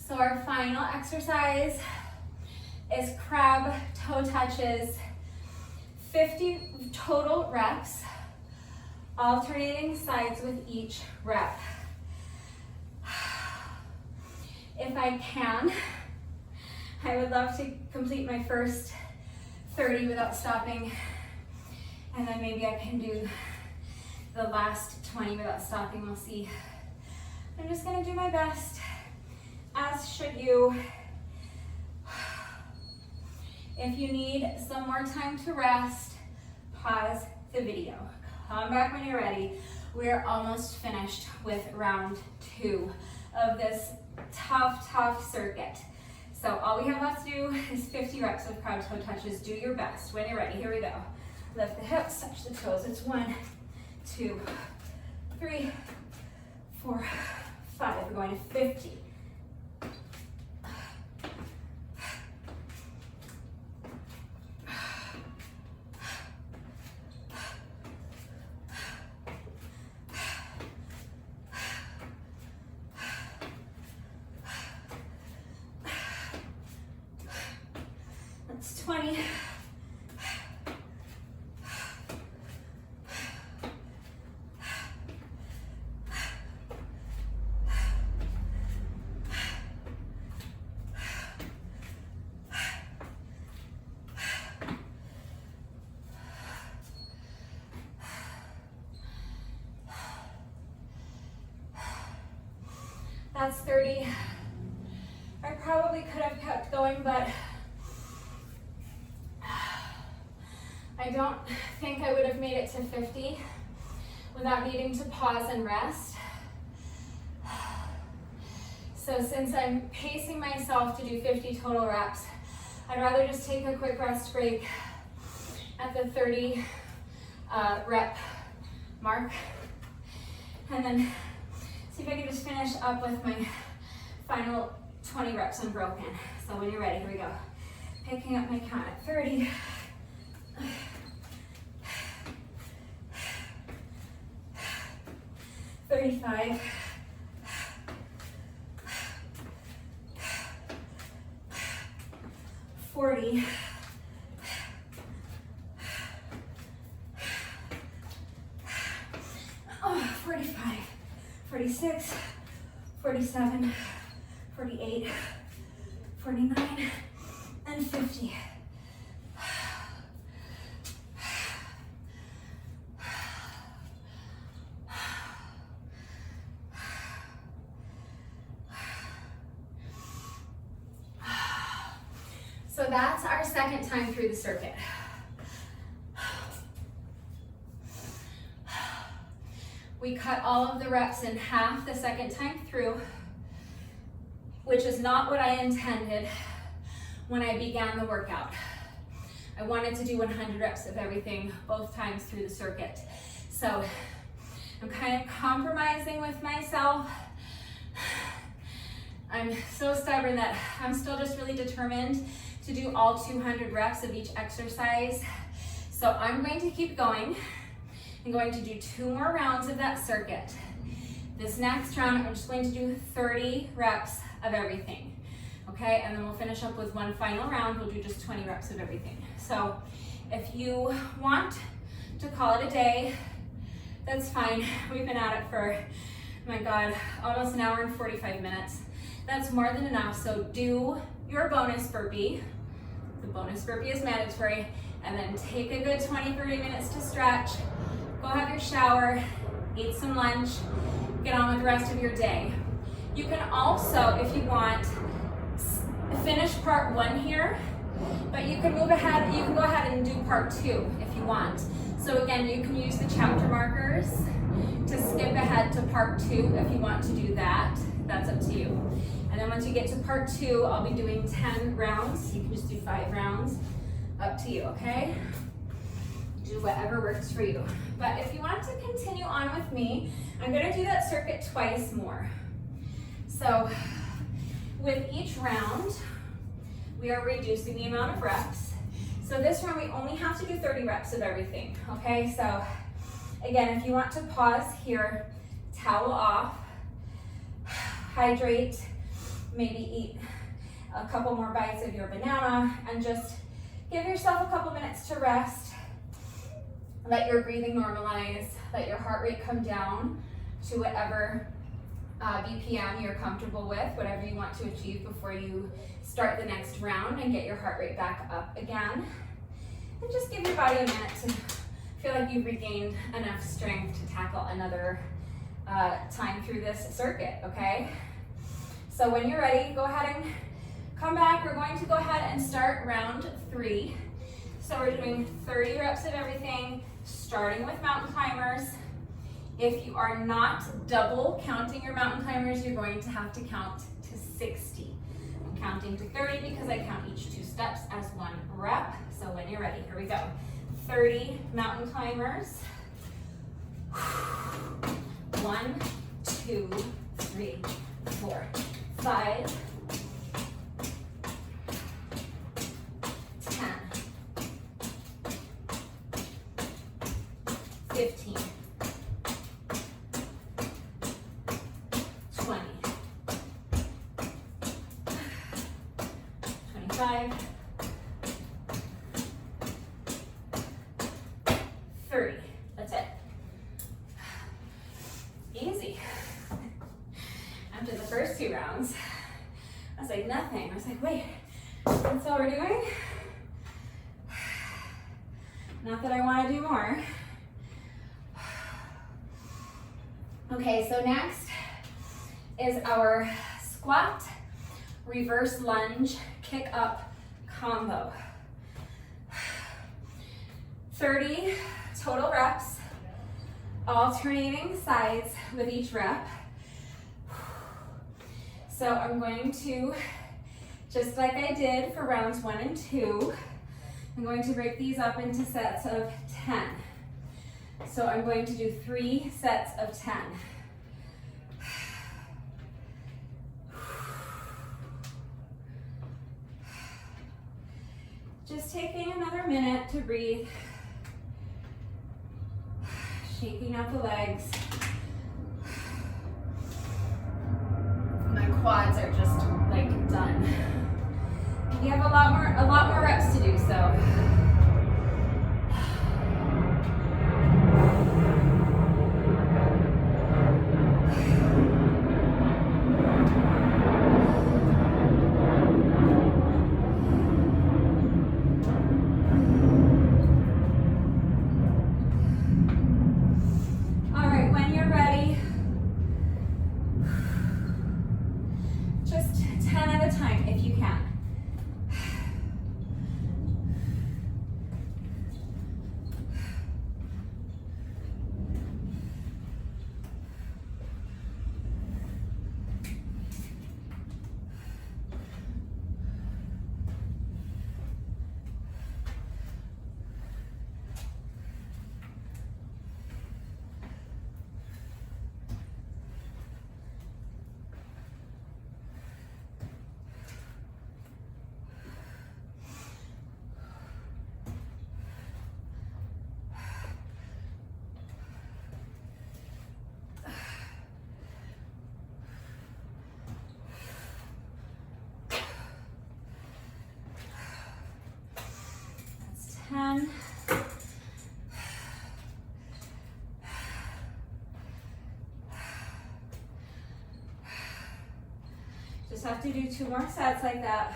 So our final exercise is crab toe touches, 50 total reps, alternating sides with each rep. If I can, I would love to complete my first 30 without stopping, and then maybe I can do the last 20 without stopping. We'll see. I'm just gonna do my best, as should you. If you need some more time to rest, pause the video. Come back when you're ready. We're almost finished with round 2 of this tough circuit. So all we have left to do is 50 reps of crab toe touches. Do your best. When you're ready, here we go. Lift the hips, touch the toes. It's 1, 2, 3, 4, 5. We're going to 50. That's 20. That's 30. I probably could have kept going, but I don't think I would have made it to 50 without needing to pause and rest. So since I'm pacing myself to do 50 total reps, I'd rather just take a quick rest break at the 30 rep mark, and then see if I can just finish up with my final 20 reps unbroken. So when you're ready, here we go. Picking up my count at 30. 35. 40. 45. 46, 47, 48, 49, and 50. So that's our second time through the circuit. We cut all of the reps in half the second time through, which is not what I intended when I began the workout. I wanted to do 100 reps of everything both times through the circuit. So I'm kind of compromising with myself. I'm so stubborn that I'm still just really determined to do all 200 reps of each exercise. So I'm going to keep going. I'm going to do 2 more rounds of that circuit. This next round, I'm just going to do 30 reps of everything. okay? And then we'll finish up with one final round. We'll do just 20 reps of everything. So if you want to call it a day, that's fine. We've been at it for, my God, almost an hour and 45 minutes. That's more than enough. So do your bonus burpee. The bonus burpee is mandatory. And then take a good 20-30 minutes to stretch. Go have your shower, eat some lunch, get on with the rest of your day. You can also, if you want, finish part 1 here, but you can move ahead, you can go ahead and do part 2 if you want. So again, you can use the chapter markers to skip ahead to part 2 if you want to do that. That's up to you. And then once you get to part 2, I'll be doing 10 rounds. You can just do 5 rounds, up to you, okay? Do whatever works for you. But if you want to continue on with me, I'm gonna do that circuit twice more. So with each round, we are reducing the amount of reps. So this round, we only have to do 30 reps of everything, okay? So again, if you want to pause here, towel off, hydrate, maybe eat a couple more bites of your banana, and just give yourself a couple minutes to rest. Let your breathing normalize, let your heart rate come down to whatever BPM you're comfortable with, whatever you want to achieve before you start the next round, and get your heart rate back up again. And just give your body a minute to feel like you've regained enough strength to tackle another time through this circuit, okay? So when you're ready, go ahead and come back. We're going to go ahead and start round 3. So we're doing 30 reps of everything, starting with mountain climbers. If you are not double counting your mountain climbers, you're going to have to count to 60. I'm counting to 30 because I count each 2 steps as 1 rep. So when you're ready, here we go. 30 mountain climbers. 1, 2, 3, 4, 5, 10, 15, 20, 25, 30. That's it. Easy. After the first 2 rounds, I was like, nothing. I was like, wait, that's all we're doing? Not that I want to do more. Okay, so next is our squat, reverse lunge, kick up combo. 30 total reps, alternating sides with each rep. So I'm going to, just like I did for rounds 1 and 2, I'm going to break these up into sets of 10. So I'm going to do 3 sets of 10. Just taking another minute to breathe. Shaking out the legs. My quads are just like done. You have a lot more reps to do, so. Just 10 at a time. Just 10 at a time if you can. one. Just have to do 2 more sets like that.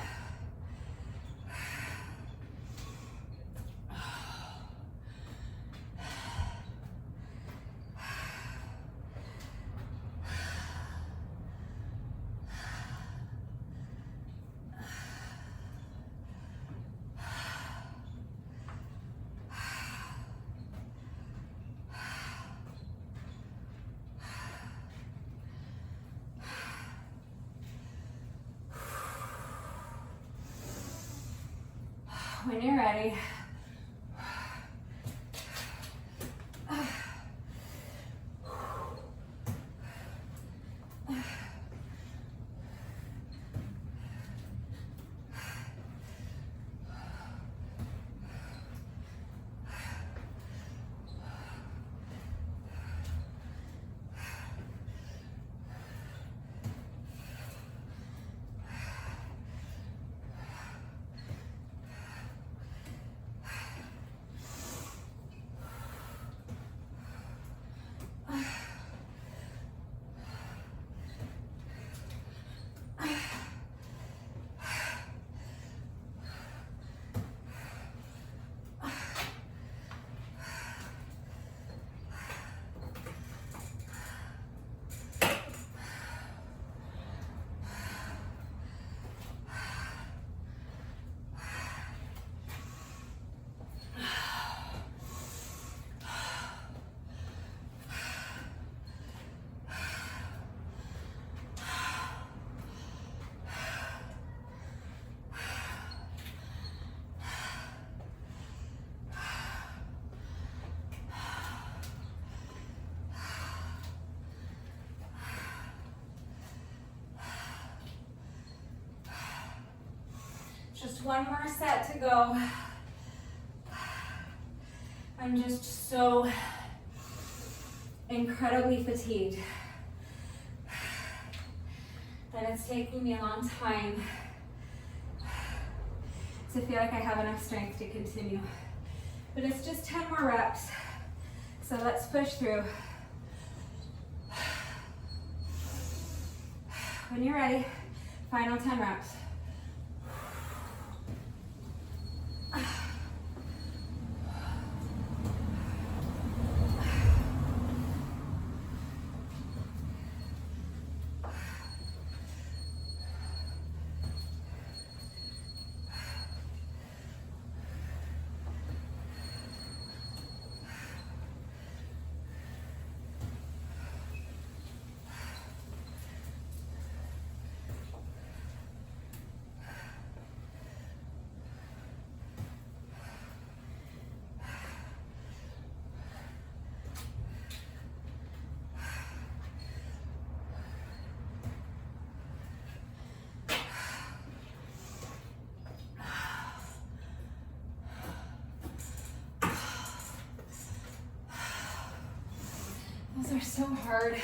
When you're ready, just 1 more set to go. I'm just so incredibly fatigued. And it's taking me a long time to feel like I have enough strength to continue. But it's just 10 more reps. So let's push through. When you're ready, final 10 reps. Those are so hard.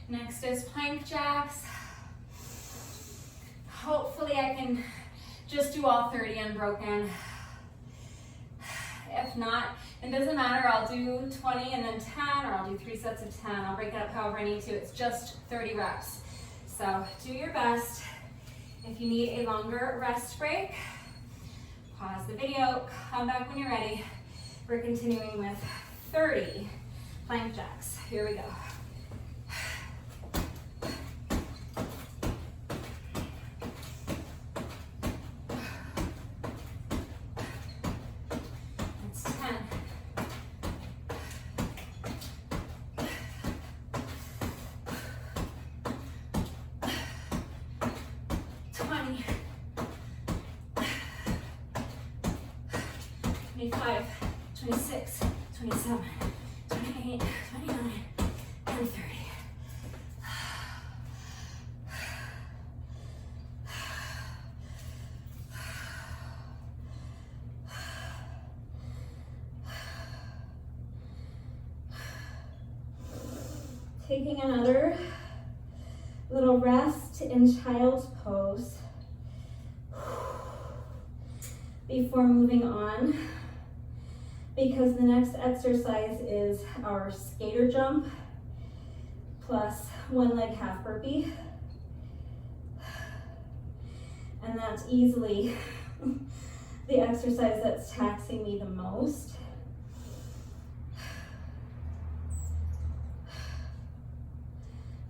Next is plank jacks. Hopefully I can just do all 30 unbroken. If not, it doesn't matter. I'll do 20 and then 10, or I'll do 3 sets of 10. I'll break it up however I need to. It's just 30 reps. So do your best. If you need a longer rest break, pause the video, come back when you're ready. We're continuing with 30 plank jacks. Here we go. 25, 26, 27, 28, 29, and 30. Taking another little rest in child's pose before moving on, because the next exercise is our skater jump plus one leg half burpee. And that's easily the exercise that's taxing me the most.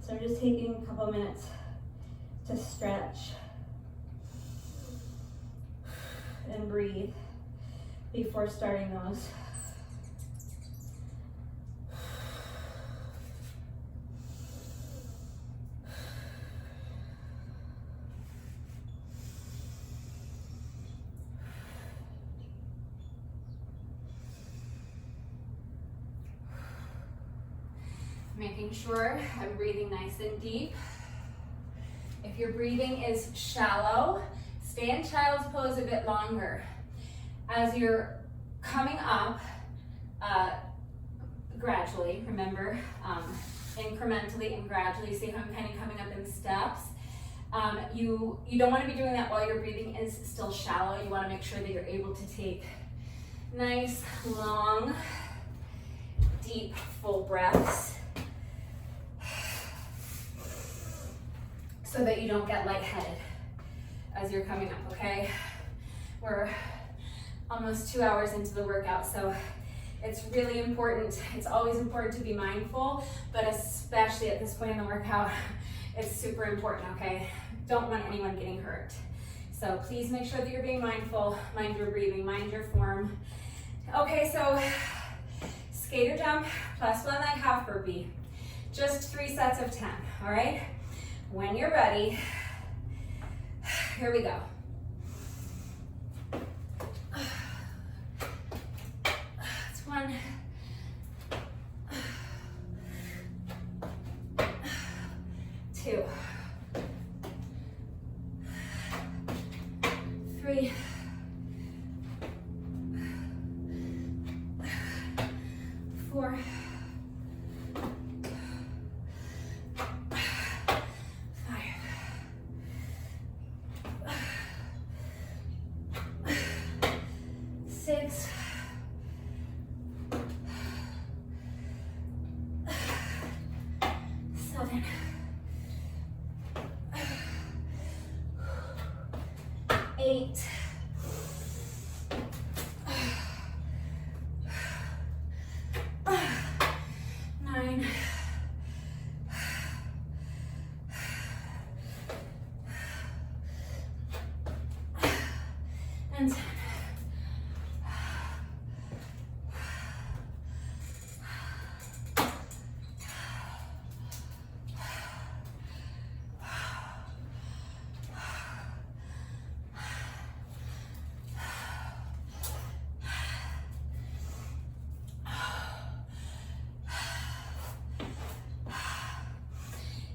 So I'm just taking a couple minutes to stretch and breathe before starting those. Making sure I'm breathing nice and deep. If your breathing is shallow, stay in child's pose a bit longer. As you're coming up, gradually, remember, incrementally and gradually, see how I'm kind of coming up in steps. You don't want to be doing that while your breathing is still shallow. You want to make sure that you're able to take nice, long, deep, full breaths, so that you don't get lightheaded as you're coming up, okay? We're almost 2 hours into the workout, so it's really important. It's always important to be mindful, but especially at this point in the workout, it's super important, okay? Don't want anyone getting hurt. So please make sure that you're being mindful, mind your breathing, mind your form. Okay, so skater jump plus one leg half burpee. Just 3 sets of 10, all right? When you're ready, here we go. It's 1, 2, 3, 4, 6, 7, 8, 9, and 10.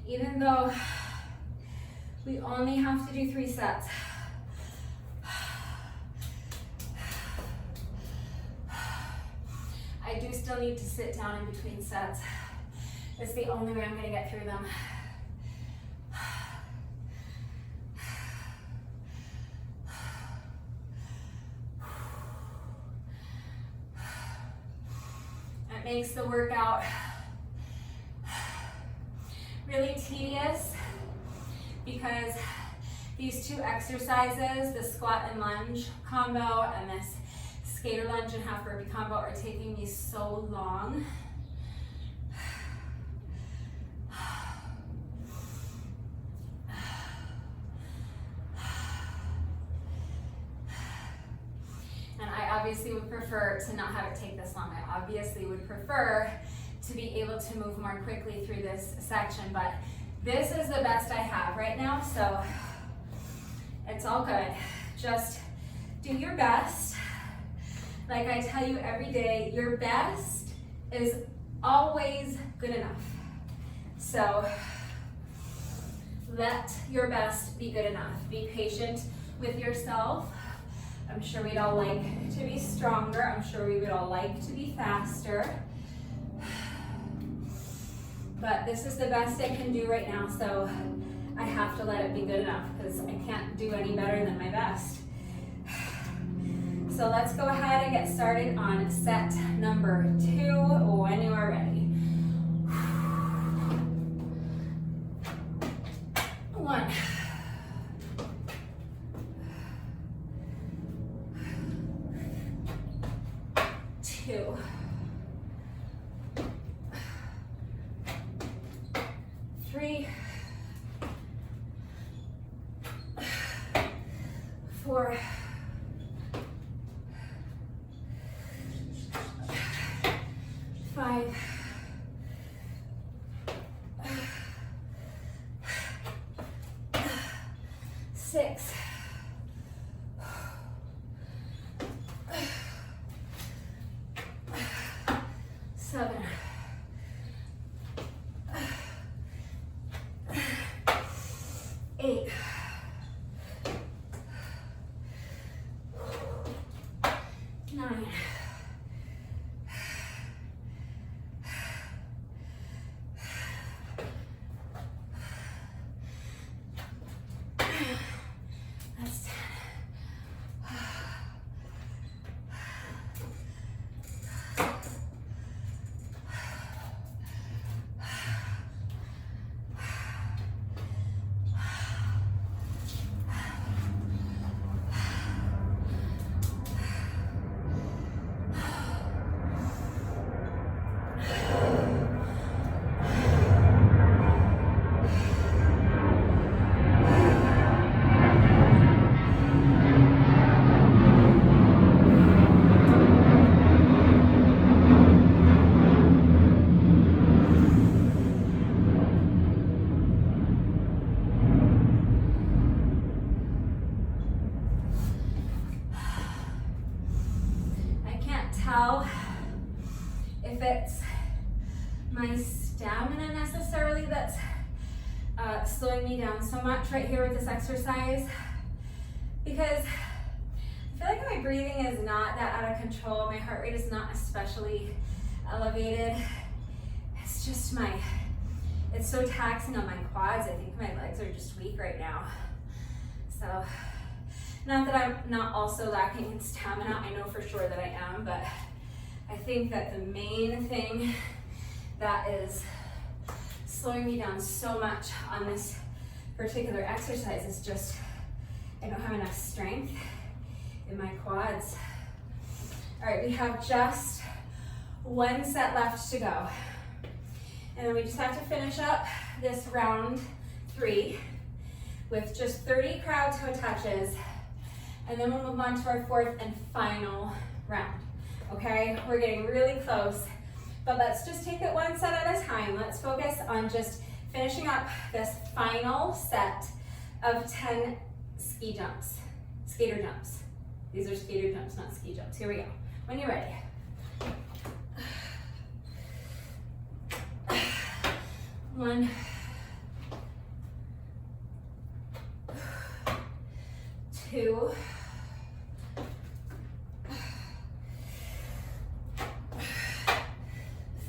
Even though we only have to do 3 sets, I do still need to sit down in between sets. It's the only way I'm going to get through them. It makes the workout really tedious because these 2 exercises, the squat and lunge combo and this skater lunge and half burpee combo, are taking me so long. And I obviously would prefer to not have it take this long. I obviously would prefer to be able to move more quickly through this section, but this is the best I have right now, so it's all good. Just do your best Like I tell you every day, your best is always good enough. So let your best be good enough. Be patient with yourself. I'm sure we'd all like to be stronger. I'm sure we would all like to be faster. But this is the best I can do right now, so I have to let it be good enough because I can't do any better than my best. So let's go ahead and get started on set number 2 when you are ready. 1, 2, 3, 4, 5, 6, 7, 8, 9, if it's my stamina necessarily that's slowing me down so much right here with this exercise, because I feel like my breathing is not that out of control. My heart rate is not especially elevated. It's just it's so taxing on my quads. I think my legs are just weak right now. So, not that I'm not also lacking in stamina. I know for sure that I am, but I think that the main thing that is slowing me down so much on this particular exercise is just I don't have enough strength in my quads. All right, we have just 1 set left to go. And then we just have to finish up this round 3 with just 30 crowd toe touches. And then we'll move on to our 4th and final round. Okay, we're getting really close, but let's just take it 1 set at a time. Let's focus on just finishing up this final set of 10 skater jumps. These are skater jumps, not ski jumps. Here we go. When you're ready. 1, 2,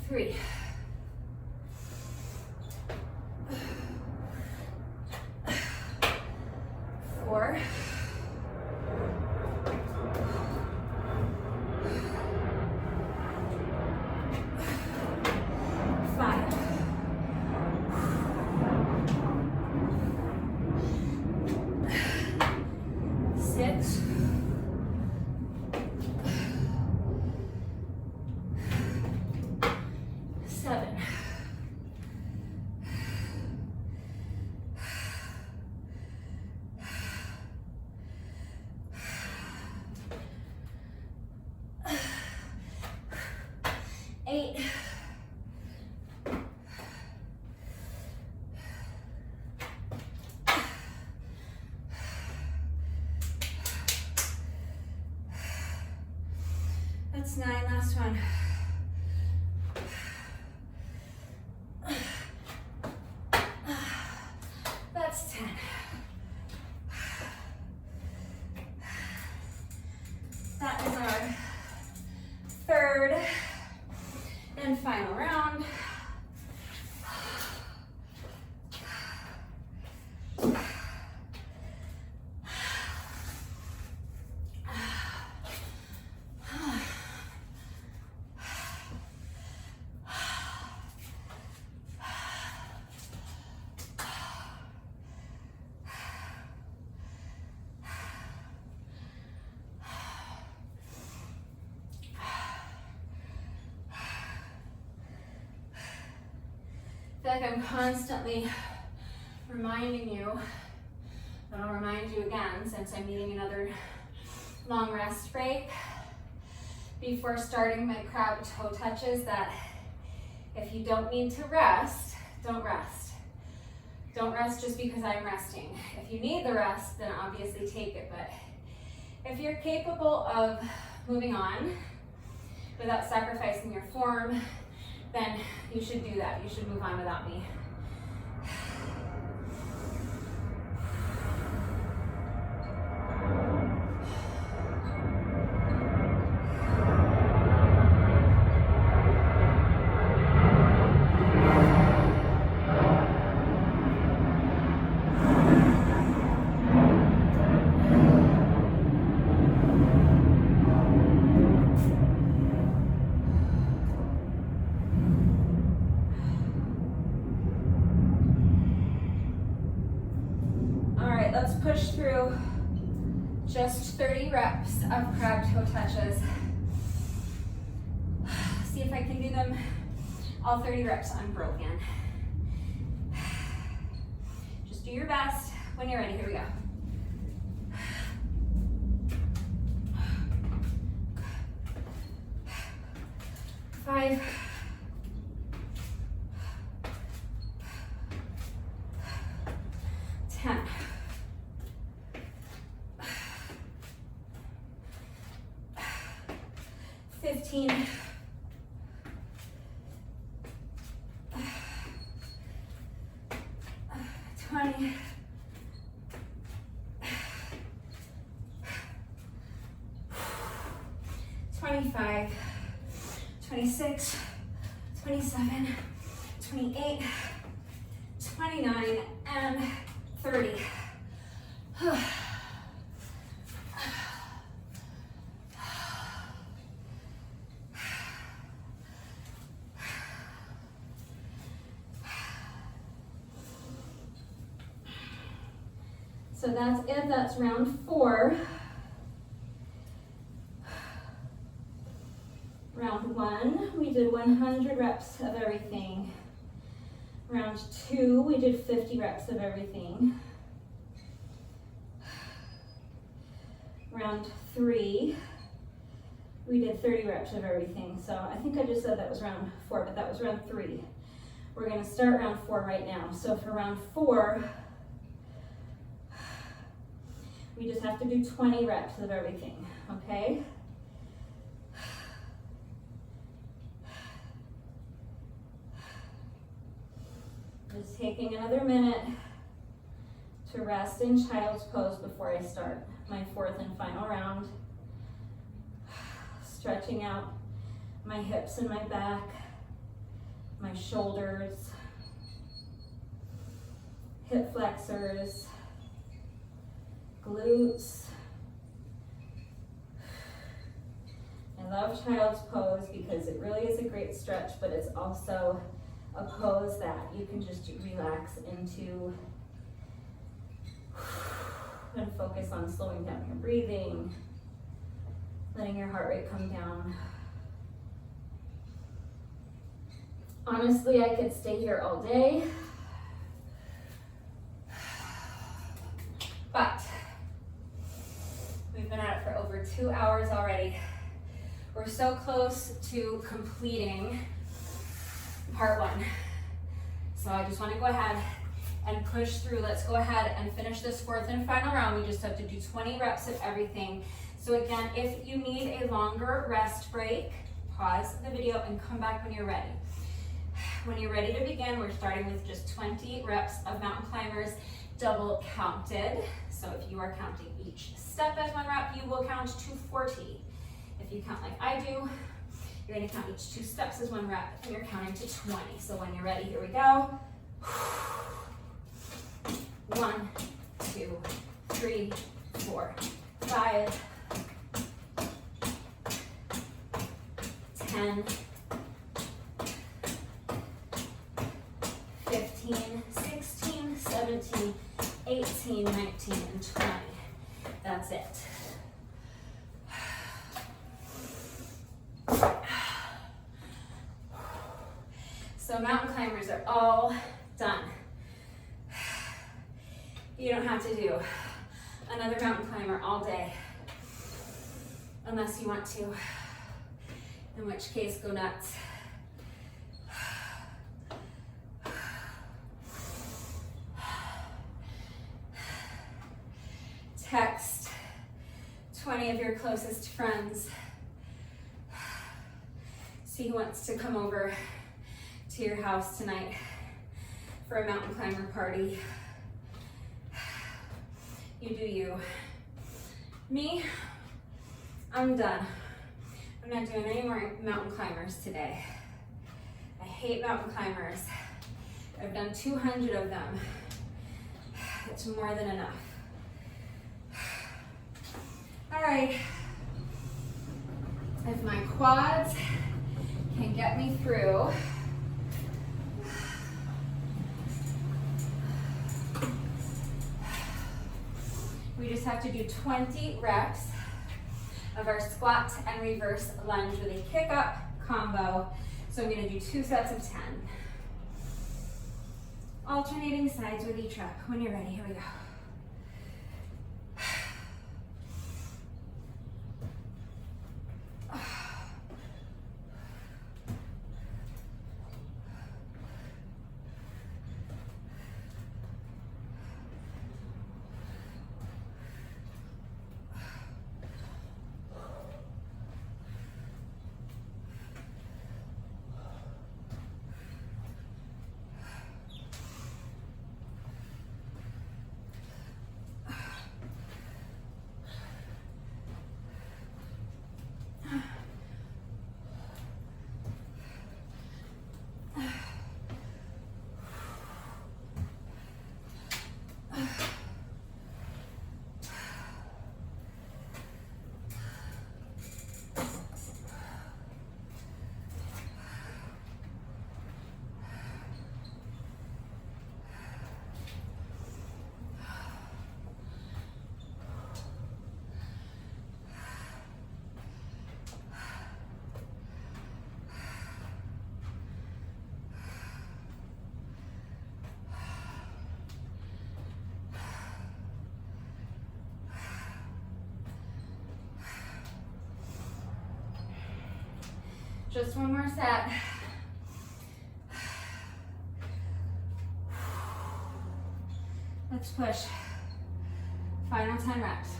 3, 4, 5, 6, 7, 8, 9, That's 9, last one. That's 10. That is our third and final round. I feel like I'm constantly reminding you, but I'll remind you again since I'm needing another long rest break before starting my crab toe touches, that if you don't need to rest, don't rest. Don't rest just because I'm resting. If you need the rest, then obviously take it, but if you're capable of moving on without sacrificing your form, then you should do that. You should move on without me. Let's push through just 30 reps of crab toe touches. See if I can do them all 30 reps unbroken. Just do your best. When you're ready, here we go. 5, 10, 15, 20, 25, 26, 27, 28, 29, and 30. So that's it, that's round 4. Round 1, we did 100 reps of everything. Round 2, we did 50 reps of everything. Round 3, we did 30 reps of everything. So I think I just said that was round 4, but that was round 3. We're gonna start round 4 right now. So for round 4, we just have to do 20 reps of everything, okay? Just taking another minute to rest in child's pose before I start my 4th and final round. Stretching out my hips and my back, my shoulders, hip flexors, glutes. I love child's pose because it really is a great stretch, but it's also a pose that you can just relax into and focus on slowing down your breathing, letting your heart rate come down. Honestly, I could stay here all day, but we've been at it for over 2 hours already. We're so close to completing part 1. So I just want to go ahead and push through. Let's go ahead and finish this 4th and final round. We just have to do 20 reps of everything. So again, if you need a longer rest break, pause the video and come back when you're ready. When you're ready to begin, we're starting with just 20 reps of mountain climbers, double counted. So if you are counting each step as one rep, you will count to 40. If you count like I do, you're gonna count each 2 steps as one rep, and you're counting to 20. So when you're ready, here we go. 1, 2, 3, 4, 5, 10, 15, 16, 17, 18, 19, and 20. That's it. So mountain climbers are all done. You don't have to do another mountain climber all day unless you want to, in which case go nuts. Text 20 of your closest friends. See who wants to come over to your house tonight for a mountain climber party. You do you. Me, I'm done. I'm not doing any more mountain climbers today. I hate mountain climbers. I've done 200 of them. It's more than enough. All right. If my quads can get me through, we just have to do 20 reps of our squat and reverse lunge with a kick up combo. So I'm gonna do 2 sets of 10. Alternating sides with each rep. When you're ready, here we go. Just one more set. Let's push. Final 10 reps.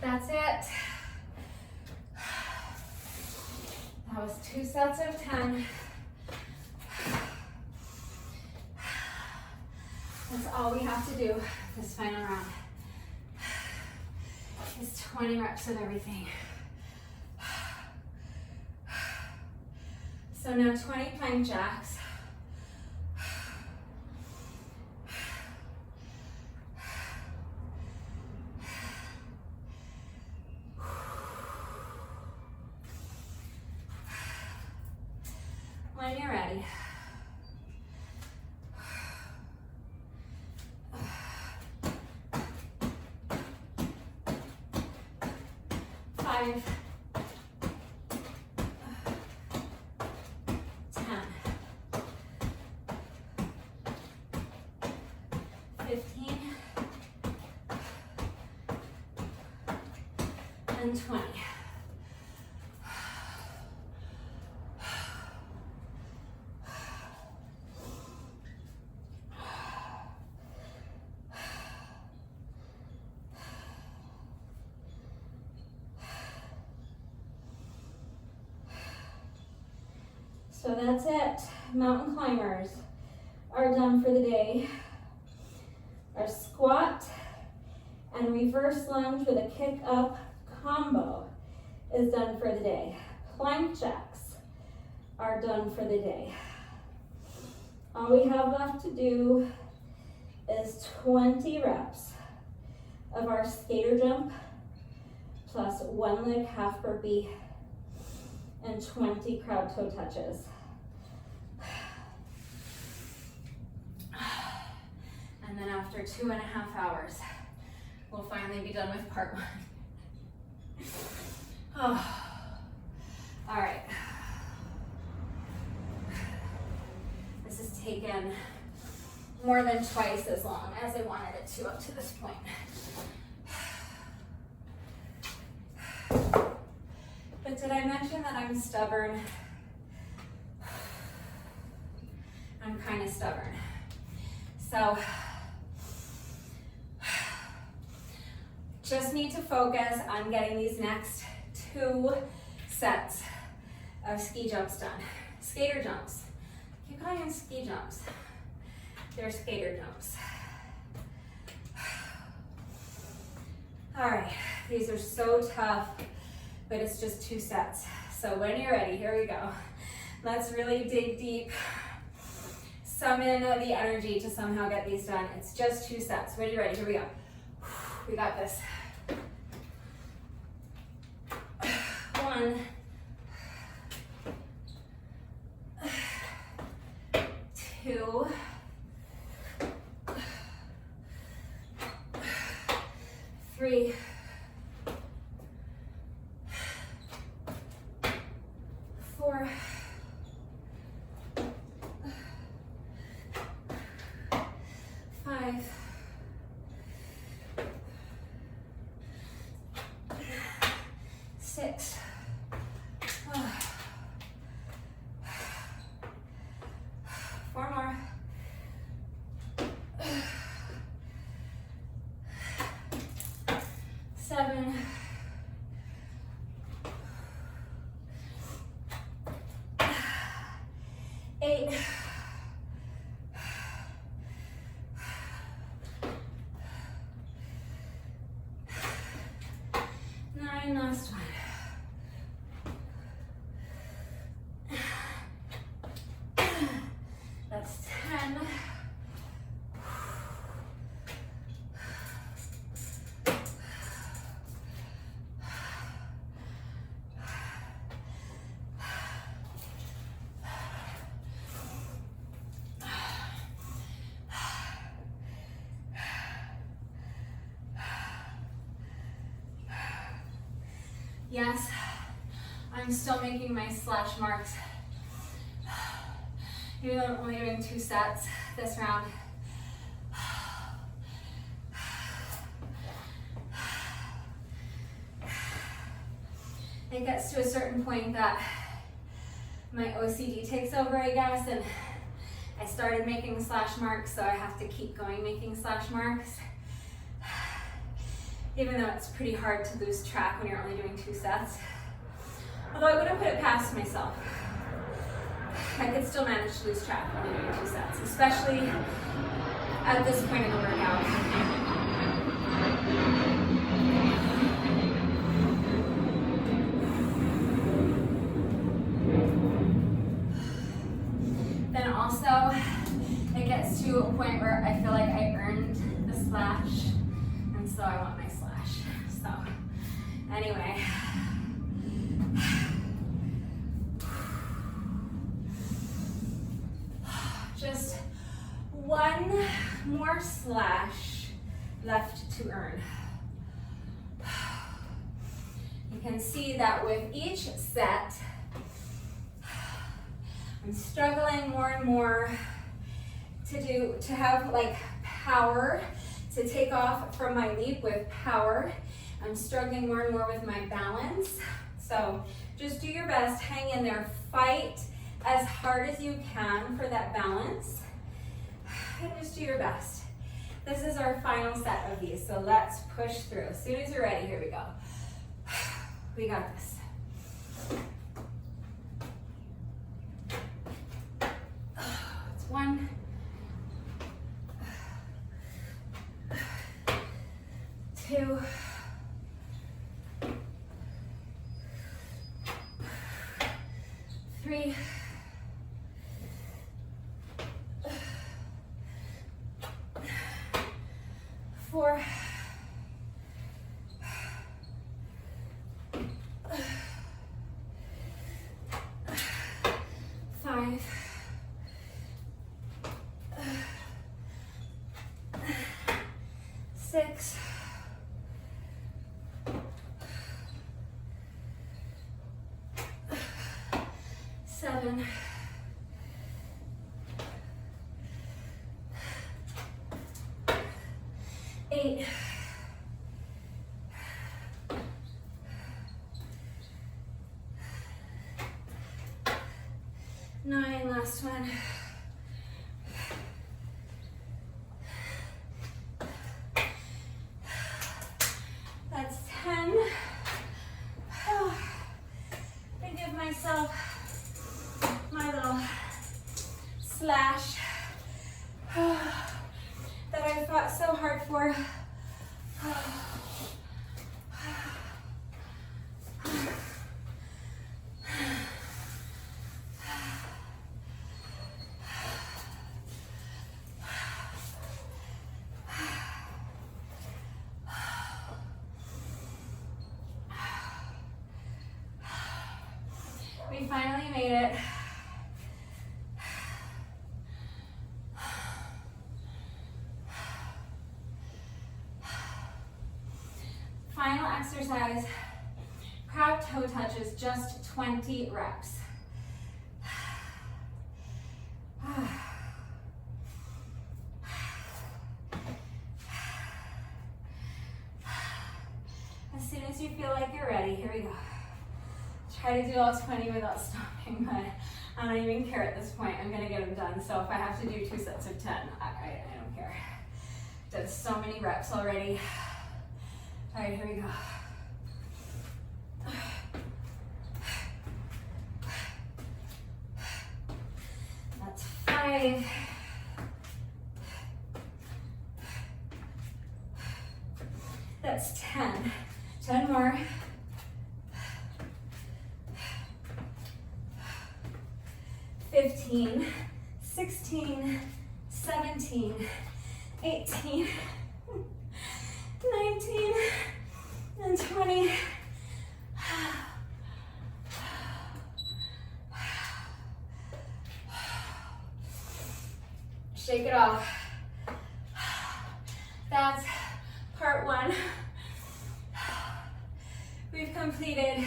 That's it. That was 2 sets of 10. That's all we have to do this final round is 20 reps of everything. So now 20 plank jacks. When you're ready. 5, 10, 15, and 20. So that's it. Mountain climbers are done for the day. Our squat and reverse lunge with a kick up combo is done for the day. Plank jacks are done for the day. All we have left to do is 20 reps of our skater jump plus 1 leg half burpee and 20 crowd toe touches. And then after 2.5 hours, we'll finally be done with part 1. Oh. All right. This has taken more than twice as long as I wanted it to up to this point. But did I mention that I'm stubborn? I'm kind of stubborn. So, just need to focus on getting these next 2 sets of ski jumps done. Skater jumps. Keep calling them ski jumps. They're skater jumps. All right, these are so tough, but it's just 2 sets. So when you're ready, here we go. Let's really dig deep. Summon the energy to somehow get these done. It's just 2 sets. When you're ready, here we go. We got this. 1, 2, 3, 4, 5, 6, 4 more, 7, 8, 9, last one. That's 10. Yes, I'm still making my slash marks. Even though I'm only doing 2 sets this round. It gets to a certain point that my OCD takes over, I guess, and I started making slash marks, so I have to keep going making slash marks. Even though it's pretty hard to lose track when you're only doing 2 sets. Although I wouldn't put it past myself. I could still manage to lose track when I'm doing 2 sets, especially at this point in the workout. Then also, it gets to a point where I feel like I earned the slash, and so I want my slash. So, anyway. Just one more slash left to earn. You can see that with each set, I'm struggling more and more to have like power, to take off from my leap with power. I'm struggling more and more with my balance. So just do your best, hang in there, fight as hard as you can for that balance, and just do your best. This is our final set of these, so let's push through. As soon as you're ready, here we go. We got this. It's 1, 2, 3, 4, 5, 6, 7, 8, 9, last one. That's 10. I give myself my little slash that I fought so hard for. We finally made it. Final exercise, crab toe touches, just 20 reps. As soon as you feel like you're ready, here we go. Try to do all 20 without stopping, but I don't even care at this point. I'm gonna get them done. So if I have to do 2 sets of 10, I don't care. Done so many reps already. All right, here we go. That's 5. That's 10. 10 more. 15, 16, 17, 18, 19, and 20. Shake it off. That's part 1. We've completed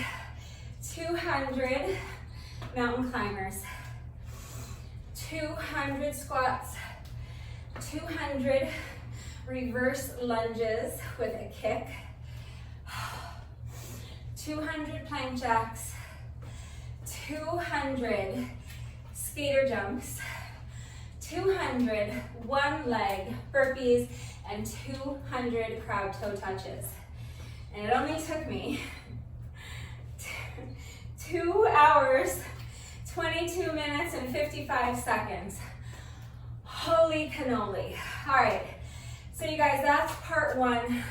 200 mountain climbers, 200 squats, 200 reverse lunges with a kick, 200 plank jacks, 200 skater jumps, 200 one leg burpees, and 200 crab toe touches. And it only took me 2 hours, 22 minutes, and 55 seconds. Holy cannoli. All right, so you guys, that's part one.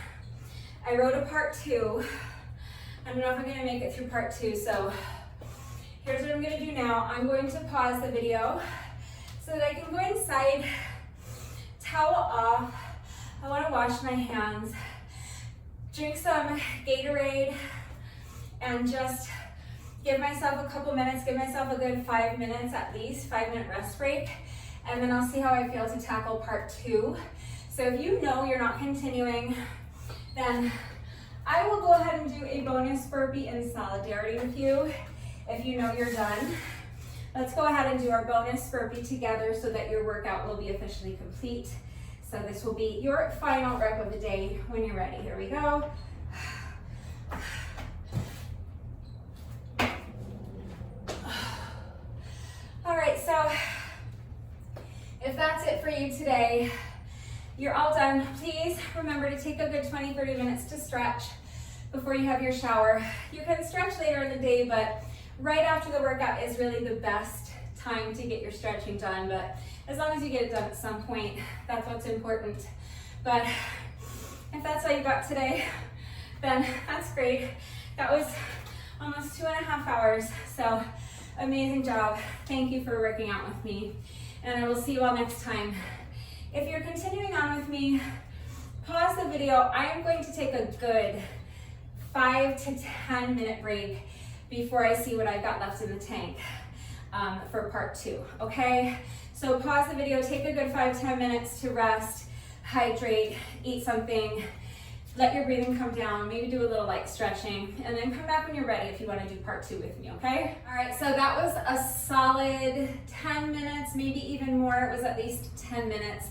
I wrote a part two. I don't know if I'm gonna make it through part two, so here's what I'm gonna do now. I'm going to pause the video so that I can go inside, towel off. I wanna wash my hands, drink some Gatorade, and just give myself a couple minutes, give myself a good 5 minutes at least, 5-minute rest break, and then I'll see how I feel to tackle part two. So if you know you're not continuing, then I will go ahead and do a bonus burpee in solidarity with you. If you know you're done, let's go ahead and do our bonus burpee together so that your workout will be officially complete. So this will be your final rep of the day when you're ready. Here we go. All right, so if that's it for you today, you're all done. Please remember to take a good 20-30 minutes to stretch before you have your shower. You can stretch later in the day, but right after the workout is really the best time to get your stretching done. But as long as you get it done at some point, that's what's important. But if that's all you got today, then that's great. That was almost 2.5 hours, so amazing job. Thank you for working out with me, and I will see you all next time. If you're continuing on with me, pause the video. I am going to take a good 5 to 10 minute break before I see what I've got left in the tank for part two, okay? So pause the video, take a good 5-10 minutes to rest, hydrate, eat something, let your breathing come down, maybe do a little light stretching, and then come back when you're ready if you want to do part two with me, okay? All right, so that was a solid 10 minutes, maybe even more. It was at least 10 minutes.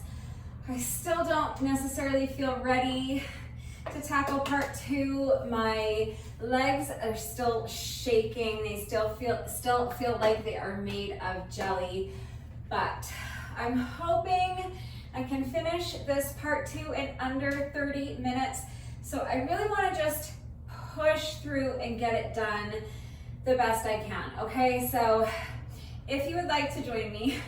I still don't necessarily feel ready to tackle part two. My legs are still shaking. They still feel like they are made of jelly, but I'm hoping I can finish this part two in under 30 minutes. So I really want to just push through and get it done the best I can, okay? So if you would like to join me,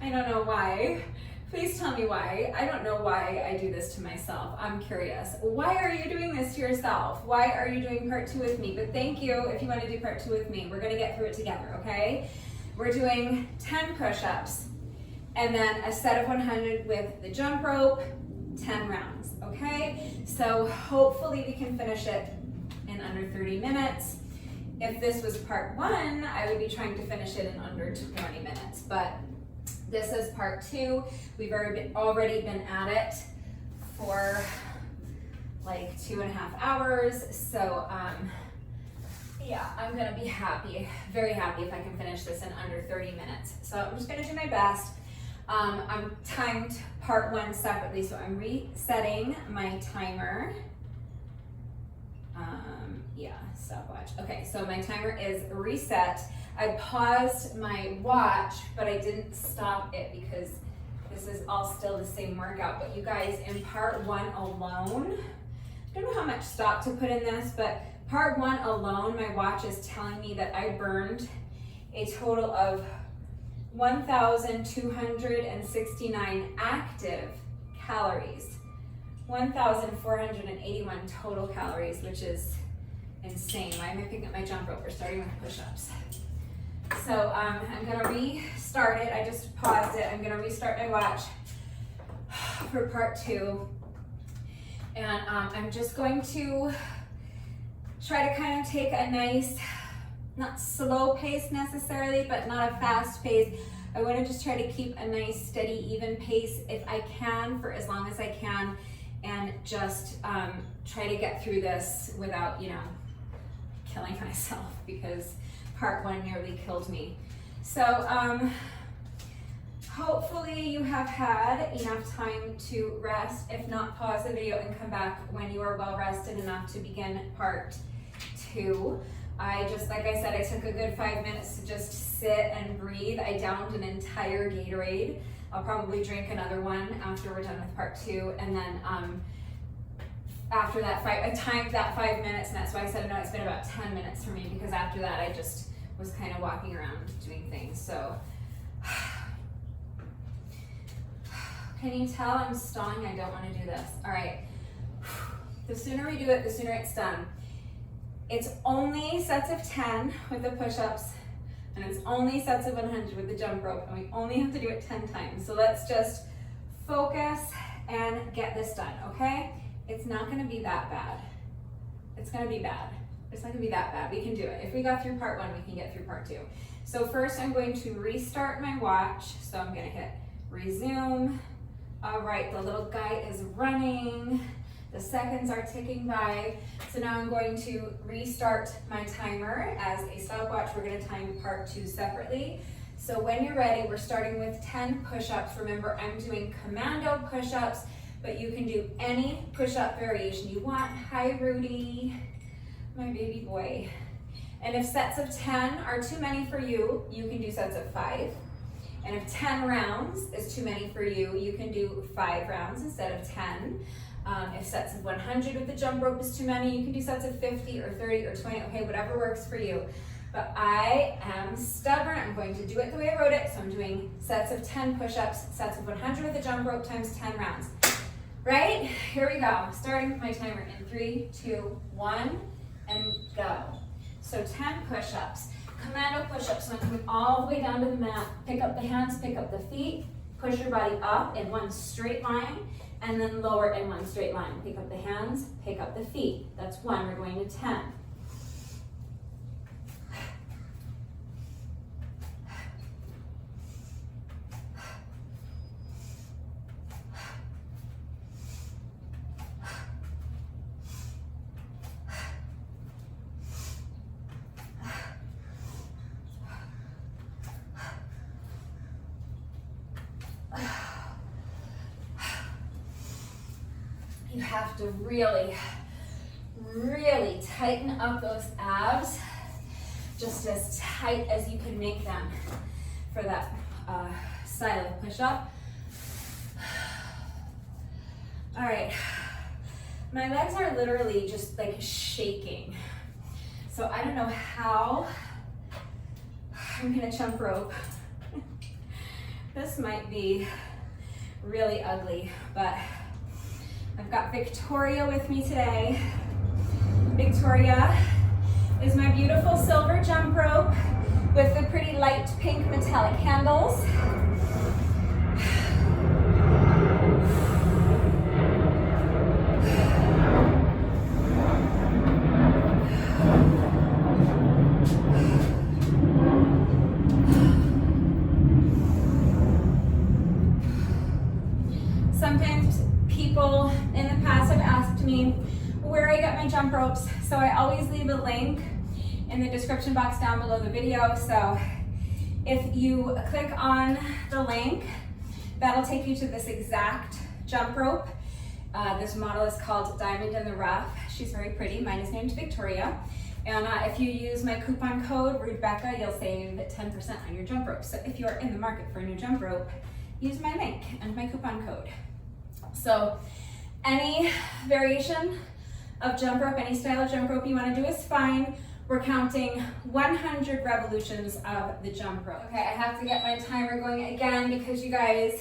I don't know why, please tell me why. I don't know why I do this to myself. I'm curious. Why are you doing this to yourself? Why are you doing part two with me? But thank you if you want to do part two with me. We're going to get through it together, okay? We're doing 10 push-ups and then a set of 100 with the jump rope, 10 rounds, okay? So hopefully we can finish it in under 30 minutes. If this was part one, I would be trying to finish it in under 20 minutes, but this is part two. We've already been at it for like 2.5 hours. So yeah, I'm gonna be happy, very happy if I can finish this in under 30 minutes. So I'm just gonna do my best. I'm timed part one separately, so I'm resetting my timer. Yeah, stopwatch. Okay, so my timer is reset. I paused my watch, but I didn't stop it because this is all still the same workout. But you guys, in part one alone, I don't know how much stock to put in this, but part one alone, my watch is telling me that I burned a total of 1,269 active calories, 1,481 total calories, which is insane. Why am I picking up my jump rope? We're starting with push-ups. So I'm gonna restart it. I just paused it. I'm gonna restart my watch for part two. And I'm just going to try to kind of take a nice, not slow pace necessarily, but not a fast pace. I want to just try to keep a nice, steady, even pace if I can, for as long as I can, and just try to get through this without, killing myself, because part one nearly killed me. So hopefully you have had enough time to rest. If not, pause the video and come back when you are well rested enough to begin part two. Like I said, I took a good 5 minutes to just sit and breathe. I downed an entire Gatorade. I'll probably drink another one after we're done with part two. And then after that, I timed that 5 minutes, and that's why I said, no, it's been about 10 minutes for me, because after that, I just was kind of walking around doing things. So Can you tell I'm stalling? I don't want to do this. All right. The sooner we do it, the sooner it's done. It's only sets of 10 with the push-ups, and it's only sets of 100 with the jump rope, and we only have to do it 10 times. So let's just focus and get this done, okay? It's not gonna be that bad. It's gonna be bad. It's not gonna be that bad. We can do it. If we got through part 1, we can get through part 2. So first I'm going to restart my watch. So I'm gonna hit resume. All right, the little guy is running. The seconds are ticking by. So now I'm going to restart my timer as a stopwatch. We're gonna time part 2 separately. So when you're ready, we're starting with 10 push-ups. Remember, I'm doing Commando push-ups, but you can do any push-up variation you want. Hi, Rudy, my baby boy. And if sets of 10 are too many for you, you can do sets of 5. And if 10 rounds is too many for you, you can do 5 rounds instead of 10. If sets of 100 with the jump rope is too many, you can do sets of 50 or 30 or 20, okay, whatever works for you. But I am stubborn, I'm going to do it the way I wrote it, so I'm doing sets of 10 push-ups, sets of 100 with the jump rope times 10 rounds. Right, here we go. Starting with my timer in 3, 2, 1, and go. So 10 push-ups. Commando push-ups, so I'm coming all the way down to the mat. Pick up the hands, pick up the feet, push your body up in one straight line, and then lower in one straight line. Pick up the hands, pick up the feet. That's 1, we're going to 10. You have to really, really tighten up those abs, just as tight as you can make them for that style of push-up. All right, my legs are literally just like shaking. So I don't know how I'm gonna jump rope. This might be really ugly, but I've got Victoria with me today. Victoria is my beautiful silver jump rope with the pretty light pink metallic handles. Sometimes people in the past have asked me where I get my jump ropes, so I always leave a link in the description box down below the video. So if you click on the link, that'll take you to this exact jump rope. This model is called Diamond in the Rough. She's very pretty. Mine is named Victoria. And if you use my coupon code Rebecca, you'll save 10% on your jump rope. So if you're in the market for a new jump rope, use my link and my coupon code. So any variation of jump rope, any style of jump rope you want to do is fine. We're counting 100 revolutions of the jump rope. Okay, I have to get my timer going again because you guys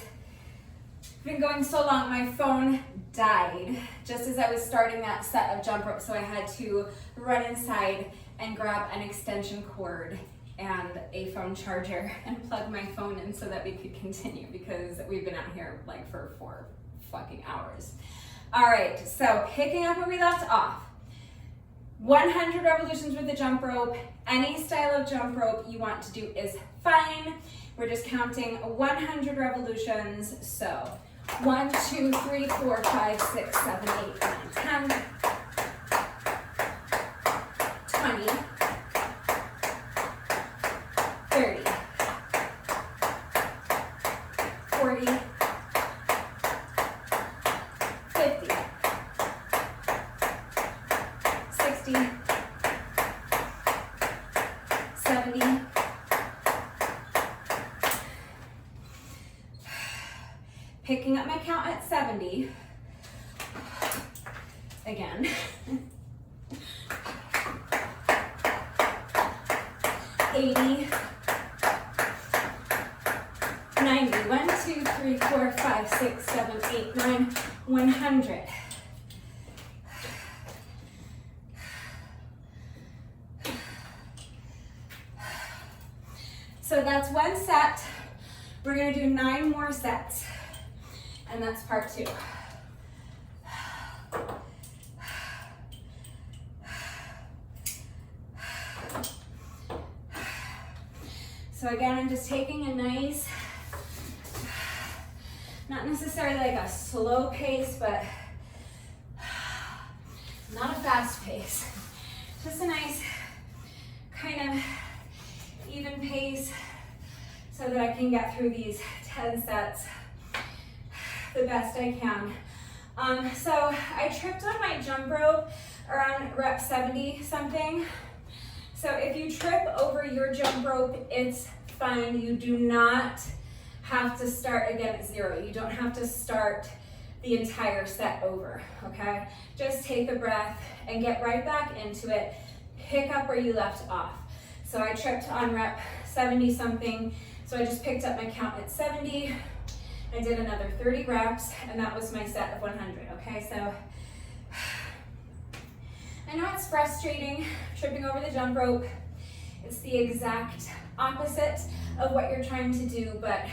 have been going so long. My phone died just as I was starting that set of jump rope, so I had to run inside and grab an extension cord and a phone charger and plug my phone in so that we could continue because we've been out here like for 4 fucking hours. All right, so picking up where we left off. 100 revolutions with the jump rope. Any style of jump rope you want to do is fine. We're just counting 100 revolutions. So 1, 2, 3, 4, 5, 6, 7, 8, 9, 10, 20, 30, 40, 50, 60, 70, picking up my count at 70, again, 80, 90, 1, 2, 2, 3, 4, 5, 6, 7, 8, 9, 100. So that's one set. We're gonna do 9 more sets, and that's part 2. So again, I'm just taking a nice, not necessarily like a slow pace, but not a fast pace. Just a nice kind of even pace so that I can get through these 10 sets the best I can. So I tripped on my jump rope around rep 70 something. So if you trip over your jump rope, it's fine. You do not have to start again at 0. You don't have to start the entire set over, okay? Just take a breath and get right back into it. Pick up where you left off. So I tripped on rep 70 something. So I just picked up my count at 70. I did another 30 reps, and that was my set of 100, okay? So I know it's frustrating tripping over the jump rope. It's the exact opposite of what you're trying to do, but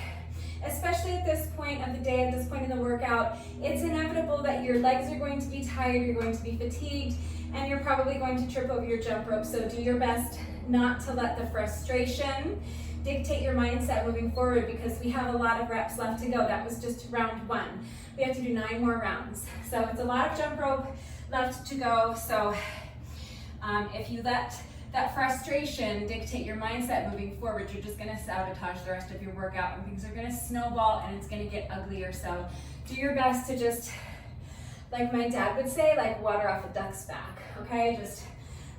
especially at this point of the day, at this point in the workout, it's inevitable that your legs are going to be tired, you're going to be fatigued, and you're probably going to trip over your jump rope. So do your best not to let the frustration dictate your mindset moving forward, because we have a lot of reps left to go. That was just round 1. We have to do 9 more rounds. So it's a lot of jump rope left to go. So if you let that frustration dictate your mindset moving forward, you're just gonna sabotage the rest of your workout, and things are gonna snowball and it's gonna get uglier. So do your best to just, like my dad would say, like water off a duck's back, okay? Just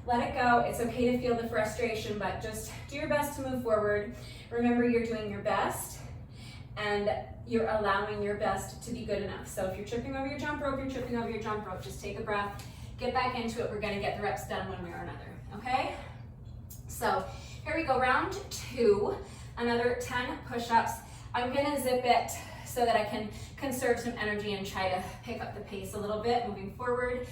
let it go. It's okay to feel the frustration, but just do your best to move forward. Remember, you're doing your best and you're allowing your best to be good enough. So if you're tripping over your jump rope, you're tripping over your jump rope. Just take a breath, get back into it. We're gonna get the reps done one way or another, okay? So here we go, round 2, another 10 push-ups. I'm gonna zip it so that I can conserve some energy and try to pick up the pace a little bit moving forward.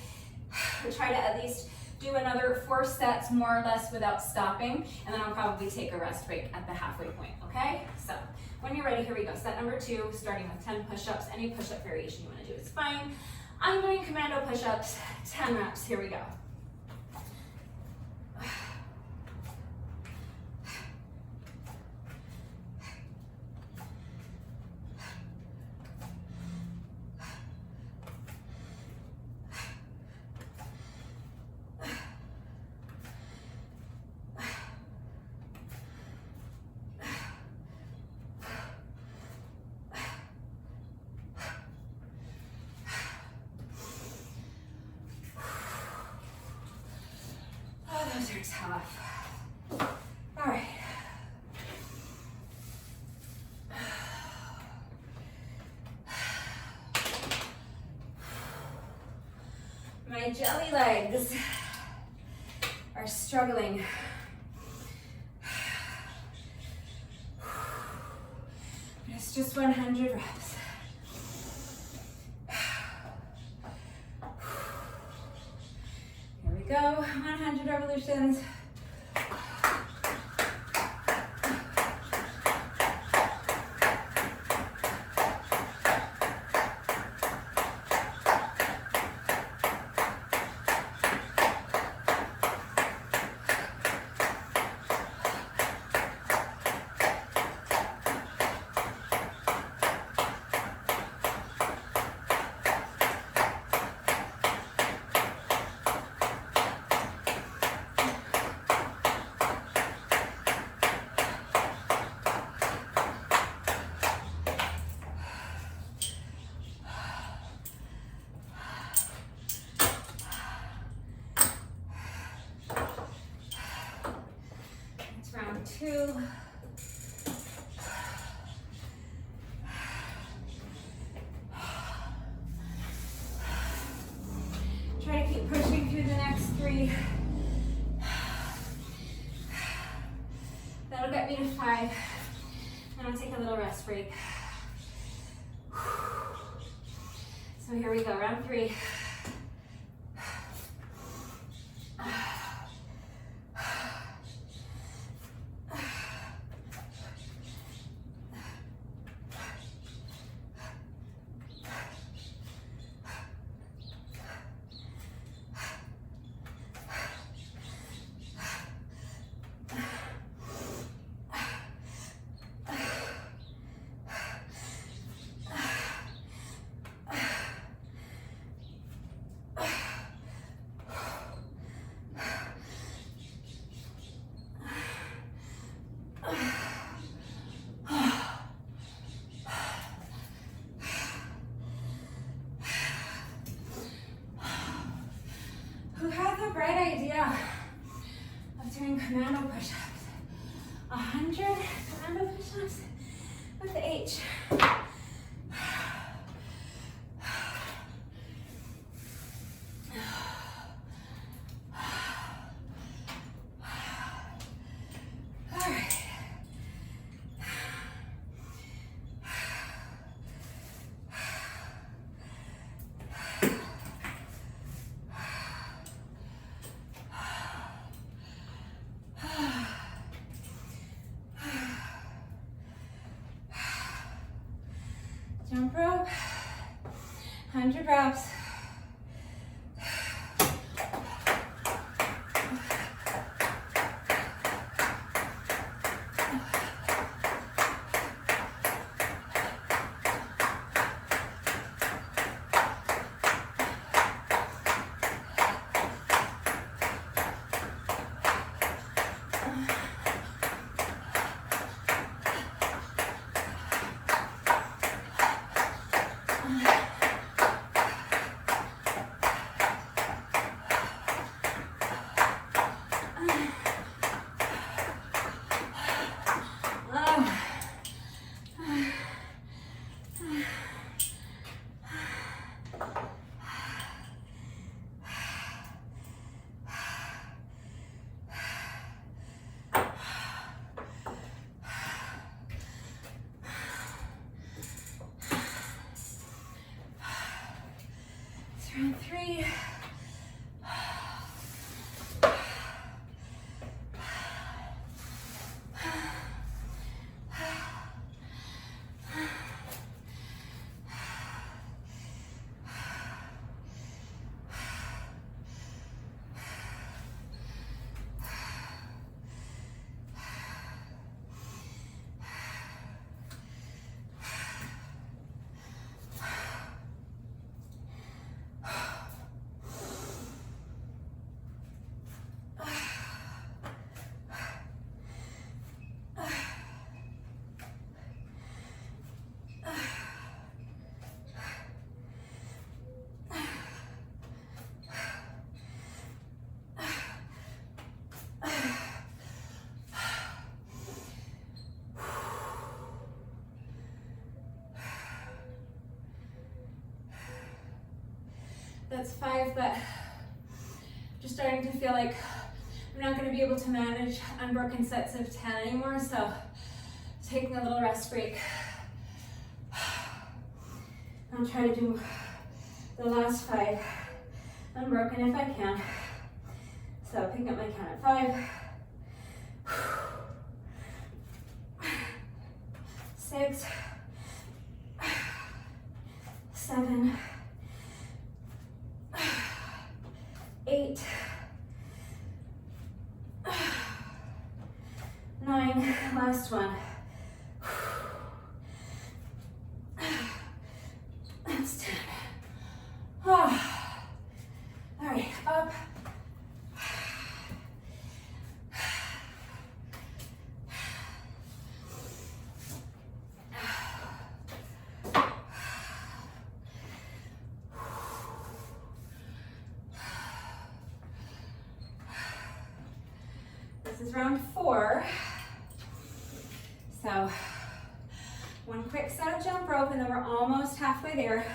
We'll try to at least do another 4 sets more or less without stopping, and then I'll probably take a rest break at the halfway point, okay? So when you're ready, here we go. Set number 2, starting with 10 push-ups. Any push-up variation you wanna do is fine. I'm doing commando push-ups, 10 reps, here we go. Those are tough. All right. My jelly legs are struggling. It's just 100 reps. Here we go, 100 revolutions. Round 2. Try to keep pushing through the next 3. That'll get me to 5. Then I'll take a little rest break. So here we go, round 3. Who had the bright idea of doing commando push-ups? 100 commando push-ups with the H. All right. Jump rope, 100 reps. Round 3. That's 5, but just starting to feel like I'm not going to be able to manage unbroken sets of 10 anymore, so taking a little rest break. I'll try to do the last 5 unbroken if I can. So picking up my count at 5, 6, 7, 8, 9, last one. That's 10. Oh. All right, up. This is round 4. So one quick set of jump rope and then we're almost halfway there.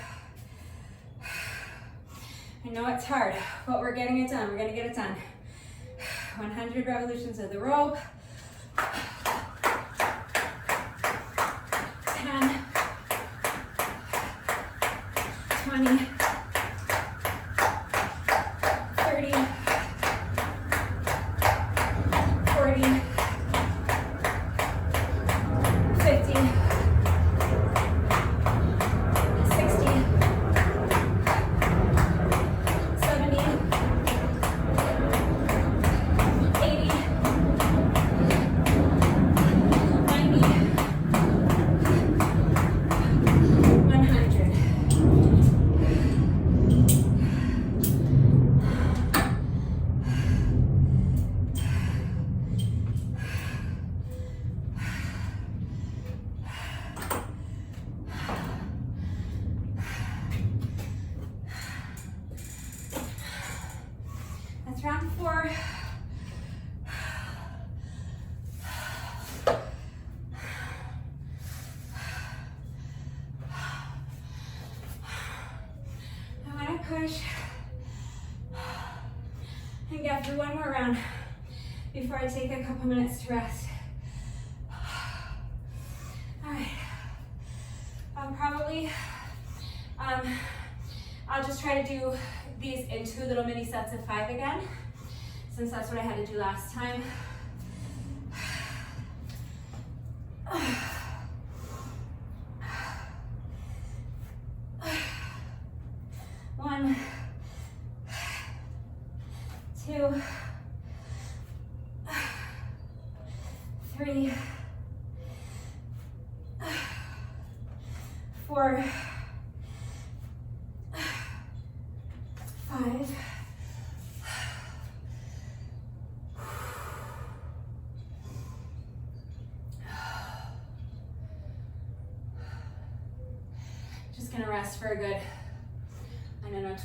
I know it's hard, but we're getting it done. We're gonna get it done. 100 revolutions of the rope. 10, 20, 30, 40, 50, 60, 70, 80, 90, 100. That's round 4. I want to push and get through one more round before I take a couple minutes to rest. All right. I'll just try to do these in 2 little mini sets of 5 again, since that's what I had to do last time. One, 2, 3, 4, 5,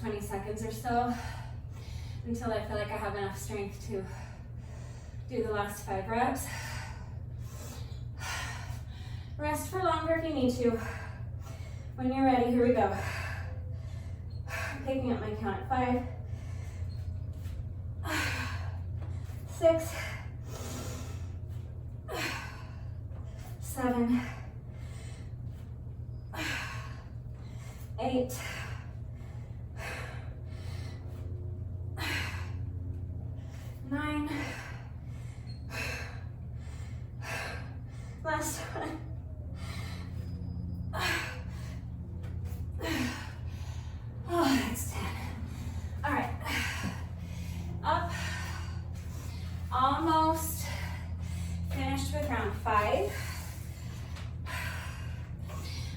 20 seconds or so until I feel like I have enough strength to do the last 5 reps. Rest for longer if you need to. When you're ready, here we go. Picking up my count at 5, 6, 7, 8, 9, last one, 10. All right, up, almost finished with round 5,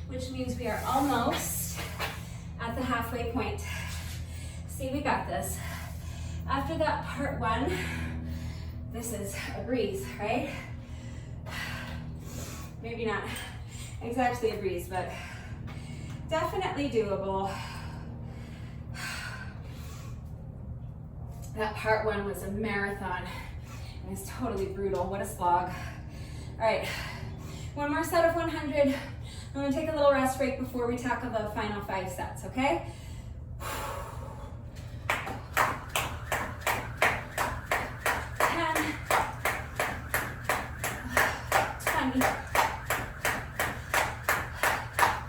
which means we are almost at the halfway point. See, we got this. After that part 1, this is a breeze, right? Maybe not exactly a breeze, but definitely doable. That part 1 was a marathon. It was totally brutal. What a slog. All right, one more set of 100. I'm gonna take a little rest break before we tackle the final 5 sets, okay? 10, 20,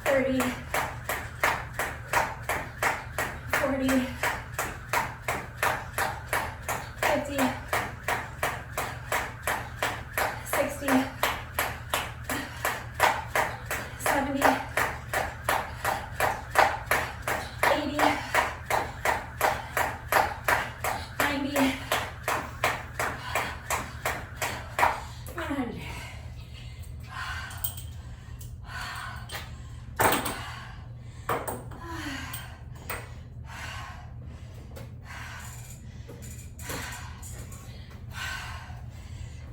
30, 40, 50, 60, 70, 80, 90, 100.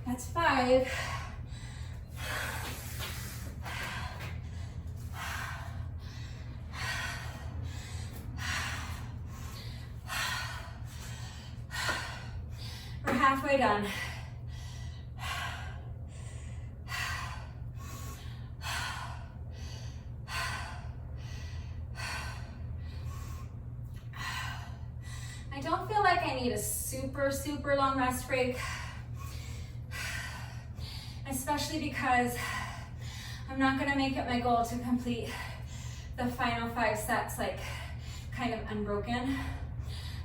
That's 5. We're halfway done. I don't feel like I need a super long rest break, especially because I'm not gonna make it my goal to complete the final 5 sets like kind of unbroken.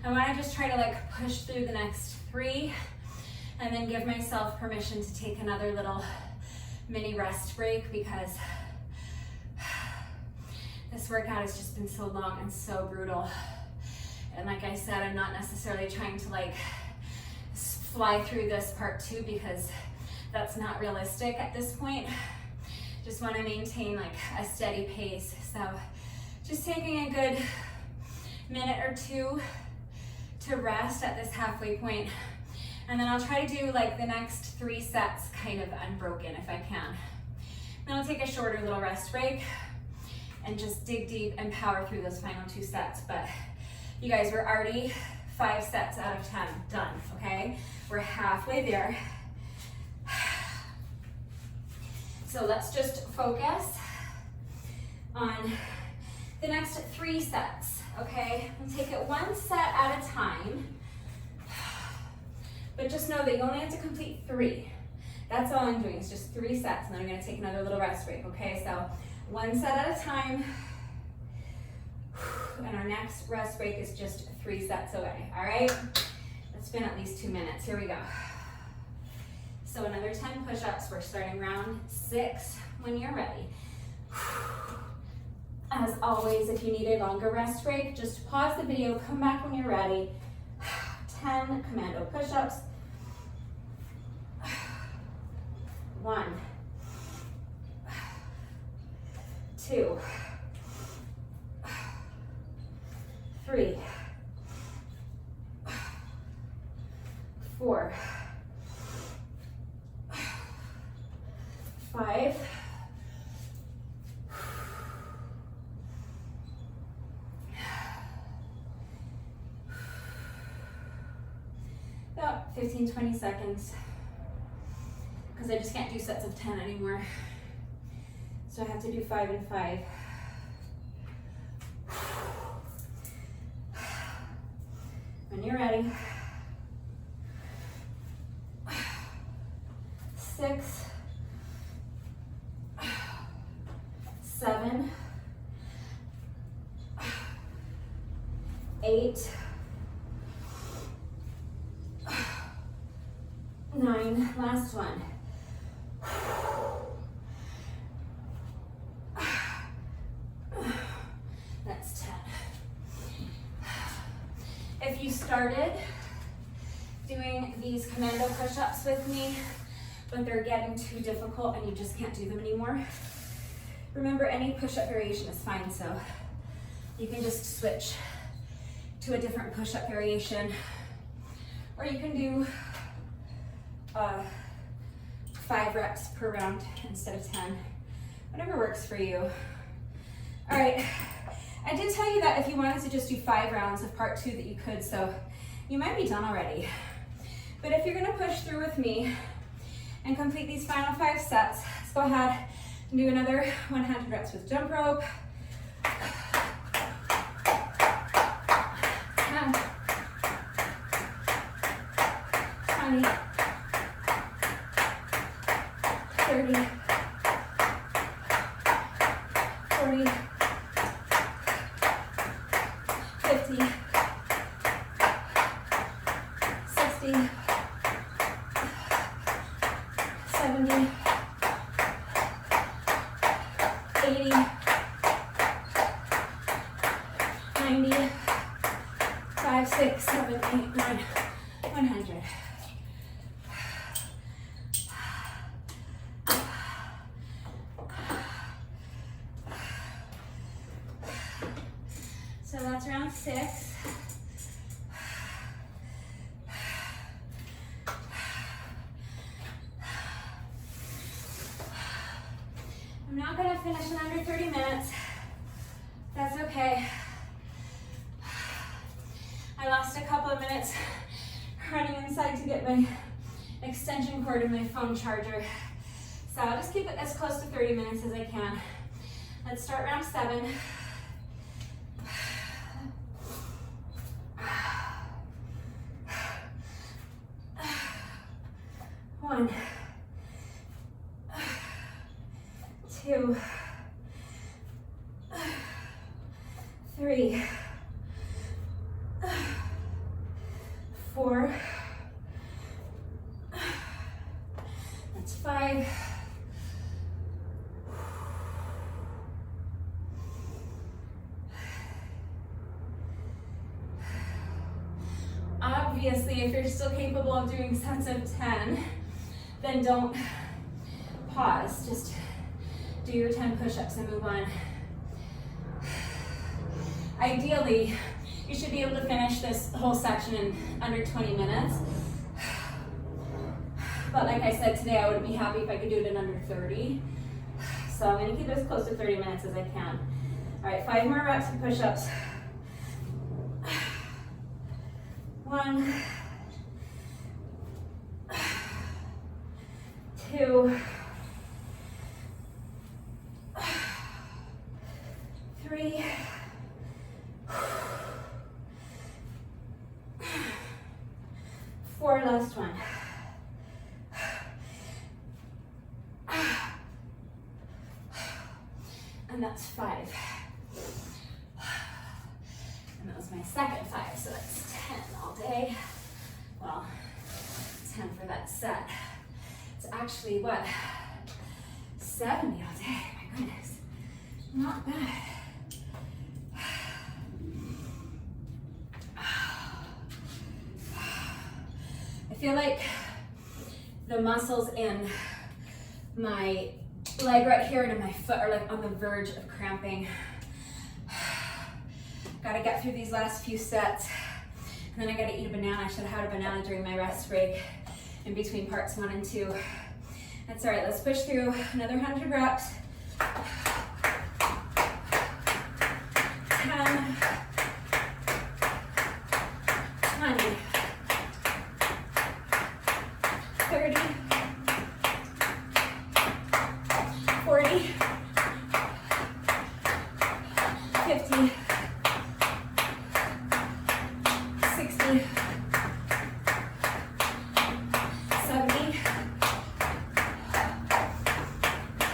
I want to just try to like push through the next 3 and then give myself permission to take another little mini rest break because this workout has just been so long and so brutal. And like I said, I'm not necessarily trying to like fly through this part 2 because that's not realistic at this point. Just want to maintain like a steady pace. So just taking a good minute or 2 to rest at this halfway point. And then I'll try to do like the next 3 sets kind of unbroken if I can. Then I'll take a shorter little rest break and just dig deep and power through those final 2 sets. But you guys, we're already 5 sets out of 10 done, okay? We're halfway there. So let's just focus on the next 3 sets, okay? We'll take it 1 set at a time, but just know that you only have to complete 3. That's all I'm doing, it's just 3 sets, and then I'm gonna take another little rest break, okay? So 1 set at a time, and our next rest break is just 3 sets away, all right? It's been at least 2 minutes, here we go. So another 10 push-ups, we're starting round 6 when you're ready. As always, if you need a longer rest break, just pause the video, come back when you're ready. 10 commando push-ups. 1, 2, 3, 4, 5, 15-20 seconds, because I just can't do sets of 10 anymore. So I have to do 5 and 5. When you're ready. 6, 7, 8, 9, last one. That's 10. If you started doing these commando push-ups with me, but they're getting too difficult and you just can't do them anymore, remember any push-up variation is fine, so you can just switch to a different push-up variation, or you can do 5 reps per round instead of 10, whatever works for you. All right, I did tell you that if you wanted to just do 5 rounds of part 2 that you could, so you might be done already. But if you're gonna push through with me and complete these final 5 sets, let's go ahead and do another 100 reps with jump rope. 10, 20, 30, 40, 50, 60, 70, 80, 90, 5, 6, 7, 8, 9, 100. So that's round 6. I'm not gonna finish in under 30 minutes. That's okay. I lost a couple of minutes running inside to get my extension cord and my phone charger. So I'll just keep it as close to 30 minutes as I can. Let's start round 7. 1, 2, 3, 5. Obviously, if you're still capable of doing sets of 10, then don't pause. Just do your 10 push-ups and move on. Ideally, you should be able to finish this whole section in under 20 minutes. But like I said, today I would be happy if I could do it in under 30. So I'm gonna keep it as close to 30 minutes as I can. All right, 5 more reps of push-ups. 1, 2, 3, 4, last one. And that's 5. And that was my second 5, so that's 10 all day. Well, 10 for that set. It's actually what? 70 all day, my goodness. Not bad. I feel like the muscles in my leg right here and in my foot are like on the verge of cramping. Gotta get through these last few sets. And then I gotta eat a banana. I should have had a banana during my rest break in between parts 1 and 2. That's all right, let's push through another 100 reps. 10, 20, 30, 40, 50, 60, 70,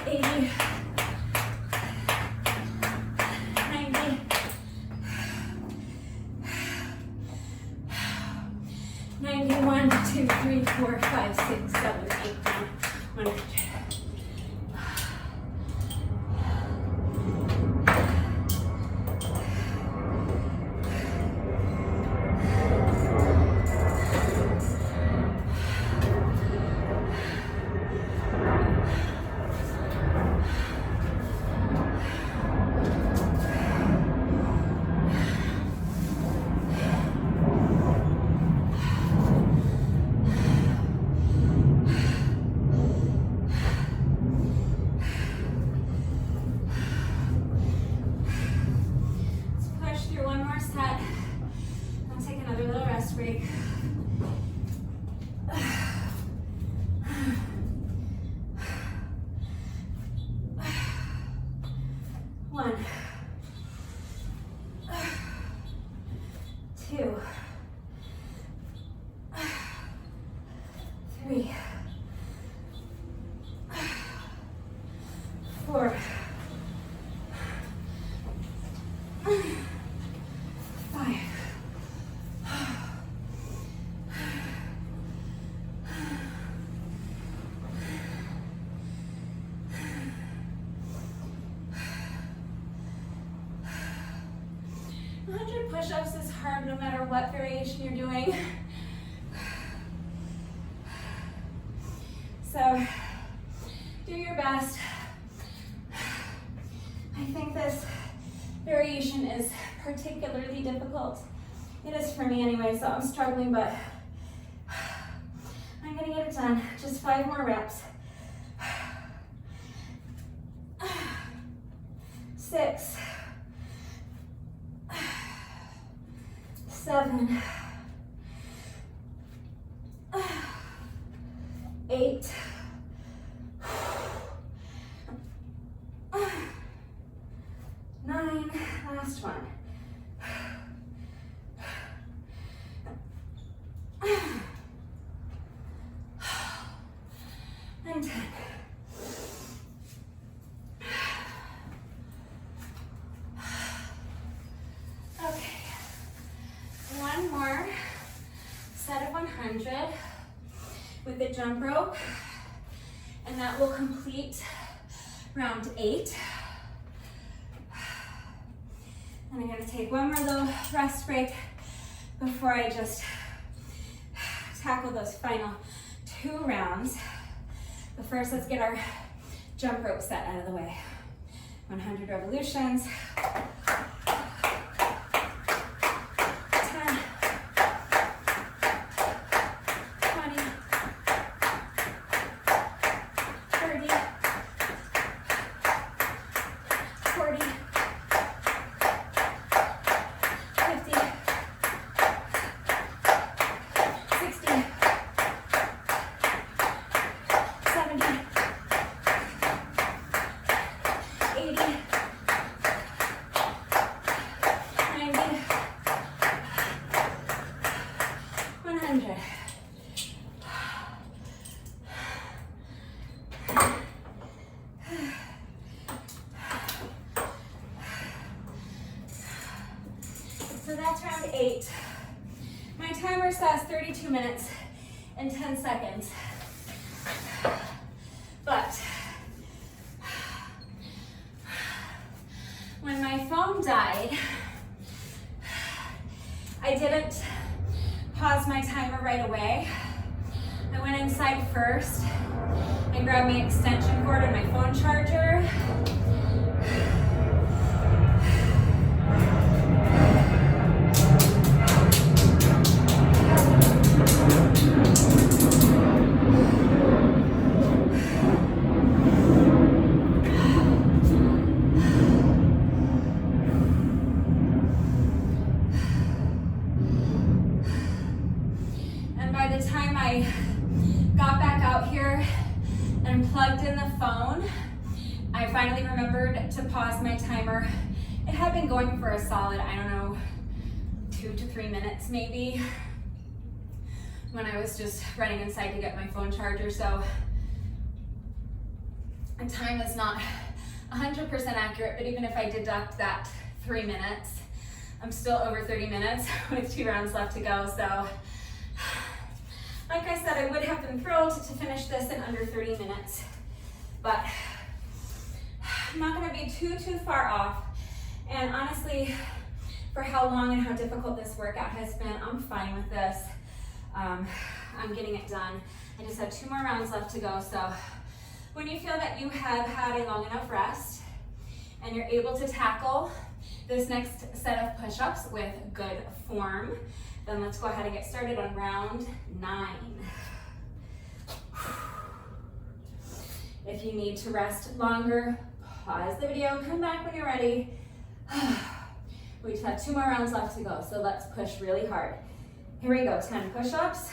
80, 90, 91, 2, 3, 4, 5, 6, 7, 8, 9, 100. Break. 1, 2, 3, 4, 5. Push-ups is hard no matter what variation you're doing. So do your best. I think this variation is particularly difficult. It is for me anyway, so I'm struggling, but I'm gonna get it done. Just 5 more reps. 6, 7, 8, 9, last one. And 10. Okay, one more set of 100 with the jump rope And that will complete round 8. And I'm gonna take one more little rest break before I just tackle those final 2 rounds. But first, let's get our jump rope set out of the way. 100 revolutions. 10, 20, 30, 40, 50, 60, 70, 80, 90, 100. So that's round 8. My timer says 32 minutes and 10 seconds. But when my phone died, I didn't pause my timer right away. I went inside first and grabbed my extension cord and my phone charger. And by the time I got back out here and plugged in the phone, I finally remembered to pause my timer. It had been going for a solid, I don't know, 2 to 3 minutes maybe, when I was just running inside to get my phone charger. So the time is not 100% accurate, but even if I deduct that 3 minutes, I'm still over 30 minutes with 2 rounds left to go. So like I said, I would have been thrilled to finish this in under 30 minutes, but I'm not gonna be too far off. And honestly, for how long and how difficult this workout has been, I'm fine with this. I'm getting it done. I just have 2 more rounds left to go. So when you feel that you have had a long enough rest and you're able to tackle this next set of push-ups with good form, then let's go ahead and get started on round 9. If you need to rest longer, pause the video, come back when you're ready. We just have 2 more rounds left to go, so let's push really hard. Here we go, 10 push-ups.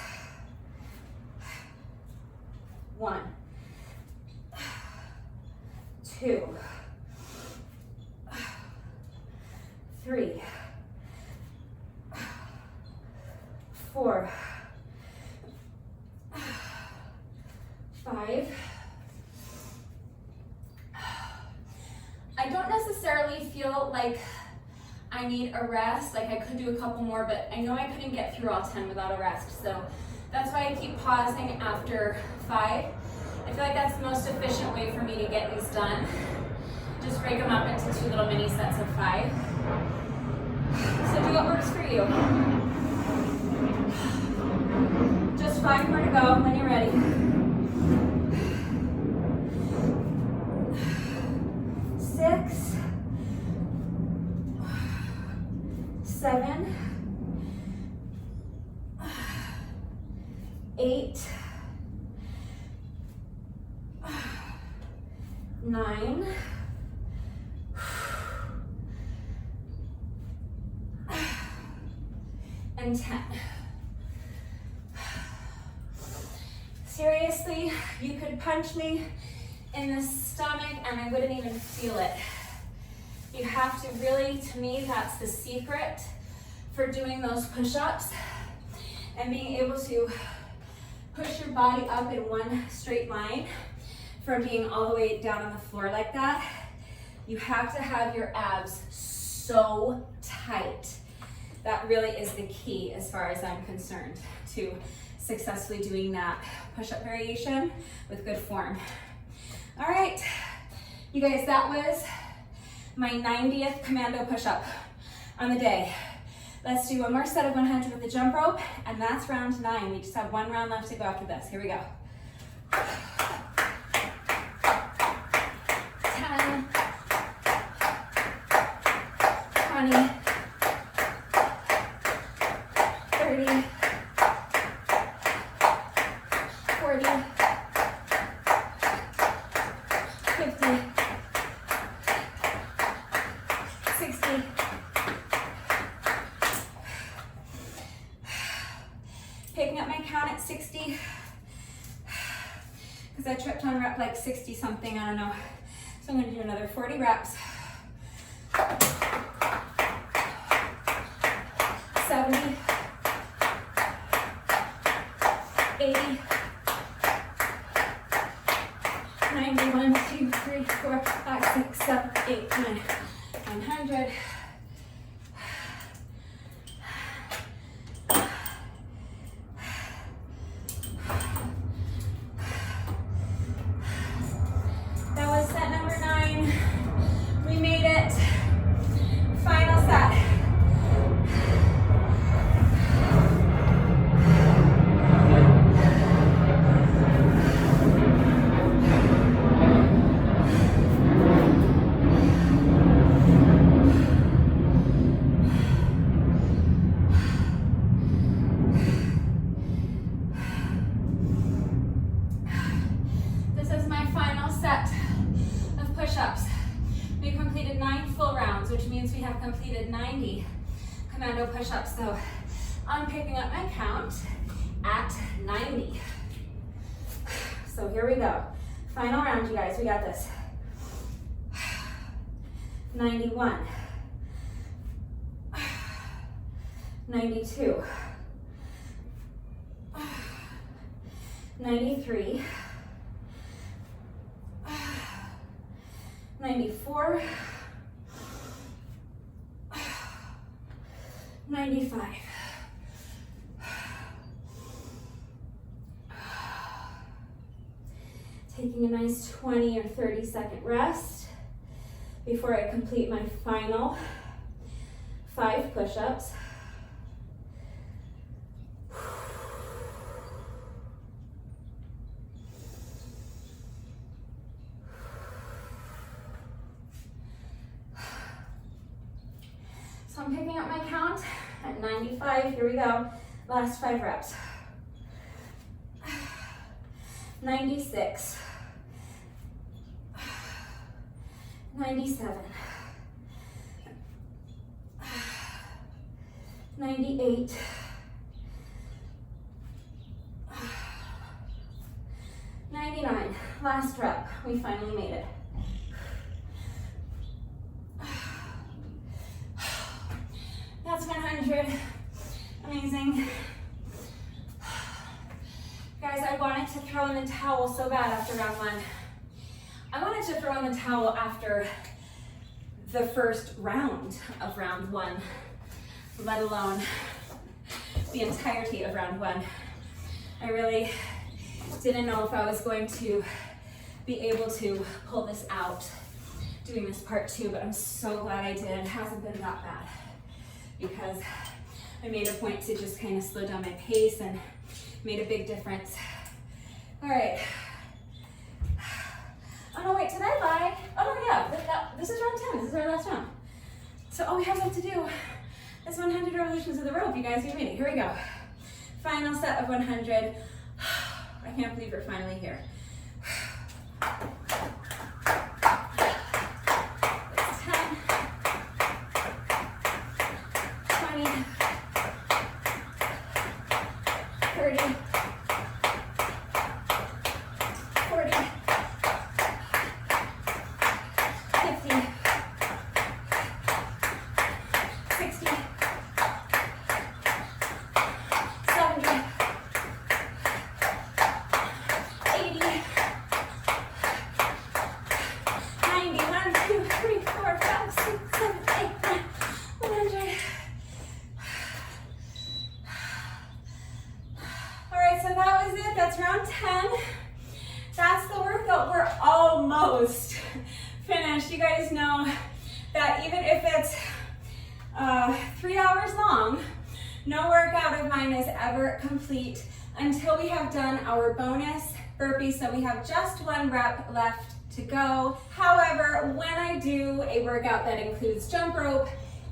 1, 2, 3, 4, 5. I don't necessarily feel like I need a rest. Like I could do a couple more, but I know I couldn't get through all 10 without a rest. So that's why I keep pausing after 5. I feel like that's the most efficient way for me to get these done. Just break them up into 2 little mini sets of 5. So do what works for you. Just 5 more to go when you're ready. 6, 7, 8, 9, 10. Seriously, you could punch me in the stomach and I wouldn't even feel it. You have to really, to me, that's the secret for doing those push-ups and being able to push your body up in one straight line from being all the way down on the floor like that. You have to have your abs so tight. That really is the key as far as I'm concerned to successfully doing that push-up variation with good form. All right, you guys, that was my 90th commando push-up on the day. Let's do one more set of 100 with the jump rope, and that's round 9. We just have one round left to go after this. Here we go. 10, 20, 30, 40, 50, 60, picking up my count at 60, because I tripped on rep like 60 something, I don't know. So I'm going to do another 40 reps. 70, 80, 90, 1, 2, 3, 4, 5, 6, 7, 8, 9, 100. That was set number 9. We made it. Final set. This is my final set of push-ups. We completed 9 full rounds, which means we have completed 90 commando push-ups. So I'm picking up my count at 90. So here we go. Final round, you guys. We got this. 91. 92. 93. 94, 95, taking a nice 20 or 30-second rest before I complete my final 5 push-ups. So I'm picking up my count at 95. Here we go. Last 5 reps. 96. 97. 98. 99. Last rep. We finally made it. That's 100. Amazing. Guys, I wanted to throw in the towel so bad after round 1. I wanted to throw in the towel after the first round of round 1, let alone the entirety of round 1. I really didn't know if I was going to be able to pull this out doing this part 2, but I'm so glad I did. It hasn't been that bad, because I made a point to just kind of slow down my pace and made a big difference. All right. Oh no, wait, did I lie? Oh no, yeah, this is round 10. This is our last round. So all we have left to do is 100 revolutions of the rope. You guys, we made it. Here we go. Final set of 100. I can't believe we're finally here. It's 10, 20, 30, 40, 50, 60, 70, 80, almost finished. You guys know that even if it's 3 hours long, no workout of mine is ever complete until we have done our bonus burpee. So we have just 1 rep left to go. However, when I do a workout that includes jump rope,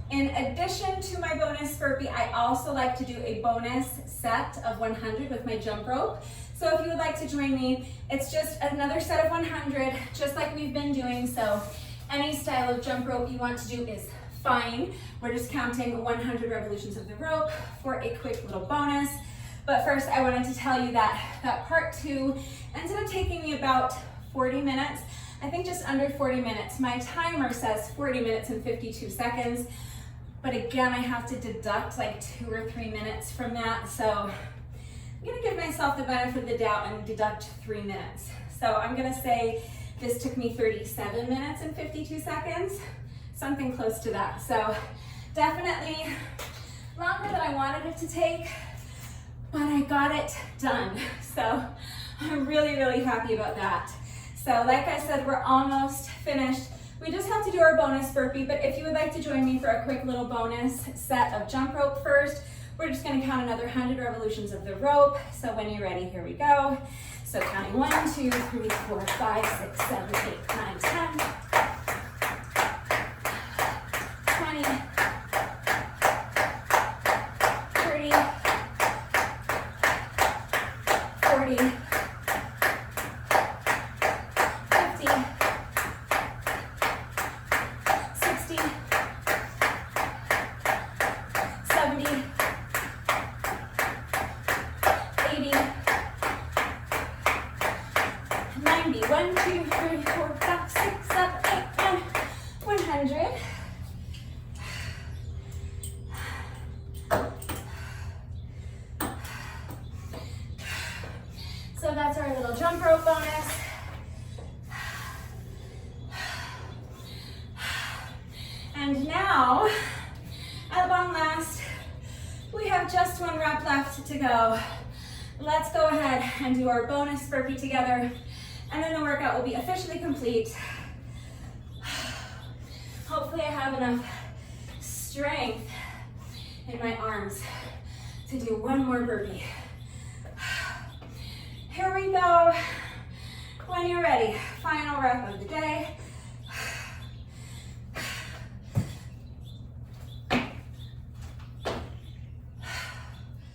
in addition to my bonus burpee, I also like to do a bonus set of 100 with my jump rope. So if you would like to join me, it's just another set of 100, just like we've been doing. So any style of jump rope you want to do is fine. We're just counting 100 revolutions of the rope for a quick little bonus. But first, I wanted to tell you that part 2 ended up taking me about 40 minutes. I think just under 40 minutes. My timer says 40 minutes and 52 seconds. But again, I have to deduct like 2 or 3 minutes from that. So I'm gonna give myself the benefit of the doubt and deduct 3 minutes. So I'm gonna say this took me 37 minutes and 52 seconds, something close to that. So definitely longer than I wanted it to take, but I got it done. So I'm really, really happy about that. So like I said, we're almost finished. We just have to do our bonus burpee, but if you would like to join me for a quick little bonus set of jump rope first, we're just gonna count another 100 revolutions of the rope. So when you're ready, here we go. So counting 1, 2, 3, 4, 5, 6, 7, 8, 9, 10, 20, 30, 40, 1, 2, 3, 4, 5, 6, 7, 8, 9, 100. So that's our little jump rope bonus. And now, at long last, we have just 1 rep left to go. Let's go ahead and do our bonus burpee together. And then the workout will be officially complete. Hopefully I have enough strength in my arms to do 1 more burpee. Here we go. When you're ready, final rep of the day.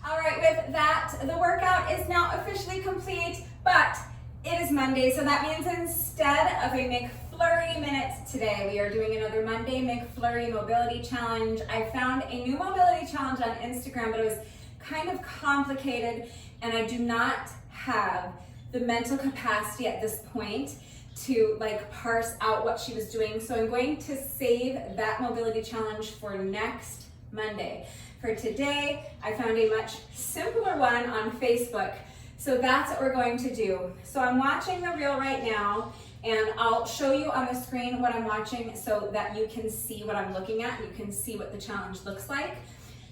All right, with that, the workout is now officially complete, but it is Monday, so that means instead of a McFlurry minutes today, we are doing another Monday McFlurry mobility challenge. I found a new mobility challenge on Instagram, but it was kind of complicated, and I do not have the mental capacity at this point to like parse out what she was doing. So I'm going to save that mobility challenge for next Monday. For today, I found a much simpler one on Facebook. So that's what we're going to do. So I'm watching the reel right now, and I'll show you on the screen what I'm watching so that you can see what I'm looking at. You can see what the challenge looks like,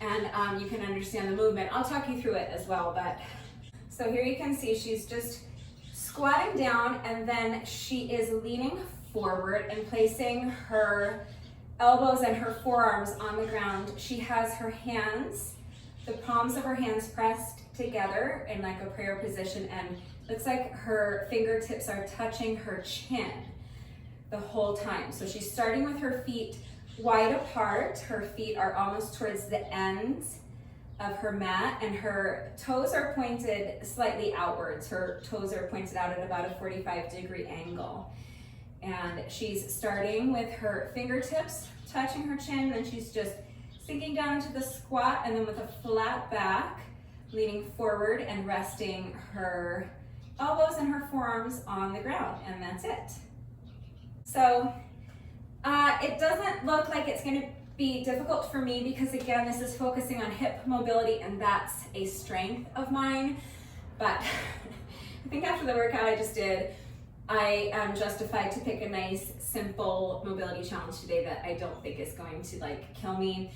and you can understand the movement. I'll talk you through it as well. But so here you can see she's just squatting down, and then she is leaning forward and placing her elbows and her forearms on the ground. She has her hands, the palms of her hands pressed together in like a prayer position, and looks like her fingertips are touching her chin the whole time. So she's starting with her feet wide apart. Her feet are almost towards the ends of her mat, and her toes are pointed slightly outwards. Her toes are pointed out at about a 45-degree angle. And she's starting with her fingertips touching her chin, and she's just sinking down into the squat, and then with a flat back, leaning forward and resting her elbows and her forearms on the ground, and that's it. So it doesn't look like it's going to be difficult for me because, again, this is focusing on hip mobility, and that's a strength of mine. But I think after the workout I just did, I am justified to pick a nice, simple mobility challenge today that I don't think is going to like kill me.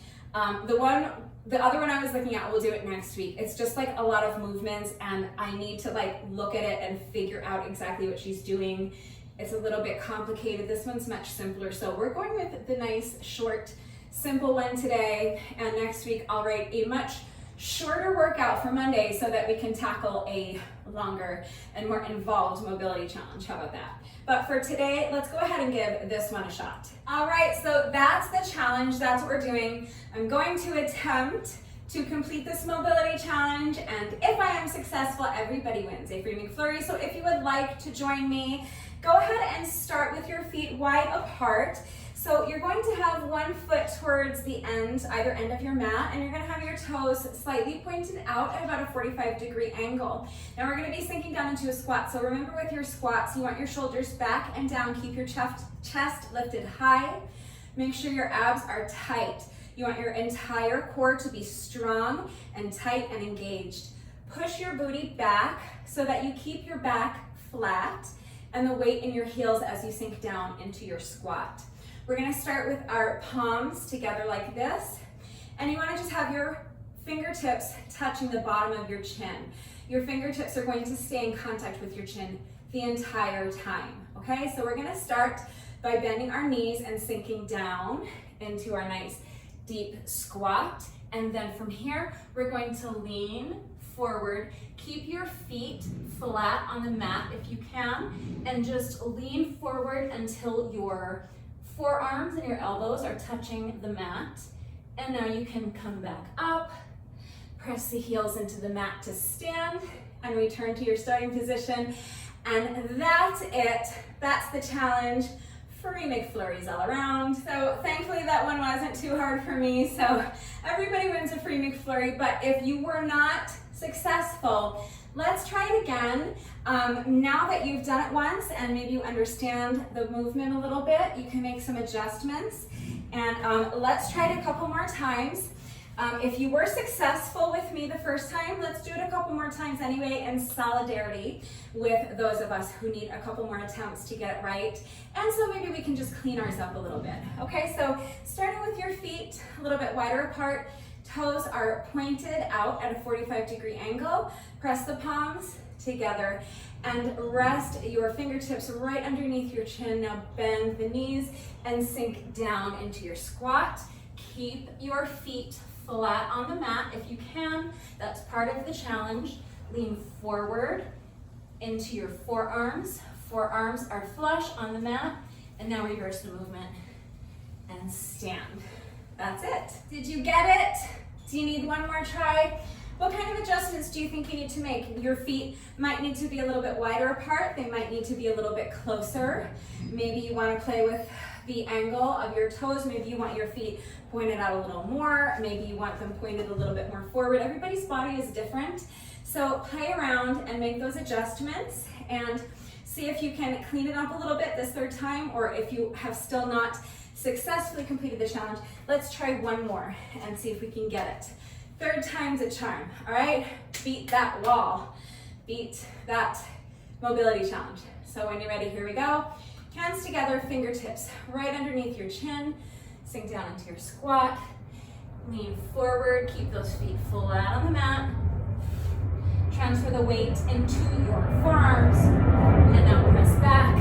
The other one I was looking at, we'll do it next week. It's just like a lot of movements, and I need to like look at it and figure out exactly what she's doing it's a little bit complicated. This one's much simpler. So we're going with the nice, short, simple one today. And next week I'll write a much shorter workout for Monday so that we can tackle a longer and more involved mobility challenge. How about that? But for today, let's go ahead and give this one a shot. All right, so that's the challenge. That's what we're doing. I'm going to attempt to complete this mobility challenge, and if I am successful, everybody wins a free McFlurry. So if you would like to join me, go ahead and start with your feet wide apart. So you're going to have one foot towards the end, either end of your mat, and you're going to have your toes slightly pointed out at about a 45-degree angle. Now we're going to be sinking down into a squat. So remember, with your squats, you want your shoulders back and down. Keep your chest lifted high. Make sure your abs are tight. You want your entire core to be strong and tight and engaged. Push your booty back so that you keep your back flat and the weight in your heels as you sink down into your squat. We're gonna start with our palms together like this, and you wanna just have your fingertips touching the bottom of your chin. Your fingertips are going to stay in contact with your chin the entire time, okay? So we're gonna start by bending our knees and sinking down into our nice deep squat, and then from here, we're going to lean forward. Keep your feet flat on the mat if you can, and just lean forward until your forearms and your elbows are touching the mat. And now you can come back up, press the heels into the mat to stand, and return to your starting position. And that's it. That's the challenge. Free McFlurries all around. So thankfully that one wasn't too hard for me. So everybody wins a free McFlurry. But if you were not successful, let's try it again. Now that you've done it once and maybe you understand the movement a little bit, you can make some adjustments. And let's try it a couple more times. If you were successful with me the first time, let's do it a couple more times anyway, in solidarity with those of us who need a couple more attempts to get it right. And so maybe we can just clean ours up a little bit. Okay, so starting with your feet a little bit wider apart, toes are pointed out at a 45-degree angle. Press the palms together and rest your fingertips right underneath your chin. Now bend the knees and sink down into your squat. Keep your feet flat on the mat if you can. That's part of the challenge. Lean forward into your forearms. Forearms are flush on the mat. And now reverse the movement and stand. That's it. Did you get it? Do you need one more try? What kind of adjustments do you think you need to make? Your feet might need to be a little bit wider apart. They might need to be a little bit closer. Maybe you want to play with the angle of your toes. Maybe you want your feet pointed out a little more. Maybe you want them pointed a little bit more forward. Everybody's body is different. So play around and make those adjustments and see if you can clean it up a little bit this third time, or if you have still not successfully completed the challenge, let's try one more and see if we can get it. Third time's a charm, all right? Beat that wall. Beat that mobility challenge. So when you're ready, here we go. Hands together, fingertips right underneath your chin. Sink down into your squat. Lean forward, keep those feet flat on the mat. Transfer the weight into your forearms. And now press back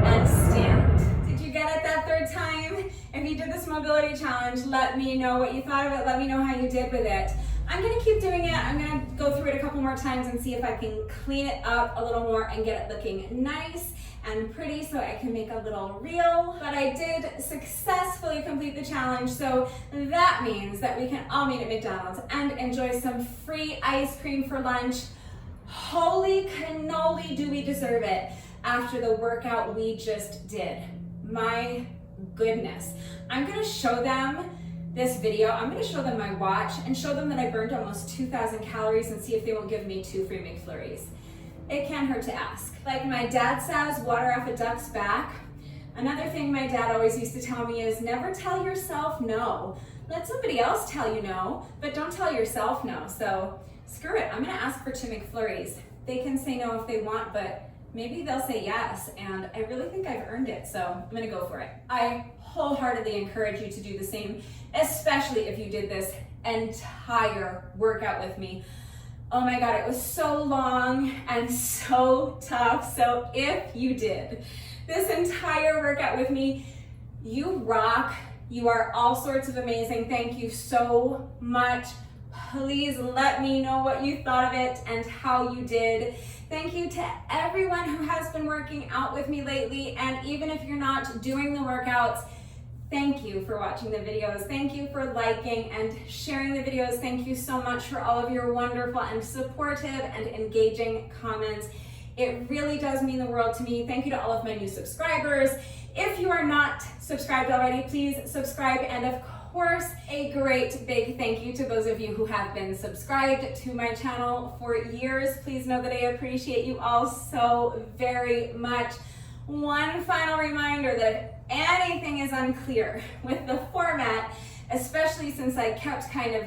and stand. Did you get it that third time? If you did this mobility challenge, let me know what you thought of it. Let me know how you did with it. I'm gonna keep doing it. I'm gonna go through it a couple more times and see if I can clean it up a little more and get it looking nice and pretty so I can make a little reel. But I did successfully complete the challenge, so that means that we can all meet at McDonald's and enjoy some free ice cream for lunch. Holy cannoli, do we deserve it after the workout we just did. My goodness. I'm gonna show them this video. I'm gonna show them my watch and show them that I burned almost 2,000 calories and see if they won't give me 2 free McFlurries. It can't hurt to ask. Like my dad says, water off a duck's back. Another thing my dad always used to tell me is never tell yourself no. Let somebody else tell you no, but don't tell yourself no. So screw it, I'm gonna ask for 2 McFlurries. They can say no if they want, but maybe they'll say yes, and I really think I've earned it, so I'm gonna go for it. I wholeheartedly encourage you to do the same, especially if you did this entire workout with me. Oh my God, it was so long and so tough. So if you did this entire workout with me, you rock. You are all sorts of amazing. Thank you so much. Please let me know what you thought of it and how you did. Thank you to everyone who has been working out with me lately. And even if you're not doing the workouts, thank you for watching the videos. Thank you for liking and sharing the videos. Thank you so much for all of your wonderful and supportive and engaging comments. It really does mean the world to me. Thank you to all of my new subscribers. If you are not subscribed already, please subscribe. And of course, a great big thank you to those of you who have been subscribed to my channel for years. Please know that I appreciate you all so very much. One final reminder that if anything is unclear with the format, especially since I kept kind of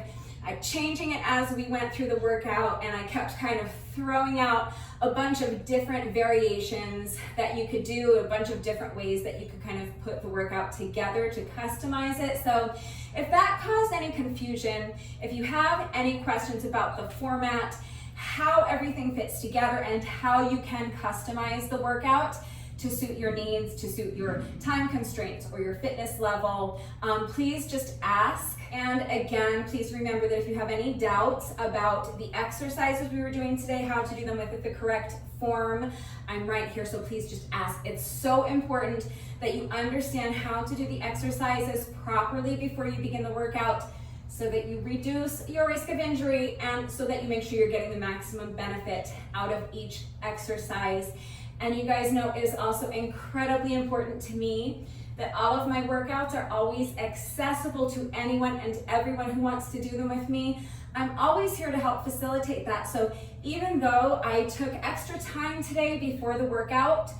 changing it as we went through the workout, and I kept kind of throwing out a bunch of different variations that you could do, a bunch of different ways that you could kind of put the workout together to customize it. So if that caused any confusion, if you have any questions about the format, how everything fits together, and how you can customize the workout to suit your needs, to suit your time constraints or your fitness level, please just ask. And again, please remember that if you have any doubts about the exercises we were doing today, how to do them with the correct form, I'm right here, so please just ask. It's so important that you understand how to do the exercises properly before you begin the workout, so that you reduce your risk of injury and so that you make sure you're getting the maximum benefit out of each exercise. And you guys know it is also incredibly important to me that all of my workouts are always accessible to anyone and everyone who wants to do them with me. I'm always here to help facilitate that. So even though I took extra time today before the workout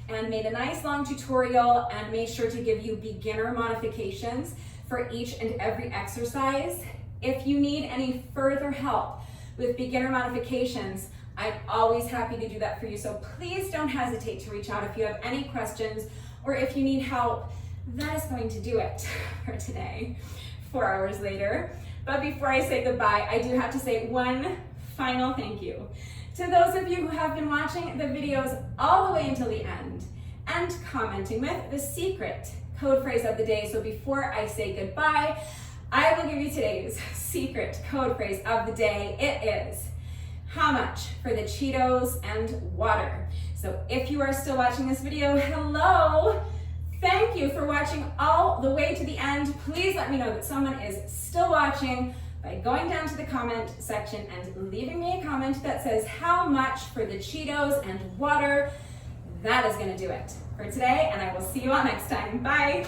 and made a nice long tutorial and made sure to give you beginner modifications for each and every exercise, if you need any further help with beginner modifications, I'm always happy to do that for you. So please don't hesitate to reach out if you have any questions or if you need help. That is going to do it for today, 4 hours later. But before I say goodbye, I do have to say one final thank you to those of you who have been watching the videos all the way until the end and commenting with the secret code phrase of the day. So before I say goodbye, I will give you today's secret code phrase of the day. It is, how much for the Cheetos and water? So if you are still watching this video, hello. Thank you for watching all the way to the end. Please let me know that someone is still watching by going down to the comment section and leaving me a comment that says how much for the Cheetos and water. That is gonna do it for today, and I will see you all next time. Bye.